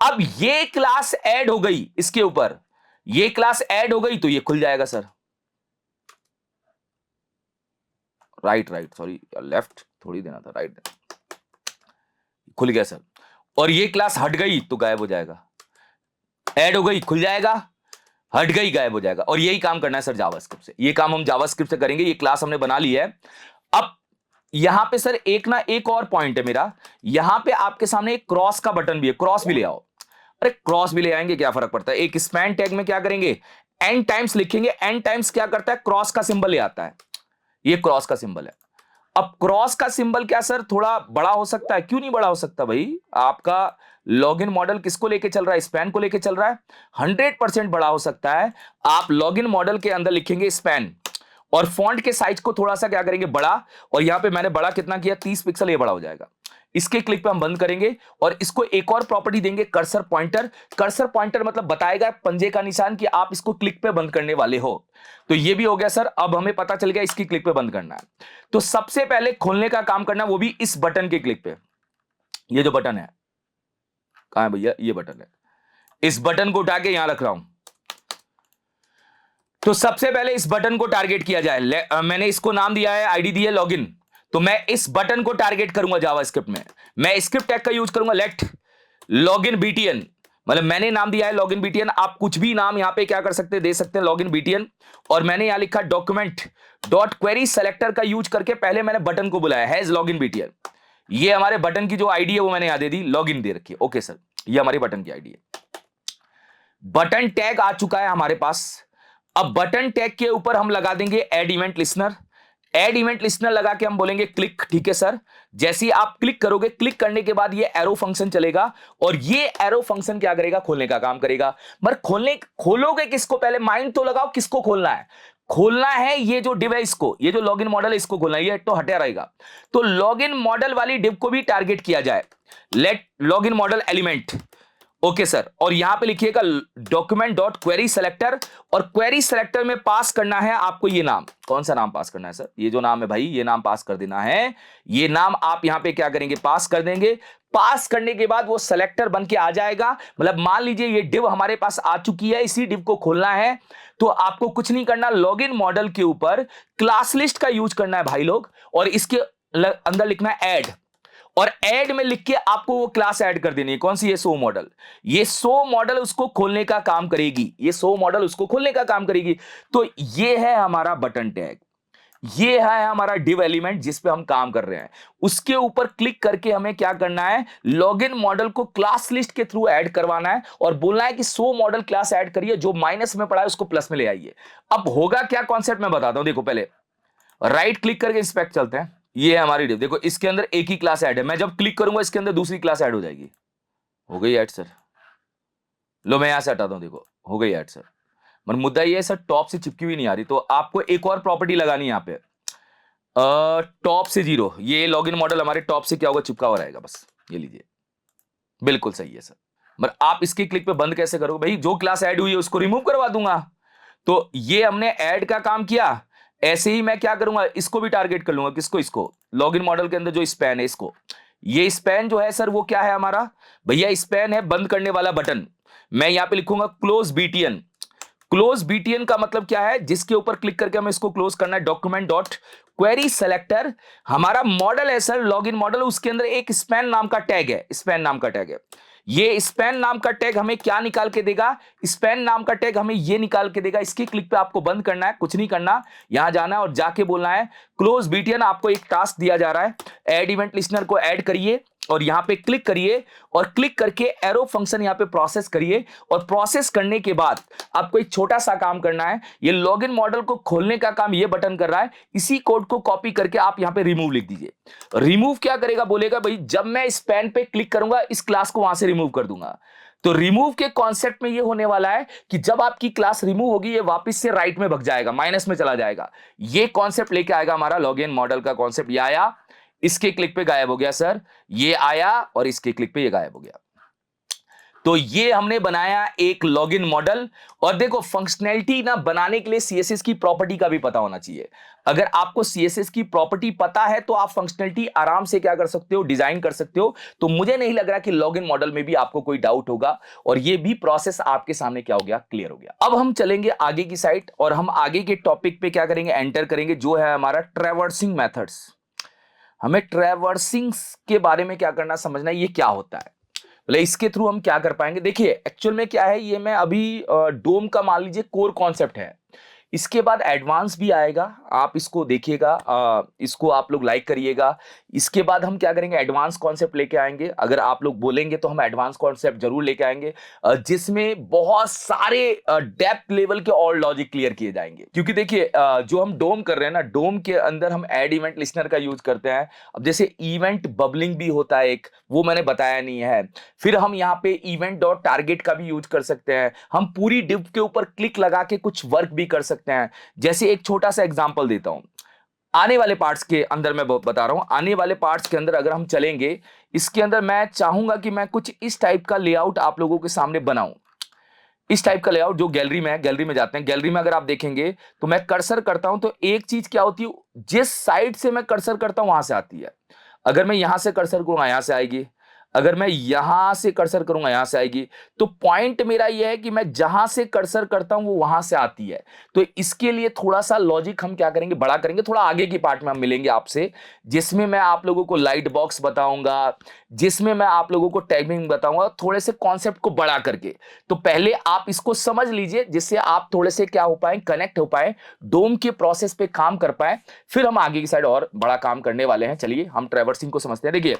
अब ये क्लास ऐड हो गई इसके ऊपर, ये क्लास ऐड हो गई तो ये खुल जाएगा सर। राइट सॉरी, लेफ्ट थोड़ी देना था, राइट खुल गया सर। और ये क्लास हट गई तो गायब हो जाएगा, ऐड हो गई खुल जाएगा, हट गई गायब हो जाएगा। और यही काम करना है सर जावास्क्रिप्ट से, ये काम हम जावास्क्रिप्ट से करेंगे। ये क्लास हमने बना ली है। अब यहां पे सर एक और पॉइंट है मेरा, यहां पे आपके सामने एक क्रॉस का बटन भी है, क्रॉस भी ले आओ। अरे क्रॉस भी ले आएंगे, क्या फर्क पड़ता है। एक स्पैन टैग में क्या करेंगे, n टाइम्स लिखेंगे, n टाइम्स क्या करता है, क्रॉस का सिंबल ले आता है, ये क्रॉस का सिंबल है। अब क्रॉस का सिंबल क्या सर थोड़ा बड़ा हो सकता है, क्यों नहीं बड़ा हो सकता भाई, आपका लॉगिन मॉडल किसको लेके चल रहा है, स्पैन को लेके चल रहा है, 100% बड़ा हो सकता है। आप लॉगिन मॉडल के अंदर लिखेंगे स्पैन, और फॉन्ट के साइज को थोड़ा सा क्या करेंगे बड़ा, और यहां पे मैंने बड़ा कितना किया 30 पिक्सल, ये बड़ा हो जाएगा। इसके क्लिक पे हम बंद करेंगे और इसको एक और प्रॉपर्टी देंगे कर्सर पॉइंटर। कर्सर पॉइंटर मतलब बताएगा पंजे का निशान कि आप इसको क्लिक पे बंद करने वाले हो। तो ये भी हो गया सर, अब हमें पता चल गया इसकी क्लिक पे बंद करना है। तो सबसे पहले खोलने का काम करना है, वो भी इस बटन के क्लिक पे। ये जो बटन है, कहां है भैया, ये बटन है, इस बटन को उठा के यहां रख रहा हूं। तो सबसे पहले इस बटन को टारगेट किया जाए। मैंने इसको नाम दिया है, आईडी दी है लॉगिन, तो मैं इस बटन को टारगेट करूंगा जावास्क्रिप्ट में। मैं स्क्रिप्ट टैग का यूज करूंगा, लेट लॉगिन बीटीएन, मतलब मैंने नाम दिया है लॉगिन बीटीएन, आप कुछ भी नाम यहां पे क्या कर सकते हैं, दे सकते हैं लॉगिन बीटीएन। और मैंने यहां लिखा डॉक्यूमेंट डॉट क्वेरी सेलेक्टर का यूज करके पहले मैंने बटन को बुलाया हैज लॉगिन बीटीएन। ये हमारे बटन की जो आईडी है वो मैंने यहां दे दी, लॉगिन दे रखी है। ओके सर, ये हमारी बटन की आईडी है। बटन टैग आ चुका है हमारे पास। अब बटन टैग के ऊपर हम लगा देंगे add event listener. Add event listener लगा के हम बोलेंगे क्लिक, ठीक है सर। जैसे ही आप क्लिक करोगे, क्लिक करने के बाद ये एरो फंक्शन चलेगा, और ये एरो फंक्शन क्या करेगा, खोलने का काम करेगा। मगर खोलोगे किसको, पहले माइंड तो लगाओ, किसको खोलना है, खोलना है ये जो डिव है इसको, ये जो लॉगिन मॉडल है इसको खोलना है, ये तो हटा रहेगा। तो लॉगिन मॉडल वाली डिव को भी टारगेट किया जाए, let login modal element. Okay sir, और यहां पे लिखिएगा डॉक्यूमेंट डॉट क्वेरी सेलेक्टर, और क्वेरी सेलेक्टर में पास करना है आपको ये नाम। कौन सा नाम पास करना है सर, ये जो नाम है भाई, ये नाम पास कर देना है। ये नाम आप यहां पे क्या करेंगे, पास कर देंगे। पास करने के बाद वो सेलेक्टर बन के आ जाएगा। मतलब मान लीजिए ये डिव हमारे पास आ चुकी है, इसी डिव को खोलना है, तो आपको कुछ नहीं करना, लॉगिन मॉडल के ऊपर क्लास लिस्ट का यूज करना है भाई लोग, और इसके अंदर लिखना है ऐड, और ऐड में लिख के आपको वो क्लास ऐड कर देनी है। कौन सी, ये शो मॉडल। ये शो मॉडल उसको खोलने का काम करेगी, ये शो मॉडल उसको खोलने का काम करेगी। तो ये है हमारा बटन टैग, ये है हमारा डिव एलिमेंट जिस पे हम काम कर रहे हैं। उसके ऊपर क्लिक करके हमें क्या करना है, लॉगिन मॉडल को क्लास लिस्ट के थ्रू ऐड करवाना है, और बोलना है कि शो मॉडल क्लास ऐड करिए, जो माइनस में पड़ा है उसको प्लस में ले आइए। अब होगा क्या कॉन्सेप्ट मैं बताता हूं, देखो पहले राइट क्लिक करके इंस्पेक्ट चलते हैं। ये है हमारी डिव, देखो इसके अंदर एक ही क्लास ऐड है, मैं जब क्लिक करूंगा इसके अंदर दूसरी क्लास ऐड हो जाएगी। हो गई ऐड सर, लो मैं यहां से हटाता हूं, देखो हो गई ऐड सर। मतलब मुद्दा ये है सर, टॉप से चिपकी हुई नहीं आ रही, तो आपको एक और प्रॉपर्टी लगानी है यहां पे, टॉप से 0। ये लॉगिन मॉडल हमारे टॉप से क्या होगा, चिपका हुआ रहेगा, बस ये लीजिए, बिल्कुल सही है सर। मगर आप इसके क्लिक पे बंद कैसे करोगे भाई, जो क्लास ऐड हुई है उसको रिमूव करवा दूंगा। तो ये हमने ऐड का काम किया, ऐसे ही मैं क्या करूंगा, इसको भी टारगेट कर लूंगा, किसको, इसको लॉगिन मॉडल के अंदर जो स्पैन है इसको। ये स्पैन जो है सर वो क्या है हमारा भैया, स्पैन है बंद करने वाला बटन। मैं यहां पे लिखूंगा क्लोज बीटीएन। क्लोज बीटीएन का मतलब क्या है, जिसके ऊपर क्लिक करके हमें इसको क्लोज करना है, डॉक्यूमेंट डॉट क्वेरी सेलेक्टर। हमारा मॉडल है सर लॉगिन मॉडल, उसके अंदर एक स्पैन नाम का टैग है, स्पैन नाम का टैग है। ये स्पैन नाम का टैग हमें क्या निकाल के देगा, स्पैन नाम का टैग हमें ये निकाल के देगा। इसकी क्लिक पे आपको बंद करना है, कुछ नहीं करना, यहां जाना है और जाके बोलना है क्लोज बीटीएन। आपको एक टास्क दिया जा रहा है, ऐड इवेंट लिस्नर को ऐड करिए, और यहां पे क्लिक करिए, और क्लिक करके एरो फंक्शन यहां पे प्रोसेस करिए। और प्रोसेस करने के बाद आपको एक छोटा सा काम करना है, ये लॉगिन मॉडल को खोलने का काम ये बटन कर रहा है। इसी कोड को कॉपी करके आप यहां पे रिमूव लिख दीजिए। रिमूव क्या करेगा, बोलेगा भाई जब मैं इस पेन पे क्लिक करूंगा इस क्लास को वहां से रिमूव कर दूंगा। तो रिमूव के कॉन्सेप्ट में ये होने वाला है कि जब आपकी क्लास रिमूव होगी, ये वापस से राइट में भग जाएगा, माइनस में चला जाएगा। ये कॉन्सेप्ट लेके आएगा हमारा लॉगिन मॉडल का कॉन्सेप्ट। ये आया, इसके क्लिक पे गायब हो गया सर, ये आया और इसके क्लिक पे ये गायब हो गया। तो ये हमने बनाया एक लॉगिन मॉडल। और देखो फंक्शनैलिटी ना बनाने के लिए सीएसएस की प्रॉपर्टी का भी पता होना चाहिए। अगर आपको सीएसएस की प्रॉपर्टी पता है तो आप फंक्शनैलिटी आराम से क्या कर सकते हो, डिजाइन कर सकते हो। तो मुझे नहीं लग रहा कि लॉगिन मॉडल में भी आपको कोई डाउट होगा, और ये भी प्रोसेस आपके सामने क्या हो गया, क्लियर हो गया। अब हम चलेंगे आगे की साइड, और हम आगे के टॉपिक पे क्या करेंगे, एंटर करेंगे, जो है हमारा ट्रैवर्सिंग मेथड्स। हमें ट्रैवर्सिंग के बारे में क्या करना, समझना है ये क्या होता है, मतलब इसके थ्रू हम क्या कर पाएंगे। देखिए एक्चुअल में क्या है, ये मैं अभी डोम का मान लीजिए कोर कॉन्सेप्ट है, इसके बाद एडवांस भी आएगा, आप इसको देखिएगा, इसको आप लोग लाइक करिएगा। इसके बाद हम क्या करेंगे, एडवांस कॉन्सेप्ट लेके आएंगे। अगर आप लोग बोलेंगे तो हम एडवांस कॉन्सेप्ट जरूर लेके आएंगे, जिसमें बहुत सारे डेप्थ लेवल के और लॉजिक क्लियर किए जाएंगे। क्योंकि देखिए जो हम डोम कर रहे हैं ना, डोम के अंदर हम ऐड इवेंट लिस्नर का यूज करते हैं। अब जैसे इवेंट बबलिंग भी होता है एक, वो मैंने बताया नहीं है। फिर हम यहाँ पे इवेंट डॉट टारगेट का भी यूज कर सकते हैं। हम पूरी डिव के ऊपर क्लिक लगा के कुछ वर्क भी कर सकते हैं। जैसे एक छोटा सा एग्जांपल देता हूं, आने वाले पार्ट्स के अंदर मैं बता रहा हूं, आने वाले पार्ट्स के अंदर अगर हम चलेंगे, इसके अंदर मैं चाहूंगा कि मैं कुछ इस टाइप का लेआउट आप लोगों के सामने बनाऊं। इस टाइप का लेआउट जो गैलरी में है, गैलरी में जाते हैं। गैलरी में अगर आप देखेंगे तो मैं कर्सर करता हूं तो एक चीज क्या होती है, जिस साइड से मैं कर्सर करता हूं वहां से आती है। अगर मैं यहां से कर्सर करूंगा यहां से आएगी, अगर मैं यहां से कर्सर करूंगा यहां से आएगी। तो पॉइंट मेरा यह है कि मैं जहां से कर्सर करता हूं वो वहां से आती है। तो इसके लिए थोड़ा सा लॉजिक हम क्या करेंगे, बड़ा करेंगे। थोड़ा आगे की पार्ट में हम मिलेंगे आपसे, जिसमें मैं आप लोगों को लाइट बॉक्स बताऊंगा, जिसमें मैं आप लोगों को टैगिंग बताऊंगा, थोड़े से कॉन्सेप्ट को बड़ा करके। तो पहले आप इसको समझ लीजिए, जिससे आप थोड़े से क्या हो पाए, कनेक्ट हो पाए, डोम के प्रोसेस पे काम कर पाए। फिर हम आगे की साइड और बड़ा काम करने वाले हैं। चलिए हम ट्रैवर्सिंग को समझते हैं। देखिए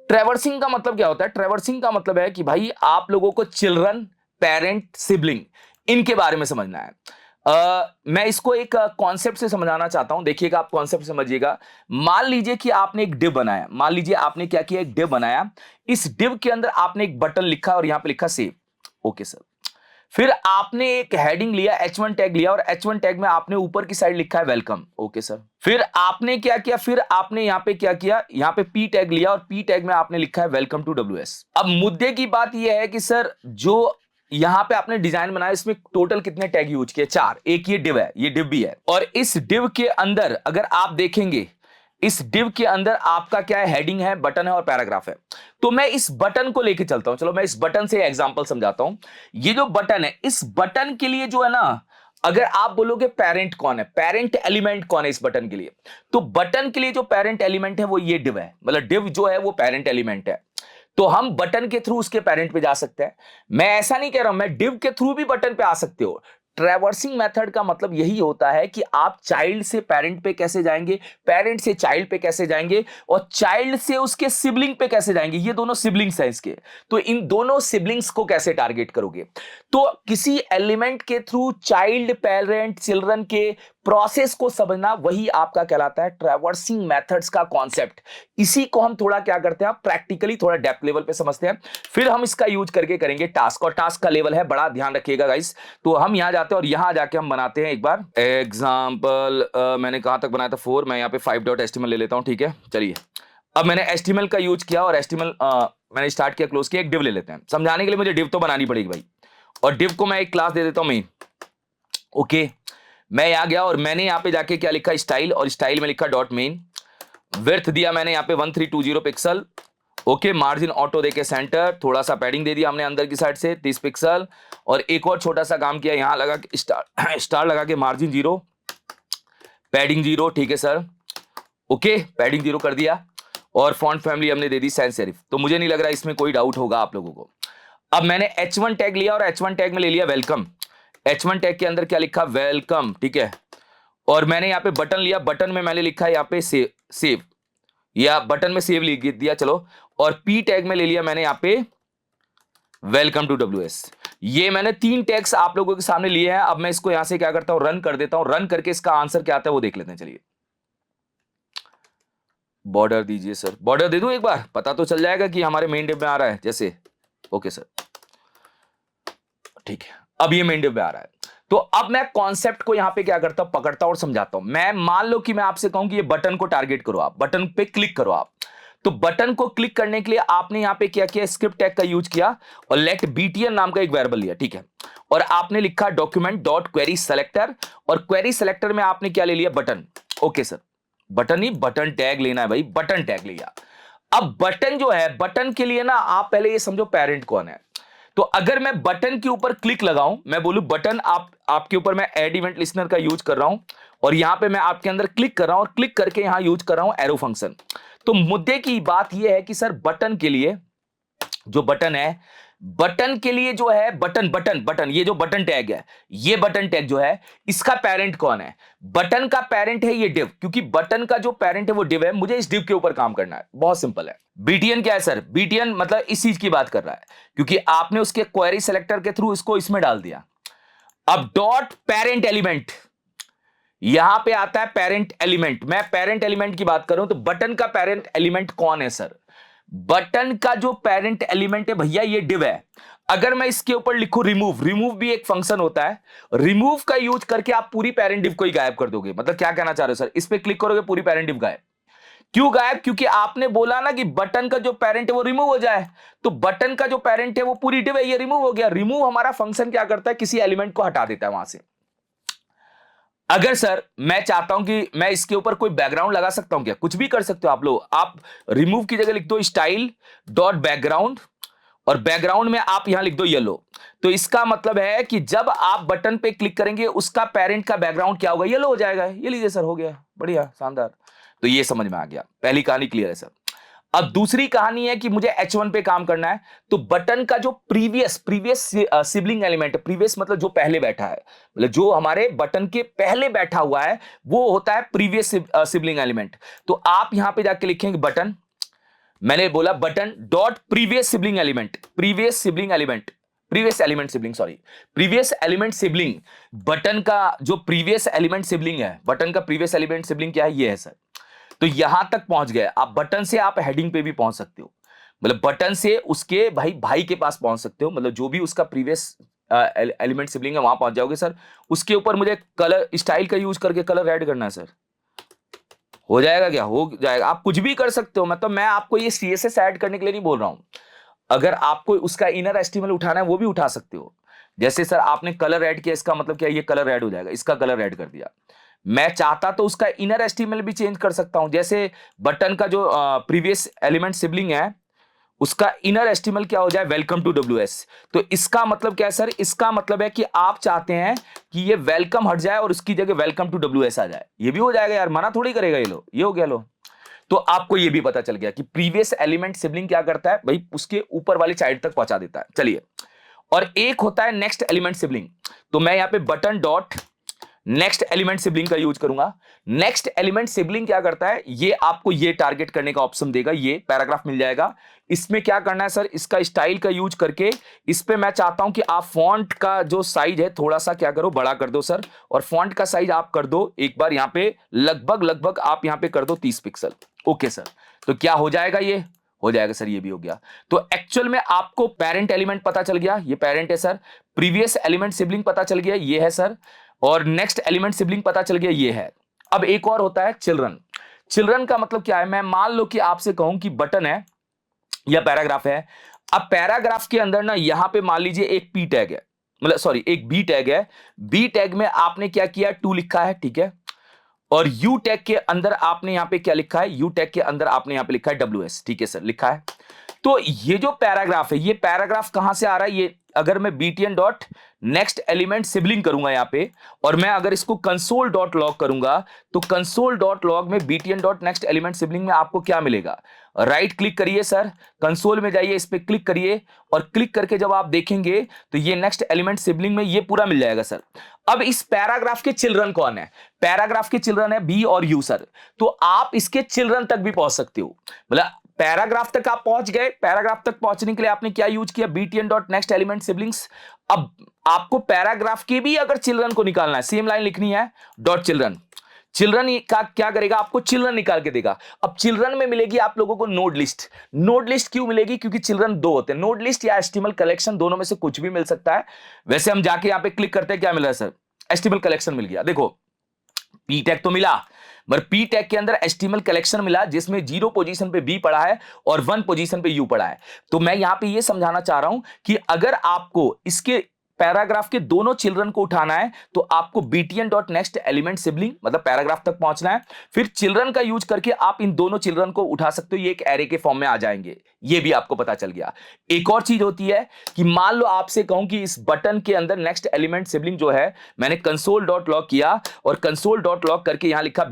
ट्रैवर्सिंग का मतलब क्या होता है, ट्रैवर्सिंग का मतलब है कि भाई आप लोगों को चिल्ड्रन, पेरेंट, सिबलिंग, इनके बारे में समझना है। मैं इसको एक कॉन्सेप्ट से समझाना चाहता हूं। देखिएगा, आप कॉन्सेप्ट समझिएगा। मान लीजिए कि आपने एक डिव बनाया, मान लीजिए आपने क्या किया, एक डिव बनाया। इस डिव के अंदर आपने एक बटन लिखा और यहां पे लिखा सेव, ओके सर। फिर आपने एक हेडिंग लिया, H1 टैग लिया, और H1 टैग में आपने ऊपर की साइड लिखा है वेलकम, ओके सर। फिर आपने क्या किया, फिर आपने यहां पे क्या किया, यहां पे P टैग लिया और P टैग में आपने लिखा है वेलकम टू WS। अब मुद्दे की बात यह है कि सर जो यहां पे आपने डिजाइन बनाया, इसमें टोटल कितने टैग यूज किए, 4। एक ये डिव है, ये डिव भी है। और इस डिव के अंदर अगर आप देखेंगे, इस डिव के अंदर आपका क्या है, हेडिंग है, बटन है और पैराग्राफ है। तो मैं इस बटन को लेके चलता हूं। चलो मैं इस बटन से एग्जांपल समझाता हूं। ये जो बटन है, इस बटन के लिए जो है ना, अगर आप बोलोगे पेरेंट कौन है, पेरेंट एलिमेंट कौन है इस बटन के लिए, तो बटन के लिए जो पेरेंट एलिमेंट है वो ये डिव है। मतलब डिव जो है वो पेरेंट एलिमेंट है। तो हम बटन के थ्रू उसके पेरेंट पे जा सकते हैं। मैं ऐसा नहीं कह रहा हूं मैं डिव के थ्रू भी बटन पे आ सकते हो। ट्रैवर्सिंग मेथड का मतलब यही होता है कि आप चाइल्ड से पेरेंट पे कैसे जाएंगे, पेरेंट से चाइल्ड पे कैसे जाएंगे, और चाइल्ड से उसके सिबलिंग पे कैसे जाएंगे। ये दोनों सिबलिंग्स हैं इसके, तो इन दोनों सिबलिंग्स को कैसे टारगेट करोगे। तो किसी एलिमेंट के थ्रू चाइल्ड, पेरेंट, चिल्ड्रन के प्रोसेस को समझना, वही आपका कहलाता है ट्रैवर्सिंग मेथड्स का कॉन्सेप्ट। इसी को हम थोड़ा क्या करते हैं, प्रैक्टिकली थोड़ा डेप्थ लेवल पे समझते हैं। फिर हम इसका यूज करके करेंगे टास्क, और टास्क का लेवल है बड़ा, ध्यान रखिएगा गाइस। तो हम यहां जाते हैं और यहां जाके हम बनाते हैं एक बार एग्जांपल। मैंने कहां तक बनाया था, 4। मैं यहां पे 5.html ले लेता हूं, ठीक है। चलिए अब मैंने HTML का यूज किया और HTML मैंने स्टार्ट किया, क्लोज किया। एक डिव ले लेते हैं समझाने के लिए, मुझे डिव तो बनानी पड़ेगी भाई। और डिव को मैं एक क्लास दे देता हूं मेन, ओके। मैं यहां गया और मैंने यहां पे जाके क्या लिखा, स्टाइल, और स्टाइल में लिखा डॉट मेन। विड्थ दिया मैंने यहां पे 1320 पिक्सल, ओके। मार्जिन ऑटो देके सेंटर, थोड़ा सा पैडिंग दे दिया हमने अंदर की साइड से 30 पिक्सल। और एक और छोटा सा काम किया, यहां लगा के स्टार लगा के मार्जिन 0, पैडिंग 0, ठीक है सर, ओके। पैडिंग 0 कर दिया और फॉन्ट फैमिली हमने दे दी सैंस सेरिफ। तो मुझे नहीं लग रहा इसमें कोई डाउट होगा आप लोगों को। अब मैंने H1 टैग लिया और H1 टैग में ले लिया वेलकम। H1 टैग के अंदर क्या लिखा, वेलकम, ठीक है। और मैंने यहाँ पे बटन लिया, बटन में मैंने लिखा है यहाँ पे सेव, या बटन में सेव लिख दिया, चलो। और P टैग में ले लिया मैंने यहाँ पे वेलकम टू WS। ये मैंने 3 टैग्स आप लोगों के सामने लिए हैं। अब मैं इसको यहां से क्या करता हूं, रन कर देता हूं। रन करके इसका आंसर क्या आता है वो देख लेते हैं। चलिए बॉर्डर दीजिए सर, बॉर्डर दे दूं एक बार, पता तो चल जाएगा कि हमारे मेन डिव में आ रहा है जैसे, ओके सर, ठीक है। अब ये मेन डिव में आ रहा है। तो अब मैं कॉन्सेप्ट को यहां पे क्या करता हूं, पकड़ता हूं और समझाता हूं। मैं मान लो कि मैं आपसे कहूं कि ये बटन को टारगेट करो, आप बटन पे क्लिक करो आप। तो बटन को क्लिक करने के लिए आपने यहां पे क्या किया, स्क्रिप्ट टैग का यूज किया और लेट BTN नाम का एक वेरिएबल लिया, ठीक है। और आपने लिखा डॉक्यूमेंट डॉट क्वेरी सेलेक्टर, और क्वेरी सेलेक्टर में आपने क्या ले लिया, बटन, ओके सर। बटन ही बटन टैग लेना है भाई, बटन टैग लिया। अब बटन जो है, बटन के लिए ना आप पहले ये समझो पेरेंट कौन है। तो अगर मैं बटन के ऊपर क्लिक लगाऊं, मैं बोलूं बटन, आपके ऊपर मैं ऐड इवेंट लिस्नर का यूज कर रहा हूं, और यहां पे मैं आपके अंदर क्लिक कर रहा हूं, और क्लिक करके यहां यूज कर रहा हूं एरो फंक्शन। तो मुद्दे की बात यह है कि सर बटन के लिए जो बटन है, बटन के लिए जो है बटन बटन बटन, ये जो बटन टैग है, ये बटन टैग जो है, इसका पेरेंट कौन है? बटन का पेरेंट है ये div, क्योंकि बटन का जो पेरेंट है वो div है, मुझे इस div के ऊपर काम करना है। बहुत सिंपल है। btn क्या है सर? btn मतलब इस चीज की बात कर रहा है, क्योंकि आपने उसके क्वेरी सेलेक्टर के थ्रू इसको इसमें डाल दिया। अब डॉट पेरेंट एलिमेंट, यहां पे आता है पेरेंट एलिमेंट। मैं पेरेंट एलिमेंट की बात करूं तो बटन का पेरेंट एलिमेंट कौन है सर? बटन का जो पेरेंट एलिमेंट है भैया ये div है। अगर मैं इसके ऊपर लिखूं रिमूव, रिमूव भी एक फंक्शन होता है, रिमूव का यूज करके आप पूरी पेरेंट div को ही गायब कर दोगे। मतलब क्या कहना चाह रहे हो सर? इस पे क्लिक करोगे पूरी पेरेंट div गायब। क्यों गायब? क्योंकि आपने बोला ना कि बटन का जो पेरेंट है वो रिमूव हो जाए, तो बटन का जो पेरेंट है वो पूरी div है, ये रिमूव हो गया। रिमूव हमारा फंक्शन क्या करता है? किसी एलिमेंट को हटा देता है वहां से। अगर सर मैं चाहता हूं कि मैं इसके ऊपर कोई बैकग्राउंड लगा सकता हूं क्या? कुछ भी कर सकते हो आप लोग। आप रिमूव की जगह लिख दो स्टाइल डॉट बैकग्राउंड, और बैकग्राउंड में आप यहां लिख दो येलो। तो इसका मतलब है कि जब आप बटन पे क्लिक करेंगे उसका पेरेंट का बैकग्राउंड क्या होगा? येलो हो जाएगा। ये लीजिए सर, हो गया, बढ़िया, शानदार। तो ये समझ में आ गया, पहली कहानी क्लियर है सर। अब दूसरी कहानी है कि मुझे H1 पे काम करना है, तो बटन का जो प्रीवियस सिबलिंग एलिमेंट है, प्रीवियस मतलब जो पहले बैठा है, मतलब जो हमारे बटन के पहले बैठा हुआ है वो होता है प्रीवियस सिबलिंग एलिमेंट। तो आप यहां पे जाके लिखेंगे बटन, मैंने बोला button dot previous sibling element, previous sibling element, previous element sibling, sorry, previous element sibling. Button का जो प्रीवियस एलिमेंट सिबलिंग है, बटन का प्रीवियस एलिमेंट सिबलिंग क्या है? ये है सर। तो यहां तक पहुंच गए आप। बटन से आप हेडिंग पे भी पहुंच सकते हो, मतलब बटन से उसके भाई भाई के पास पहुंच सकते हो, मतलब जो भी उसका प्रीवियस एलिमेंट सिबलिंग है वहां पहुंच जाओगे सर। उसके ऊपर मुझे कलर स्टाइल का यूज करके कलर ऐड करना है सर। हो जाएगा क्या? हो जाएगा। आप कुछ भी कर सकते हो, मतलब मैं आपको ये CSS ऐड करने के लिए नहीं बोल रहा हूं। अगर आपको उसका इनर एस्टीमल उठाना है वो भी उठा सकते हो। जैसे सर आपने कलर ऐड किया, इसका मतलब क्या? ये कलर ऐड हो जाएगा, इसका कलर ऐड कर दिया। मैं चाहता तो उसका इनर एस्टीमल भी चेंज कर सकता हूं। जैसे बटन का जो प्रीवियस एलिमेंट सिबलिंग है उसका इनर एस्टीमल क्या हो जाए? Welcome to WS। तो इसका मतलब क्या है सर? इसका मतलब है कि आप चाहते हैं कि ये वेलकम हट जाए और उसकी जगह वेलकम टू WS आ जाए। ये भी हो जाएगा यार, मना थोड़ी करेगा ये। लो, ये हो गया। लो, तो आपको ये भी पता चल गया कि प्रीवियस एलिमेंट सिबलिंग क्या करता है भाई, उसके ऊपर वाली साइड तक पहुंचा देता है। चलिए, और एक होता है नेक्स्ट एलिमेंट सिबलिंग। तो मैं यहां पे button dot next element sibling का यूज करूंगा। नेक्स्ट एलिमेंट सिबलिंग क्या करता है? ये आपको ये टारगेट करने का ऑप्शन देगा, ये पैराग्राफ मिल जाएगा। इसमें क्या करना है सर? इसका स्टाइल का यूज करके इस पे मैं चाहता हूं कि आप फॉन्ट का जो साइज है थोड़ा सा क्या करो, बड़ा कर दो सर। और फॉन्ट का साइज आप कर दो एक बार यहां पे लगभग आप यहां पे कर दो 30 पिक्सल। ओके सर, तो क्या हो जाएगा? ये हो जाएगा सर, ये भी हो गया। तो एक्चुअल में आपको पेरेंट एलिमेंट पता चल गया, ये पेरेंट है सर। प्रीवियस एलिमेंट सिबलिंग पता चल गया, ये है सर। और नेक्स्ट एलिमेंट सिबलिंग पता चल गया, ये है। अब एक और होता है चिल्ड्रन। चिल्ड्रन का मतलब क्या है? मैं मान लो कि आपसे कहूं कि बटन है या पैराग्राफ है। अब पैराग्राफ के अंदर ना यहां पे मान लीजिए एक पी टैग है, मतलब सॉरी एक बी टैग है। बी टैग में आपने क्या किया? 2 लिखा है, ठीक है। और यू टैग के अंदर आपने यहां पे क्या लिखा है? यू टैग के अंदर आपने यहां पे लिखा है WS, ठीक है सर, लिखा है। तो ये जो पैराग्राफ है, ये पैराग्राफ कहां से आ रहा है? ये अगर मैं btn dot next element sibling करूंगा यहां पे, और मैं अगर इसको कंसोल डॉट लॉग करूंगा, तो कंसोल डॉट लॉग में btn dot next element sibling में आपको क्या मिलेगा? राइट क्लिक करिए सर, कंसोल में जाइए, इस पे क्लिक करिए, और क्लिक करके जब आप देखेंगे तो ये नेक्स्ट एलिमेंट सिबलिंग में ये पूरा मिल जाएगा सर। अब इस पैराग्राफ के चिल्ड्रन कौन है? पैराग्राफ के चिल्ड्रन है बी और यू सर। तो आप इसके चिल्ड्रन तक भी पहुंच सकते हो, मतलब पैराग्राफ तक आप पहुंच गए। पैराग्राफ तक पहुंचने के लिए आपने क्या यूज किया? btn dot next element siblings. अब आपको पैराग्राफ के भी अगर चिल्ड्रन को निकालना है, सेम लाइन लिखनी है, डॉट चिल्ड्रन। चिल्ड्रन का क्या करेगा? आपको चिल्ड्रन निकाल के देगा। अब चिल्ड्रन में मिलेगी आप लोगों को नोड लिस्ट। नोड लिस्ट क्यों मिलेगी? क्योंकि चिल्ड्रन 2 होते हैं, नोड लिस्ट या एस्टिमल कलेक्शन, दोनों में से कुछ भी मिल सकता है। वैसे हम जाके यहां पे क्लिक करते हैं, क्या मिल रहा है सर? एस्टिमल कलेक्शन मिल गया। देखो, पी टैग तो मिला, पर पी टैग के अंदर एस्टिमल कलेक्शन मिला जिसमें 0 पोजीशन पे बी पड़ा है और 1 पोजीशन पे यू पड़ा है। तो मैं यहां पे ये समझाना चाह रहा हूं कि अगर आपको इसके पैराग्राफ के दोनों चिल्ड्रन को उठाना है तो आपको btn dot next element sibling मतलब पैराग्राफ तक पहुंचना है, फिर चिल्ड्रन का यूज करके आप इन दोनों चिल्ड्रन को उठा सकते हो, ये एक एरे के फॉर्म में आ जाएंगे। ये भी आपको पता चल गया। एक और चीज होती है कि मान लो आपसे कहूं कि इस बटन के अंदर नेक्स्ट एलिमेंट सिबलिंग जो है, मैंने कंसोल डॉट लॉग किया और कंसोल डॉट लॉग करके यहां लिखा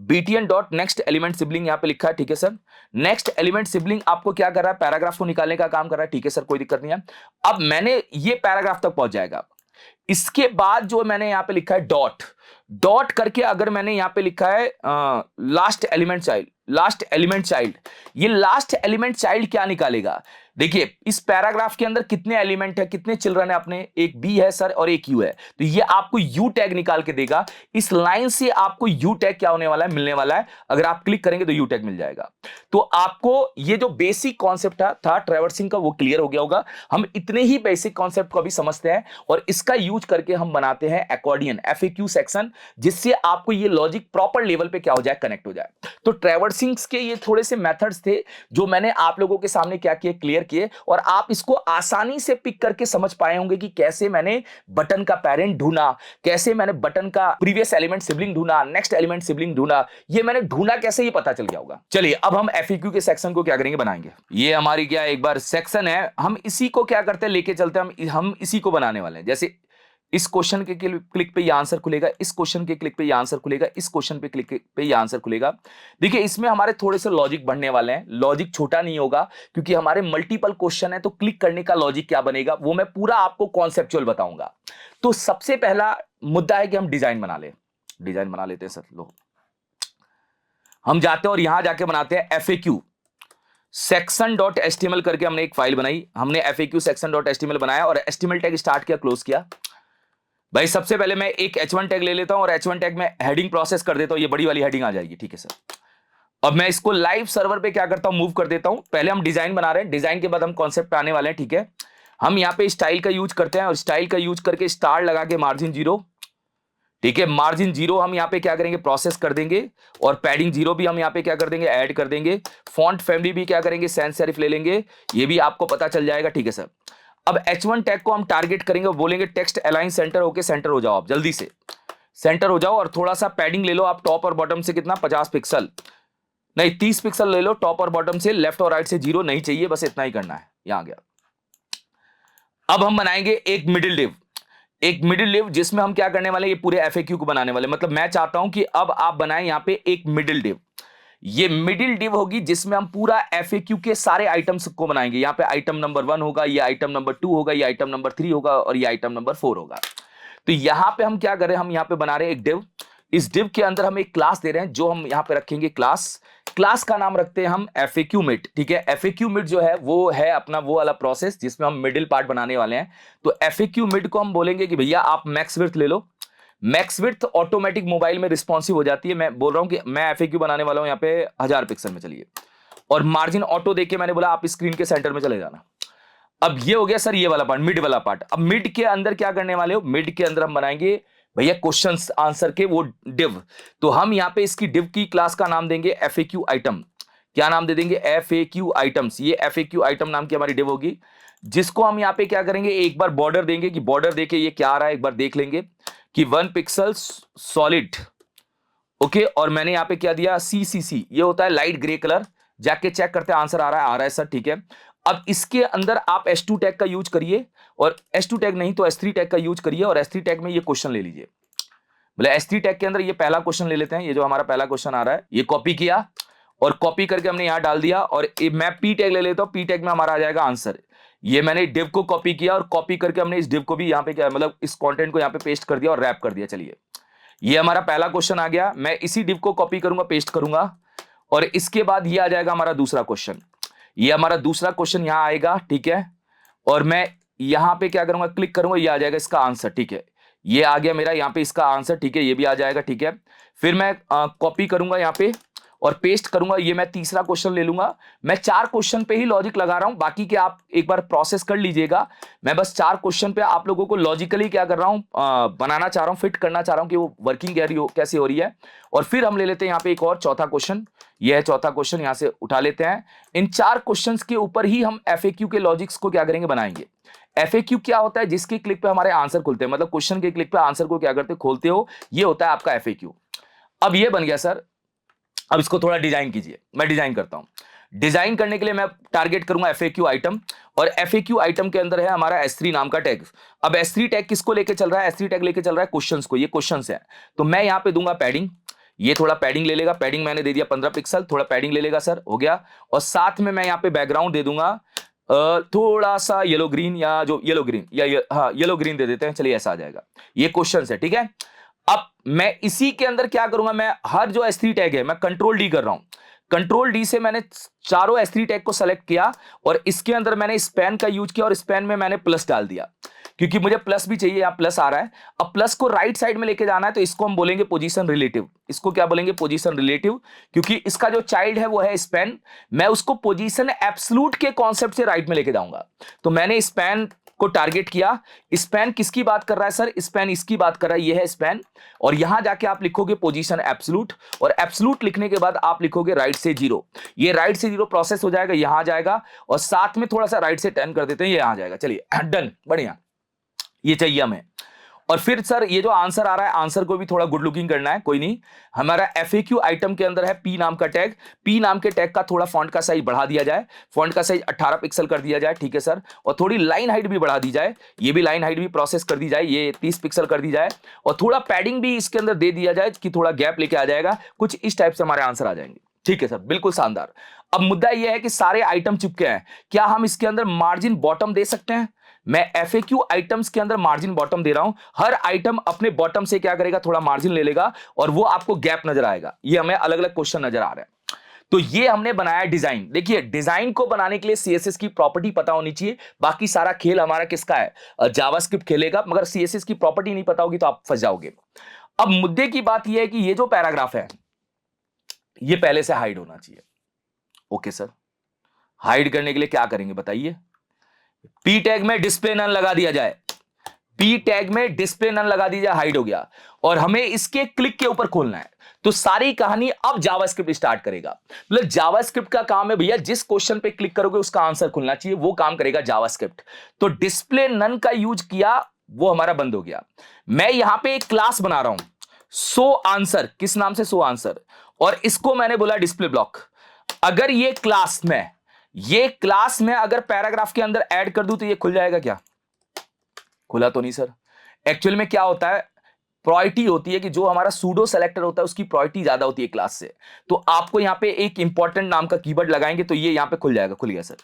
btn dot next element sibling यहां पे लिखा है, ठीक है सर। नेक्स्ट एलिमेंट सिबलिंग आपको क्या कर रहा है, पैराग्राफ को निकालने का काम कर रहा है, ठीक है सर, कोई दिक्कत नहीं है। अब मैंने ये पैराग्राफ तक पहुंच जाएगा। इसके बाद जो मैंने यहां पे लिखा है डॉट करके, अगर मैंने यहां पे लिखा है लास्ट एलिमेंट चाइल्ड, ये लास्ट एलिमेंट चाइल्ड क्या निकालेगा, देखिए इस पैराग्राफ के अंदर कितने एलिमेंट है, कितने चिल्ड्रन है अपने, एक बी है सर और एक यू है, तो ये आपको यू टैग निकाल के देगा। इस लाइन से आपको यू टैग क्या होने वाला है, मिलने वाला है। अगर आप क्लिक करेंगे तो यू टैग मिल जाएगा। तो आपको ये जो बेसिक कॉन्सेप्ट था ट्रैवर्सिंग का वो क्लियर हो गया होगा। हम इतने ही बेसिक कॉन्सेप्ट को अभी समझते हैं और इसका यूज करके हम बनाते हैं अकॉर्डियन FAQ सेक्शन, जिससे आपको ये लॉजिक प्रॉपर लेवल पे क्या हो जाए, कनेक्ट हो जाए। तो ट्रैवर्सिंग्स के ये थोड़े से मेथड्स थे जो मैंने आप लोगों के सामने क्या किए, क्लियर किए, और आप इसको आसानी से पिक करके समझ पाए होंगे कि कैसे मैंने बटन का पेरेंट ढूंढा, कैसे मैंने बटन का प्रीवियस एलिमेंट सिबलिंग ढूंढा, नेक्स्ट एलिमेंट सिबलिंग ढूंढा, ये मैंने ढूंढा कैसे, ये पता चल गया होगा। चलिए अब हम FAQ के सेक्शन को क्या करेंगे, बनाएंगे। ये हमारी क्या एक बार सेक्शन है, हम इसी को क्या करते हैं, लेके चलते हैं, हम इसी को बनाने वाले हैं। जैसे इस क्वेश्चन के क्लिक पे ये आंसर खुलेगा, इस क्वेश्चन के क्लिक पे ये आंसर खुलेगा, इस क्वेश्चन पे क्लिक पे ये आंसर खुलेगा। देखिए इसमें हमारे थोड़े से लॉजिक बढ़ने वाले हैं, लॉजिक छोटा नहीं होगा क्योंकि हमारे मल्टीपल क्वेश्चन है, तो क्लिक करने का लॉजिक क्या बनेगा वो मैं पूरा आपको कॉन्सेप्चुअल बताऊंगा। तो सबसे पहला मुद्दा है कि हम डिजाइन बना लेते हैं सर। लो हम जाते हैं और यहां जाके बनाते हैं FAQ section.html करके हमने एक फाइल बनाई, हमने FAQ section.html बनाया और HTML टैग स्टार्ट किया, क्लोज किया। भाई सबसे पहले मैं एक H1 टैग ले लेता हूं और H1 टैग में हेडिंग प्रोसेस कर देता हूं, ये बड़ी वाली हेडिंग आ जाएगी, ठीक है सर। अब मैं इसको लाइव सर्वर पे क्या करता हूं, मूव कर देता हूं। पहले हम डिजाइन बना रहे हैं, डिजाइन के बाद हम कॉन्सेप्ट पे आने वाले हैं, ठीक है। हम यहाँ पे स्टाइल का यूज करते हैं और स्टाइल का यूज करके स्टार लगा के मार्जिन 0, ठीक है, मार्जिन 0 हम यहाँ पे क्या करेंगे, प्रोसेस कर देंगे और पैडिंग 0 भी हम यहाँ पे क्या कर देंगे, ऐड कर देंगे। फॉन्ट फैमिली भी क्या करेंगे, सैंस सेरिफ ले लेंगे, ये भी आपको पता चल जाएगा, ठीक है सर। अब H1 टैग को हम टारगेट करेंगे, बोलेंगे टेक्स्ट अलाइन सेंटर होके सेंटर हो जाओ, आप जल्दी से सेंटर हो जाओ और थोड़ा सा पैडिंग ले लो आप टॉप और बॉटम से, कितना 50 पिक्सल नहीं 30 पिक्सल ले लो टॉप और बॉटम से, लेफ्ट और राइट से 0 नहीं चाहिए, बस इतना ही करना है। यहां गया। अब हम बनाएंगे एक मिडिल डिव जिसमें हम क्या करने वाले, ये पूरे FAQ को बनाने वाले। मतलब मैं चाहता हूं कि अब आप बनाएं यहां पे एक मिडिल डिव, ये मिडिल डिव होगी जिसमें हम पूरा FAQ के सारे आइटम्स को बनाएंगे। यहाँ पे आइटम नंबर 1 होगा, ये आइटम नंबर 2 होगा, ये आइटम नंबर 3 होगा और ये आइटम नंबर 4 होगा। तो यहाँ पे हम क्या कर रहे हैं, हम यहाँ पे बना रहे हैं एक डिव। इस डिव के अंदर हम एक क्लास दे रहे हैं, जो हम यहाँ पे रखेंगे क्लास का नाम रखते हैं हम FAQ मिड, ठीक है। FAQ मिड जो है वो है अपना वो वाला प्रोसेस जिसमें हम मिडिल पार्ट बनाने वाले हैं। तो FAQ मिड को हम बोलेंगे कि भैया आप मैक्स विड्थ ले लो। मैक्स विड्थ ऑटोमेटिक मोबाइल में रिस्पॉन्सिव हो जाती है। मैं बोल रहा हूं कि मैं FAQ बनाने वाला हूं यहाँ पे 1000 पिक्सल में, चलिए, और मार्जिन ऑटो देके मैंने बोला आप स्क्रीन के सेंटर में चले जाना। अब ये हो गया सर ये वाला पार्ट, मिड वाला पार्ट। अब मिड के अंदर क्या करने वाले हो, मिड के अंदर हम बनाएंगे भैया क्वेश्चंस आंसर के वो डिव। तो हम यहाँ पे इसकी डिव की क्लास का नाम देंगे FAQ आइटम। क्या नाम दे देंगे, FAQ आइटम्स। ये FAQ आइटम नाम की हमारी डिव होगी, जिसको हम यहाँ पे क्या करेंगे, एक बार बॉर्डर देंगे कि बॉर्डर देके ये क्या आ रहा है एक बार देख लेंगे कि 1 पिक्सल सॉलिड, ओके। और मैंने यहाँ पे क्या दिया, CCC, ये होता है लाइट ग्रे कलर। जाके चेक करते हैं आंसर आ रहा है सर, ठीक है। अब इसके अंदर आप S2 टैग का यूज करिए, और S2 टैग नहीं तो S3 टैग का यूज करिए, और S3 टैग में ये क्वेश्चन ले लीजिए। बोले S3 टैग के अंदर ये पहला क्वेश्चन ले लेते हैं, ये जो हमारा पहला क्वेश्चन आ रहा है ये कॉपी किया और कॉपी करके हमने यहाँ डाल दिया, और मैं P टैग ले लेता हूँ, P टैग में हमारा आ जाएगा आंसर। ये मैंने डिव को कॉपी किया और कॉपी करके हमने इस डिव को भी यहाँ पे क्या मतलब इस कंटेंट को यहाँ पे पेस्ट कर दिया और रैप कर दिया। चलिए ये हमारा पहला क्वेश्चन आ गया, मैं इसी डिव को कॉपी करूंगा, पेस्ट करूंगा, और इसके बाद ये आ जाएगा हमारा दूसरा क्वेश्चन। ये हमारा दूसरा क्वेश्चन यहाँ आएगा, ठीक है, और मैं यहाँ पे क्या करूंगा, क्लिक करूंगा, ये आ जाएगा इसका आंसर, ठीक है। ये आ गया मेरा यहाँ पे इसका आंसर, ठीक है, ये भी आ जाएगा, ठीक है। फिर मैं कॉपी करूंगा यहाँ पे और पेस्ट करूंगा, ये मैं तीसरा क्वेश्चन ले लूंगा। मैं 4 क्वेश्चन पे ही लॉजिक लगा रहा हूं, बाकी के आप एक बार प्रोसेस कर लीजिएगा। मैं बस 4 क्वेश्चन पे आप लोगों को लॉजिकली क्या कर रहा हूं, बनाना चाह रहा हूं, फिट करना चाह रहा हूं कि वो वर्किंग कैसे हो रही है। और फिर हम ले लेते हैं यहाँ पे एक और चौथा क्वेश्चन, ये है चौथा क्वेश्चन, यहाँ से उठा लेते हैं। इन 4 क्वेश्चन के ऊपर ही हम FAQ के लॉजिक्स को क्या करेंगे, बनाएंगे। FAQ क्या होता है? जिसके क्लिक पे हमारे आंसर खुलते हैं, मतलब क्वेश्चन के क्लिक पे आंसर को क्या करते खोलते हो, ये होता है आपका FAQ। अब ये बन गया सर, अब इसको थोड़ा डिजाइन कीजिए, मैं डिजाइन करता हूं। डिजाइन करने के लिए मैं टारगेट करूंगा FAQ आइटम, और FAQ आइटम के अंदर है हमारा S3 नाम का टैग। अब S3 टैग किसको लेके चल रहा है? S3 टैग लेके चल रहा है क्वेश्चंस को, ये क्वेश्चंस है। तो मैं यहां पे दूंगा पैडिंग, ये थोड़ा पैडिंग ले लेगा, पैडिंग मैंने दे दिया 15 पिक्सल, थोड़ा पैडिंग ले लेगा सर, हो गया। और साथ में मैं यहां पे बैकग्राउंड दे दूंगा थोड़ा सा येलो ग्रीन, या जो येलो ग्रीन या हाँ येलो ग्रीन दे देते हैं, चलिए ऐसा आ जाएगा। ये क्वेश्चन है, ठीक है। अब मैं इसी के अंदर क्या करूंगा, मैं हर जो S3 टैग है मैं कंट्रोल डी कर रहा हूं, कंट्रोल डी से मैंने चारों S3 टैग को सेलेक्ट किया, और इसके अंदर मैंने स्पैन का यूज किया, और स्पैन में मैंने प्लस डाल दिया, क्योंकि मुझे प्लस भी चाहिए, यहां प्लस आ रहा है। अब प्लस को राइट साइड में लेके जाना है, तो इसको हम बोलेंगे पोजीशन रिलेटिव, इसको क्या बोलेंगे? पोजीशन रिलेटिव, क्योंकि इसका जो चाइल्ड है वो है स्पैन, मैं उसको पोजीशन एब्सोल्यूट के कॉन्सेप्ट से राइट में लेके जाऊंगा। तो मैंने स्पैन को टारगेट किया। स्पैन किसकी बात कर रहा है सर? स्पैन इसकी बात कर रहा है, ये है स्पैन। और यहां जाके आप लिखोगे पोजीशन एब्सोल्यूट, और एब्सोल्यूट लिखने के बाद आप लिखोगे राइट से 0। ये राइट से 0 प्रोसेस हो जाएगा, यहां आ जाएगा, और साथ में थोड़ा सा राइट से 10 कर देते हैं, ये आ जाएगा। चलिए डन, बढ़िया, ये चाहिए हमें। और फिर सर ये जो आंसर आ रहा है, आंसर को भी थोड़ा गुड लुकिंग करना है, कोई नहीं। हमारा FAQ आइटम के अंदर है P नाम का टैग, P नाम के टैग का थोड़ा फॉन्ट का साइज बढ़ा दिया जाए, फॉन्ट का साइज 18 पिक्सल कर दिया जाए, ठीक है सर। और थोड़ी लाइन हाइट भी बढ़ा दी जाए, ये भी लाइन हाइट भी प्रोसेस कर दी जाए, ये 30 पिक्सल कर दी जाए, और थोड़ा पैडिंग भी इसके अंदर दे दिया जाए कि थोड़ा गैप लेके आ जाएगा। कुछ इस टाइप से हमारे आंसर आ जाएंगे, ठीक है सर, बिल्कुल शानदार। अब मुद्दा यह है कि सारे आइटम चिपके हैं, क्या हम इसके अंदर मार्जिन बॉटम दे सकते हैं? मैं FAQ आइटम्स के अंदर मार्जिन बॉटम दे रहा हूं, हर आइटम अपने बॉटम से क्या करेगा, थोड़ा मार्जिन ले लेगा, और वो आपको गैप नजर आएगा। ये हमें अलग अलग क्वेश्चन नजर आ रहे हैं। तो ये हमने बनाया डिजाइन। देखिए डिजाइन को बनाने के लिए CSS की प्रॉपर्टी पता होनी चाहिए, बाकी सारा खेल हमारा किसका है? जावास्क्रिप्ट खेलेगा, मगर CSS की प्रॉपर्टी नहीं पता होगी तो आप फंस जाओगे। अब मुद्दे की बात यह है कि ये जो पैराग्राफ है ये पहले से हाइड होना चाहिए। ओके सर, हाइड करने के लिए क्या करेंगे बताइए? P टैग में डिस्प्ले नन लगा दिया जाए, P टैग में डिस्प्ले नन लगा दी जाए, हाइड हो गया। और हमें इसके क्लिक के ऊपर खोलना है, तो सारी कहानी अब जावास्क्रिप्ट स्टार्ट करेगा। मतलब जावास्क्रिप्ट का काम है भैया, जिस क्वेश्चन पे क्लिक करोगे उसका आंसर खुलना चाहिए, वो काम करेगा जावास्क्रिप्ट। तो डिस्प्ले नन का यूज किया, वो हमारा बंद हो गया। मैं यहां पे एक क्लास बना रहा हूं, शो आंसर, किस नाम से? शो आंसर, और इसको मैंने बोला डिस्प्ले ब्लॉक। अगर ये क्लास में अगर पैराग्राफ के अंदर ऐड कर दूं तो ये खुल जाएगा क्या? खुला तो नहीं सर। एक्चुअल में क्या होता है, प्रायोरिटी होती है कि जो हमारा सूडो सेलेक्टर होता है उसकी प्रायोरिटी ज्यादा होती है क्लास से। तो आपको यहां पे एक इंपॉर्टेंट नाम का कीवर्ड लगाएंगे तो ये यहां पे खुल जाएगा, खुल गया सर।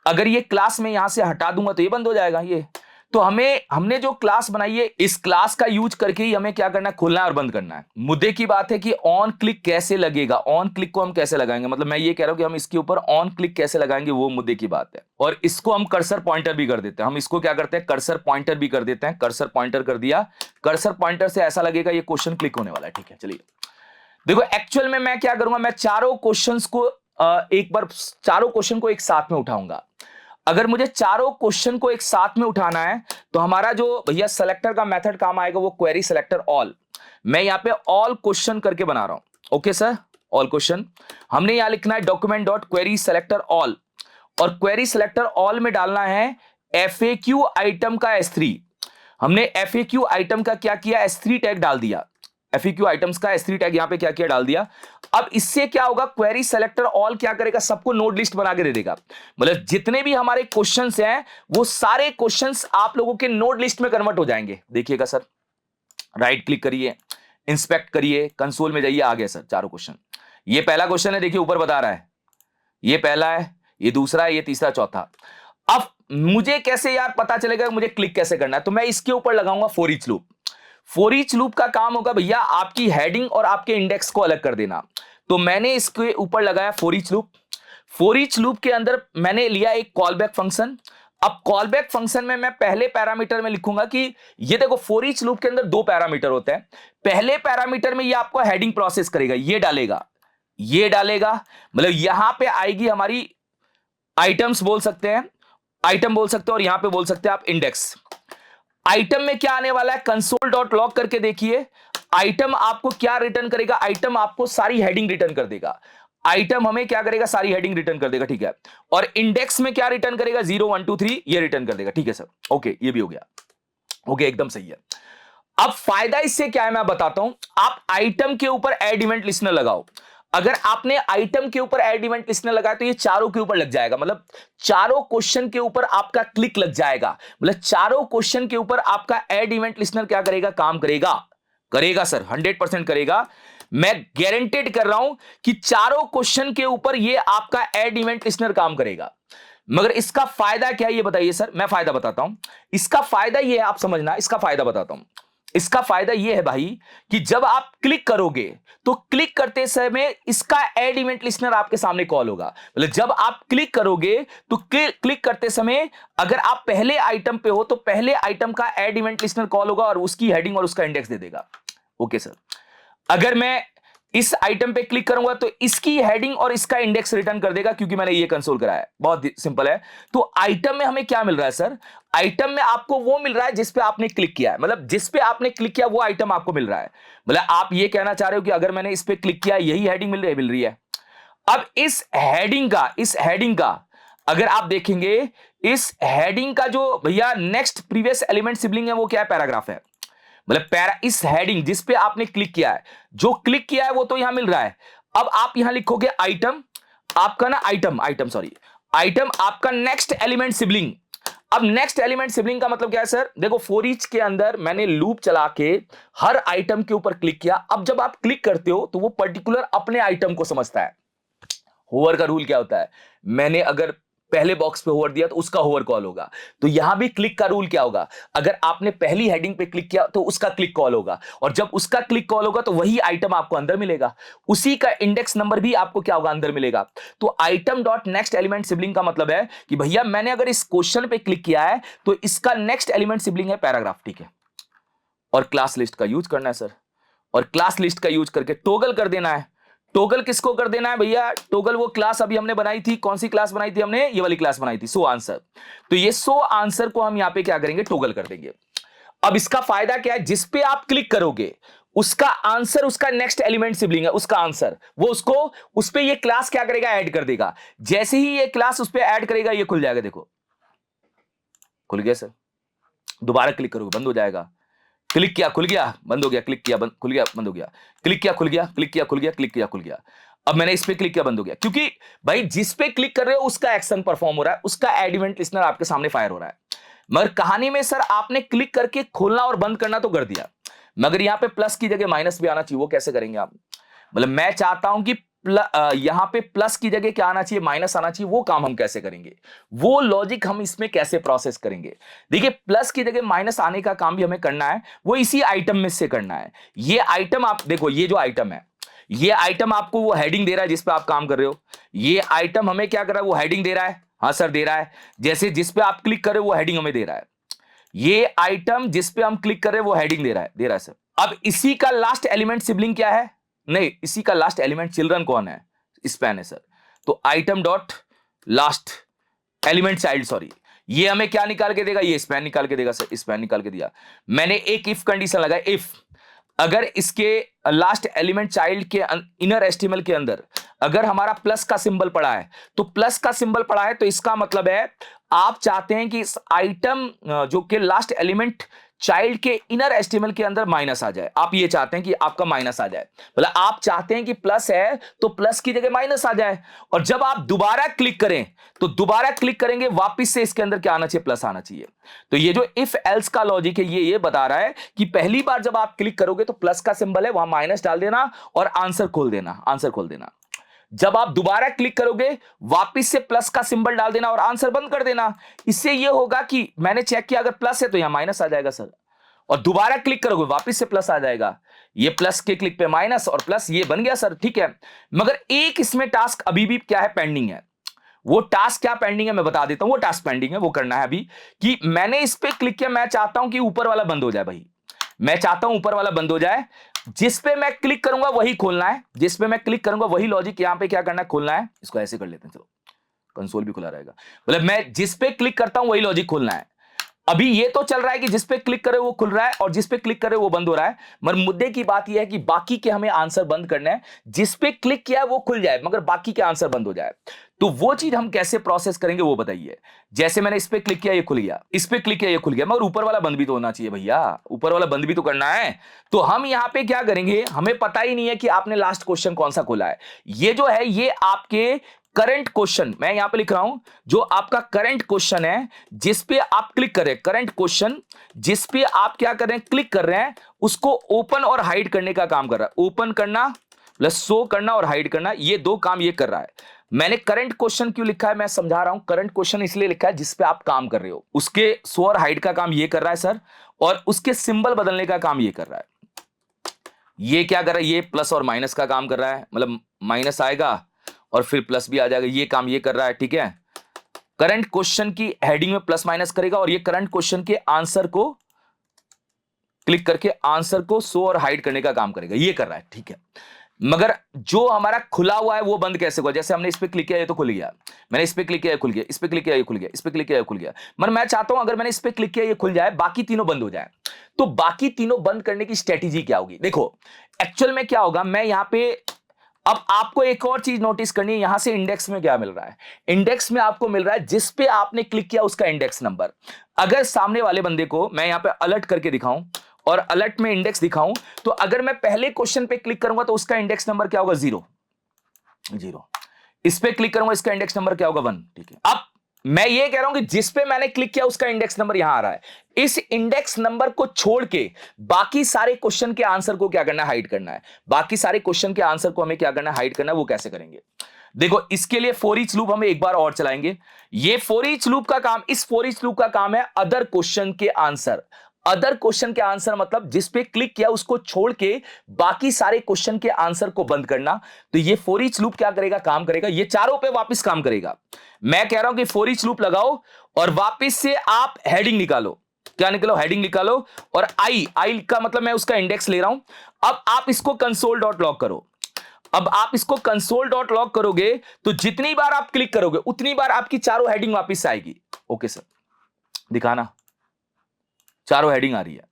अगर ये क्लास में यहां से हटा दूंगा तो ये बंद हो जाएगा ये। तो हमने जो क्लास बनाई है, इस क्लास का यूज करके ही हमें क्या करना है, खोलना है और बंद करना है। मुद्दे की बात है कि ऑन क्लिक कैसे लगेगा, ऑन क्लिक को हम कैसे लगाएंगे, मतलब मैं ये कह रहा हूं कि हम इसके ऊपर ऑन क्लिक कैसे लगाएंगे, वो मुद्दे की बात है। और इसको हम कर्सर पॉइंटर भी कर देते हैं, हम इसको क्या करते हैं, कर्सर पॉइंटर भी कर देते हैं। कर्सर पॉइंटर कर दिया, कर्सर पॉइंटर से ऐसा लगेगा ये क्वेश्चन क्लिक होने वाला है, ठीक है। चलिए देखो, एक्चुअल में मैं क्या करूंगा, मैं चारों क्वेश्चंस को एक बार चारों क्वेश्चन को एक साथ में उठाऊंगा। अगर मुझे चारों क्वेश्चन को एक साथ में उठाना है तो हमारा जो भैया सेलेक्टर का मेथड काम आएगा वो क्वेरी सेलेक्टर ऑल। मैं यहां पे ऑल क्वेश्चन करके बना रहा हूं। ओके सर, ऑल क्वेश्चन हमने यहां लिखना है document dot query selector all, और क्वेरी सेलेक्टर ऑल में डालना है FAQ आइटम का S3। हमने FAQ आइटम का क्या किया, S3 टैग डाल दिया। FAQ आइटम्स का S3 टैग यहां पे क्या किया, डाल दिया। अब इससे क्या होगा, क्वेरी सेलेक्टर ऑल क्या करेगा, सबको नोड लिस्ट बना के दे देगा। मतलब जितने भी हमारे क्वेश्चंस हैं वो सारे क्वेश्चंस आप लोगों के नोड लिस्ट में कन्वर्ट हो जाएंगे। देखिएगा सर, राइट क्लिक करिए, इंस्पेक्ट करिए, कंसोल में जाइए, आ गया सर चारों क्वेश्चन। ये पहला क्वेश्चन है, देखिए ऊपर बता रहा है, ये पहला है, ये दूसरा है, ये तीसरा, चौथा। अब मुझे कैसे यार पता चलेगा मुझे क्लिक कैसे करना है, तो मैं इसके ऊपर लगाऊंगा for each loop. For each loop का काम होगा भैया आपकी हेडिंग और आपके इंडेक्स को अलग कर देना। तो मैंने इसके ऊपर लगाया for each loop. For each loop के अंदर मैंने लिया एक कॉल बैक फंक्शन। अब कॉल बैक फंक्शन में मैं पहले पैरामीटर में लिखूंगा कि ये देखो, फॉर ईच लूप के अंदर 2 पैरामीटर होते हैं। पहले पैरामीटर में ये आपको हेडिंग प्रोसेस करेगा, ये डालेगा, मतलब यहां पे आएगी हमारी आइटम्स बोल सकते हैं, आइटम बोल सकते हैं, और यहां पे बोल सकते हैं आप इंडेक्स। आइटम में क्या आने वाला है, कंसोल डॉट लॉग करके देखिए, आइटम आपको क्या रिटर्न करेगा, आइटम आपको सारी हेडिंग रिटर्न कर देगा। आइटम हमें क्या करेगा, सारी हेडिंग रिटर्न कर देगा, ठीक है। और इंडेक्स में क्या रिटर्न करेगा, 0 1 2 3 ये रिटर्न कर देगा, ठीक है सर। ओके, ये भी हो गया। ओके, एकदम सही है। अब फायदा इससे क्या है मैं बताता हूं। आप आइटम के ऊपर ऐड इवेंट लिस्टनर लगाओ। अगर आपने आइटम के ऊपर ऐड इवेंट लिस्टनर लगाया तो ये चारों के ऊपर लग जाएगा, मतलब चारों क्वेश्चन के ऊपर आपका क्लिक लग जाएगा, मतलब चारों क्वेश्चन के ऊपर आपका ऐड इवेंट लिस्टनर क्या करेगा, काम करेगा। करेगा सर, 100% करेगा। मैं गारंटेड कर रहा हूं कि चारों क्वेश्चन के ऊपर ये आपका ऐड इवेंट लिस्टनर काम करेगा। मगर इसका फायदा क्या है ये बताइए सर। मैं फायदा बताता हूं। इसका फायदा ये है, आप समझना, इसका फायदा बताता हूं। इसका फायदा ये है भाई कि जब आप क्लिक करोगे तो क्लिक करते समय इसका ऐड इवेंट लिस्टनर आपके सामने कॉल होगा। मतलब जब आप क्लिक करोगे तो क्लिक करते समय अगर आप पहले आइटम पे हो तो पहले आइटम का ऐड इवेंट लिस्टनर कॉल होगा और उसकी हेडिंग और उसका इंडेक्स दे देगा। Okay sir. अगर मैं इस आइटम पे क्लिक करूंगा तो इसकी हेडिंग और इसका इंडेक्स रिटर्न कर देगा, क्योंकि मैंने ये कंसोल कराया है। बहुत सिंपल है। तो आइटम में हमें क्या मिल रहा है सर, आइटम में आपको वो मिल रहा है जिस पे आपने क्लिक किया है, मतलब जिस पे आपने क्लिक किया वो आइटम आपको मिल रहा है। मतलब आप ये कहना चाह रहे हो कि अगर मैंने इस पे क्लिक किया यही हेडिंग मिल रही है। अब इस हेडिंग का अगर आप देखेंगे, इस हेडिंग का जो भैया नेक्स्ट प्रीवियस एलिमेंट सिबलिंग है वो क्या है, पैराग्राफ है। मतलब इस हेडिंग जिस पे आपने क्लिक किया है, जो क्लिक किया है वो तो यहां मिल रहा है। अब आप यहां लिखोगे आइटम, आपका ना आइटम आपका नेक्स्ट एलिमेंट सिबलिंग। अब नेक्स्ट एलिमेंट सिबलिंग का मतलब क्या है सर, देखो फॉर ईच के अंदर मैंने लूप चला के हर आइटम के ऊपर क्लिक किया। अब जब आप क्लिक करते हो तो वो पर्टिकुलर अपने आइटम को समझता है। होवर का रूल क्या होता है, मैंने अगर पहले बॉक्स पे होवर दिया तो उसका होवर कॉल होगा। तो यहां भी क्लिक का रूल क्या होगा, अगर आपने पहली हेडिंग पे क्लिक किया तो उसका क्लिक कॉल होगा, और जब उसका क्लिक कॉल होगा तो वही आइटम आपको अंदर मिलेगा, उसी का इंडेक्स नंबर भी आपको क्या होगा, अंदर मिलेगा। तो item dot next element sibling का मतलब है कि भैया मैंने अगर इस क्वेश्चन पे क्लिक किया है तो इसका नेक्स्ट एलिमेंट सिबलिंग है पैराग्राफ, ठीक है। और क्लास लिस्ट का यूज करना है सर, और क्लास लिस्ट का यूज करके टोगल कर देना है। टोगल किसको कर देना है भैया, टोगल वो क्लास अभी हमने बनाई थी, कौन सी क्लास बनाई थी हमने, ये वाली क्लास बनाई थी, सो आंसर। तो ये सो आंसर को हम यहां पे क्या करेंगे, टोगल कर देंगे। अब इसका फायदा क्या है, जिस पे आप क्लिक करोगे उसका आंसर, उसका नेक्स्ट एलिमेंट सिबलिंग है, उसका आंसर वो उसको उस पे ये क्लास क्या करेगा, ऐड कर देगा। जैसे ही ये क्लास उस पे ऐड करेगा ये खुल जाएगा, देखो खुल गया सर। दोबारा क्लिक करोगे बंद हो जाएगा। क्लिक किया खुल गया, बंद हो गया, क्लिक किया बंद खुल गया, बंद हो गया, क्लिक किया खुल गया, क्लिक किया खुल गया, क्लिक किया खुल गया। अब मैंने इस पे क्लिक किया, बंद हो गया, क्योंकि भाई जिस पे क्लिक कर रहे हो उसका एक्शन परफॉर्म हो रहा है, उसका एड इवेंट लिस्टनर आपके सामने फायर हो रहा है। मगर कहानी में सर आपने क्लिक करके खोलना और बंद करना तो कर दिया, मगर यहां पे प्लस की जगह माइनस भी आना चाहिए, वो कैसे करेंगे आप। मतलब मैं चाहता हूं कि यहां पे प्लस की जगह क्या आना चाहिए, माइनस आना चाहिए, वो काम हम कैसे करेंगे, वो लॉजिक हम इसमें कैसे प्रोसेस करेंगे। देखिए प्लस की जगह माइनस आने का काम भी हमें करना है, वो इसी आइटम में से करना है। ये आइटम आप देखो, ये जो आइटम है, ये आइटम आपको वो हेडिंग दे रहा है जिस पे आप काम कर रहे हो। ये आइटम हमें क्या कर रहा है, वो हेडिंग दे रहा है, हाँ सर दे रहा है। जैसे जिस पे आप क्लिक कर रहे हो वो हेडिंग हमें दे रहा है। ये आइटम जिस पे हम क्लिक कर रहे हैं वो हेडिंग दे रहा है सर। अब इसी का लास्ट एलिमेंट सिबलिंग क्या है, नहीं इसी का लास्ट एलिमेंट चिल्ड्रन कौन है, स्पैन है सर। तो item dot last element child, sorry, ये हमें क्या निकाल के देगा, ये स्पैन निकाल के देगा सर, स्पैन निकाल के दिया। मैंने एक इफ कंडीशन लगाया, इफ अगर इसके लास्ट एलिमेंट चाइल्ड के इनर एस्टिमल के अंदर अगर हमारा प्लस का सिंबल पड़ा है, तो प्लस का सिंबल पड़ा है तो इसका मतलब है आप चाहते हैं कि इस आइटम जो कि लास्ट एलिमेंट चाइल्ड के इनर एस्टिमल के अंदर माइनस आ जाए। आप ये चाहते हैं कि आपका माइनस आ जाए, मतलब आप चाहते हैं कि प्लस है तो प्लस की जगह माइनस आ जाए। और जब आप दोबारा क्लिक करें तो दोबारा क्लिक करेंगे वापस से इसके अंदर क्या आना चाहिए, प्लस आना चाहिए। तो ये जो इफ एल्स का लॉजिक है ये बता रहा है कि पहली बार जब आप क्लिक करोगे तो प्लस का सिंबल है वहां माइनस डाल देना और आंसर खोल देना। जब आप दोबारा क्लिक करोगे वापस से प्लस का सिंबल डाल देना और आंसर बंद कर देना। इससे यह होगा कि मैंने चेक किया अगर प्लस है तो यहां माइनस आ जाएगा सर, और दोबारा क्लिक करोगे वापस से प्लस आ जाएगा। ये प्लस के क्लिक पे माइनस और प्लस, ये बन गया सर, ठीक है। मगर एक इसमें टास्क अभी भी क्या है, पेंडिंग है। वो टास्क क्या पेंडिंग है मैं बता देता हूं। वो टास्क पेंडिंग है, वो करना है अभी कि मैंने इस पे क्लिक किया, मैं चाहता हूं कि ऊपर वाला बंद हो जाए भाई, मैं चाहता हूं ऊपर वाला बंद हो जाए। जिस पे मैं क्लिक करूंगा वही खोलना है, जिस पे मैं क्लिक करूंगा वही लॉजिक यहां पे क्या करना है, खोलना है। इसको ऐसे कर लेते हैं, चलो कंसोल भी खुला रहेगा। मतलब मैं जिस पे क्लिक करता हूं वही लॉजिक खोलना है। अभी ये तो चल रहा है कि जिस पे क्लिक करे वो खुल रहा है और जिस पे क्लिक करे वो बंद हो रहा है, मगर मुद्दे की बात यह है कि बाकी के हमें आंसर बंद करना है, जिस पे क्लिक किया है वो खुल जाए मगर बाकी के आंसर बंद हो जाए। तो वो चीज हम कैसे प्रोसेस करेंगे वो बताइए। जैसे मैंने इस पे क्लिक किया ये खुल गया, इस पे क्लिक किया ये खुल गया, मगर ऊपर वाला बंद भी तो होना चाहिए भैया, ऊपर वाला बंद भी तो करना है। तो हम यहां पे क्या करेंगे, हमें पता ही नहीं है कि आपने लास्ट क्वेश्चन कौन सा खोला है। ये जो है ये आपके करंट क्वेश्चन, मैं यहां पे लिख रहा हूं, जो आपका करंट क्वेश्चन है जिस पे आप क्लिक कर रहे हैं, करंट क्वेश्चन जिस पे आप क्या कर रहे हैं, क्लिक कर रहे हैं, उसको ओपन और हाइड करने का काम कर रहा है। ओपन करना प्लस शो करना और हाइड करना, ये दो काम ये कर रहा है। मैंने करंट क्वेश्चन क्यों लिखा है मैं समझा रहा हूं। करंट क्वेश्चन इसलिए लिखा है जिस पे आप काम कर रहे हो, उसके शो और हाइड का काम ये कर रहा है सर, और उसके सिंबल बदलने का काम ये कर रहा है। ये क्या कर रहा है, ये प्लस और माइनस का काम कर रहा है, मतलब माइनस आएगा और फिर प्लस भी आ जाएगा, ये काम ये कर रहा है। ठीक है, करंट क्वेश्चन की हेडिंग में प्लस माइनस करेगा और ये करंट क्वेश्चन के आंसर को क्लिक करके आंसर को शो और हाइड करने का काम करेगा, ये कर रहा है। ठीक है, मगर जो हमारा खुला हुआ है वो बंद कैसे होगा। जैसे हमने इस पे क्लिक किया ये तो खुल गया, मैंने इस पे क्लिक किया ये खुल गया, इस पे क्लिक किया ये खुल गया, इस पे क्लिक किया ये खुल गया, मगर मैं चाहता हूं अगर मैंने इस पे क्लिक किया ये खुल जाए, बाकी तीनों बंद हो जाए। तो बाकी तीनों बंद करने की स्ट्रेटेजी क्या होगी, देखो एक्चुअल में क्या होगा। मैं यहां पे अब आपको एक और चीज नोटिस करनी है, यहां से इंडेक्स में क्या मिल रहा है, इंडेक्स में आपको मिल रहा है जिस पे आपने क्लिक किया उसका इंडेक्स नंबर। अगर सामने वाले बंदे को मैं यहां पे अलर्ट करके दिखाऊं और अलर्ट में इंडेक्स दिखाऊं, तो अगर मैं पहले क्वेश्चन पे क्लिक करूंगा तो उसका इंडेक्स नंबर क्या होगा, 0 0। इस पे क्लिक करूंगा इसका इंडेक्स नंबर क्या होगा, 1। ठीक है, अब मैं ये कह रहा हूं कि जिस पे मैंने क्लिक किया उसका इंडेक्स नंबर यहां आ रहा है, इस इंडेक्स नंबर को छोड़ के बाकी सारे क्वेश्चन के आंसर को क्या करना है, हाइड करना है। बाकी सारे क्वेश्चन के आंसर को हमें क्या करना है, हाइड करना है। वो कैसे करेंगे, देखो इसके लिए फॉर ईच लूप हमें एक बार और चलाएंगे। ये फॉर ईच लूप का काम, इस फॉर ईच लूप का काम है अदर क्वेश्चन के आंसर। अदर क्वेश्चन के आंसर मतलब जिस पे क्लिक किया उसको छोड़ के बाकी सारे क्वेश्चन के आंसर को बंद करना। तो ये फॉर ईच लूप क्या करेगा, काम करेगा, ये चारों पे वापस काम करेगा। मैं कह रहा हूं कि फॉर ईच लूप लगाओ और वापस से आप हेडिंग निकालो, क्या निकालो, हेडिंग निकालो, और आई का मतलब मैं उसका इंडेक्स ले रहा हूं। अब आप इसको कंसोल डॉट लॉग करो। अब आप इसको कंसोल डॉट लॉग करोगे तो जितनी बार आप क्लिक करोगे उतनी बार आपकी चारों हेडिंग वापस आएगी। ओके सर, दिखाना, चारों हेडिंग आ रही है,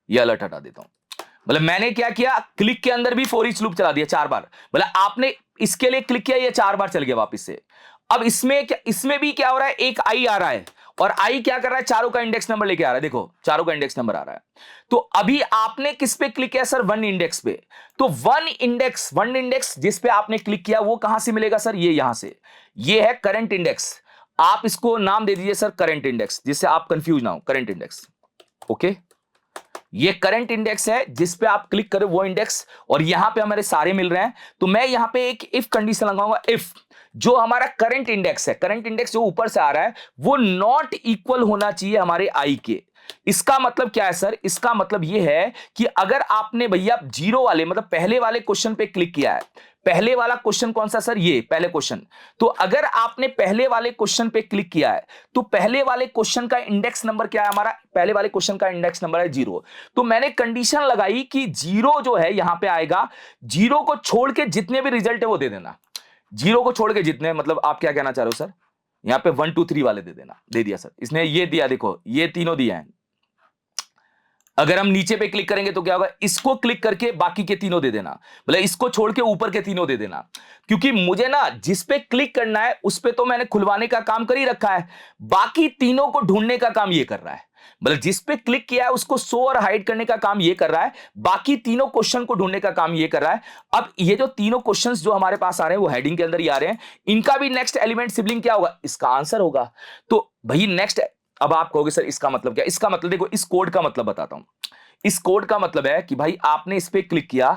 ये अलर्ट हटा देता हूं। मतलब मैंने क्या किया, क्लिक के अंदर भी फॉर ईच लूप चला दिया 4 बार, मतलब आपने इसके लिए क्लिक किया ये 4 बार चल गया वापस से। अब इसमें भी क्या हो रहा है, एक आई आ रहा है और आई क्या कर रहा है, चारों का इंडेक्स नंबर लेके आ रहा है। देखो चारों का इंडेक्स नंबर आ रहा है। तो अभी आपने किस पे क्लिक किया सर, 1 इंडेक्स पे। तो 1 इंडेक्स जिस पे आपने क्लिक किया वो कहां से मिलेगा सर, ये यहां से, ये है करंट इंडेक्स। आप इसको नाम दे दीजिए सर करंट इंडेक्स, जिससे आप कंफ्यूज ना हो, करंट इंडेक्स। ओके, ये करंट इंडेक्स है जिस पे आप क्लिक करें वो इंडेक्स, और यहां पे हमारे सारे मिल रहे हैं। तो मैं यहां पे एक इफ कंडीशन लगाऊंगा, इफ जो हमारा करंट इंडेक्स है, करंट इंडेक्स जो ऊपर से आ रहा है वो नॉट इक्वल होना चाहिए हमारे आई के। इसका मतलब क्या है सर, इसका मतलब ये है कि अगर आपने भैया 0 वाले मतलब पहले वाले क्वेश्चन पे क्लिक किया है, पहले वाला क्वेश्चन कौन सा सर, ये पहले क्वेश्चन। तो अगर आपने पहले वाले क्वेश्चन पे क्लिक किया है तो पहले वाले क्वेश्चन का इंडेक्स नंबर क्या है, हमारा पहले वाले क्वेश्चन का इंडेक्स नंबर है 0। तो मैंने कंडीशन लगाई कि 0 जो है यहां पे आएगा, 0 को छोड़ के जितने भी रिजल्ट है वो दे देना। 0 को छोड़ के जितने, मतलब आप क्या कहना चाह रहे हो सर, यहां पे 1 2 3 वाले दे देना। दे दिया सर, इसने ये दिया, देखो ये तीनों दिया है। अगर हम नीचे पे क्लिक करेंगे तो क्या होगा, इसको क्लिक करके बाकी के तीनों दे देना, मतलब इसको छोड़ के ऊपर के तीनों दे देना। क्योंकि मुझे ना जिस पे क्लिक करना है उस पे तो मैंने खुलवाने का काम कर ही रखा है, बाकी तीनों को ढूंढने का काम ये कर रहा है। मतलब जिस पे क्लिक किया है उसको शो और हाइड करने का काम ये कर रहा है, बाकी तीनों क्वेश्चन को ढूंढने का काम ये कर रहा है। अब ये जो तीनों क्वेश्चंस जो हमारे पास आ रहे हैं वो हेडिंग के अंदर ही आ रहे हैं, इनका भी नेक्स्ट एलिमेंट सिबलिंग क्या होगा, इसका आंसर होगा। तो भाई नेक्स्ट, अब आप कहोगे सर इसका मतलब क्या, इसका मतलब देखो, इस कोड का मतलब बताता हूं। इस कोड का मतलब है कि भाई आपने इस पे क्लिक किया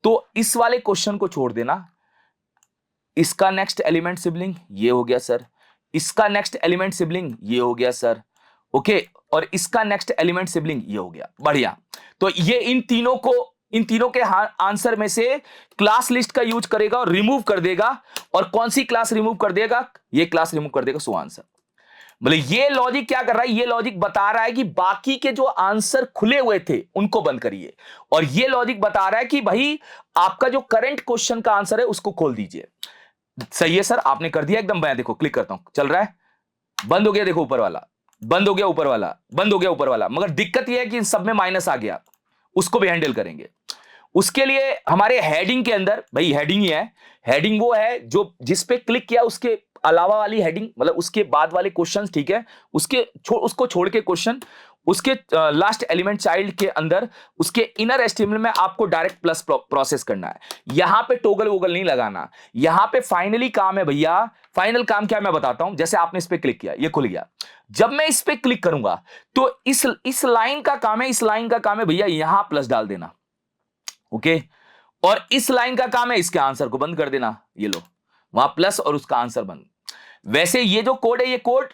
तो इस वाले क्वेश्चन को छोड़ देना, इसका नेक्स्ट एलिमेंट सिबलिंग ये हो गया सर, इसका नेक्स्ट एलिमेंट सिबलिंग ये हो गया सर, ओके, और इसका नेक्स्ट एलिमेंट सिबलिंग ये हो गया। बढ़िया, तो ये इन तीनों के आंसर में से क्लास लिस्ट का यूज करेगा और रिमूव कर देगा, और कौन सी क्लास रिमूव कर देगा, ये क्लास रिमूव कर देगा, सो आंसर। मतलब ये लॉजिक क्या कर रहा है, ये लॉजिक बता रहा है कि बाकी के जो आंसर खुले हुए थे उनको बंद करिए, और ये लॉजिक बता रहा है कि भाई आपका जो करंट क्वेश्चन का आंसर है उसको खोल दीजिए। सही है सर, आपने कर दिया एकदम। मैं देखो क्लिक करता हूं, चल रहा है, बंद हो गया, देखो ऊपर वाला, बंद हो गया ऊपर वाला, बंद हो गया ऊपर वाला, मगर दिक्कत यह है कि इन सब में माइनस आ गया, उसको भी हैंडल करेंगे। उसके लिए हमारे हेडिंग के अंदर, भाई हेडिंग ही है, हेडिंग वो है जो जिस पे क्लिक किया उसके अलावा वाली हेडिंग, मतलब उसके बाद वाले क्वेश्चंस, ठीक है, उसको छोड़ के क्वेश्चन, उसके लास्ट एलिमेंट चाइल्ड के अंदर, उसके इनर एस्टिमेट में आपको डायरेक्ट प्लस प्रोसेस करना है। यहां पे टोगल वोगल नहीं लगाना। यहां पे फाइनली काम है भैया, फाइनल काम क्या है मैं बताता हूं। जैसे आपने इस पे क्लिक किया, ये खुल गया, जब मैं इस पे क्लिक करूंगा तो इस लाइन का काम है, इस लाइन का काम है भैया यहां प्लस डाल देना, ओके। और इस लाइन का काम है इसके आंसर को बंद कर देना, ये लो, वहां प्लस और उसका आंसर बंद। वैसे ये जो कोड है, ये कोड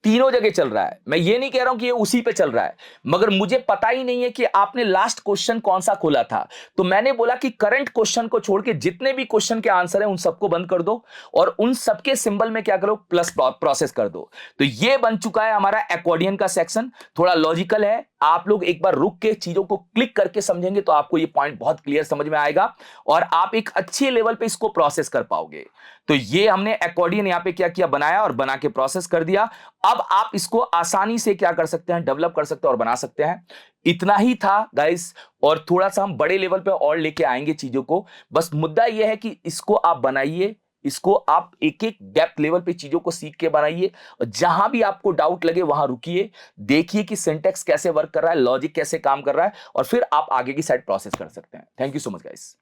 तीनों जगह चल रहा है, मैं ये नहीं कह रहा हूं कि ये उसी पे चल रहा है, मगर मुझे पता ही नहीं है कि आपने लास्ट क्वेश्चन कौन सा खोला था, तो मैंने बोला कि करंट क्वेश्चन को छोड़ के जितने भी क्वेश्चन के आंसर हैं उन सबको बंद कर दो और उन सबके सिंबल में क्या करो, प्लस प्रोसेस कर दो। तो ये बन चुका है हमारा एक्कॉर्डियन का सेक्शन। थोड़ा लॉजिकल है, आप लोग एक बार रुक के चीजों को क्लिक करके समझेंगे तो आपको ये पॉइंट बहुत क्लियर समझ में आएगा और आप एक अच्छे लेवल पे इसको प्रोसेस कर पाओगे। तो ये हमने एक्कॉर्डियन यहां पे क्या किया, बनाया और बना के प्रोसेस कर दिया। अब आप इसको आसानी से क्या कर सकते हैं, डेवलप कर सकते हैं और बना सकते हैं। इतना ही था गाइस, और थोड़ा सा हम बड़े लेवल पे और लेके आएंगे चीजों को। बस मुद्दा यह है कि इसको आप बनाइए, इसको आप एक एक डेप्थ लेवल पे चीजों को सीख के बनाइए, और जहां भी आपको डाउट लगे वहां रुकिए, देखिए कि सिंटैक्स कैसे वर्क कर रहा है, लॉजिक कैसे काम कर रहा है, और फिर आप आगे की साइड प्रोसेस कर सकते हैं। Thank you so much guys.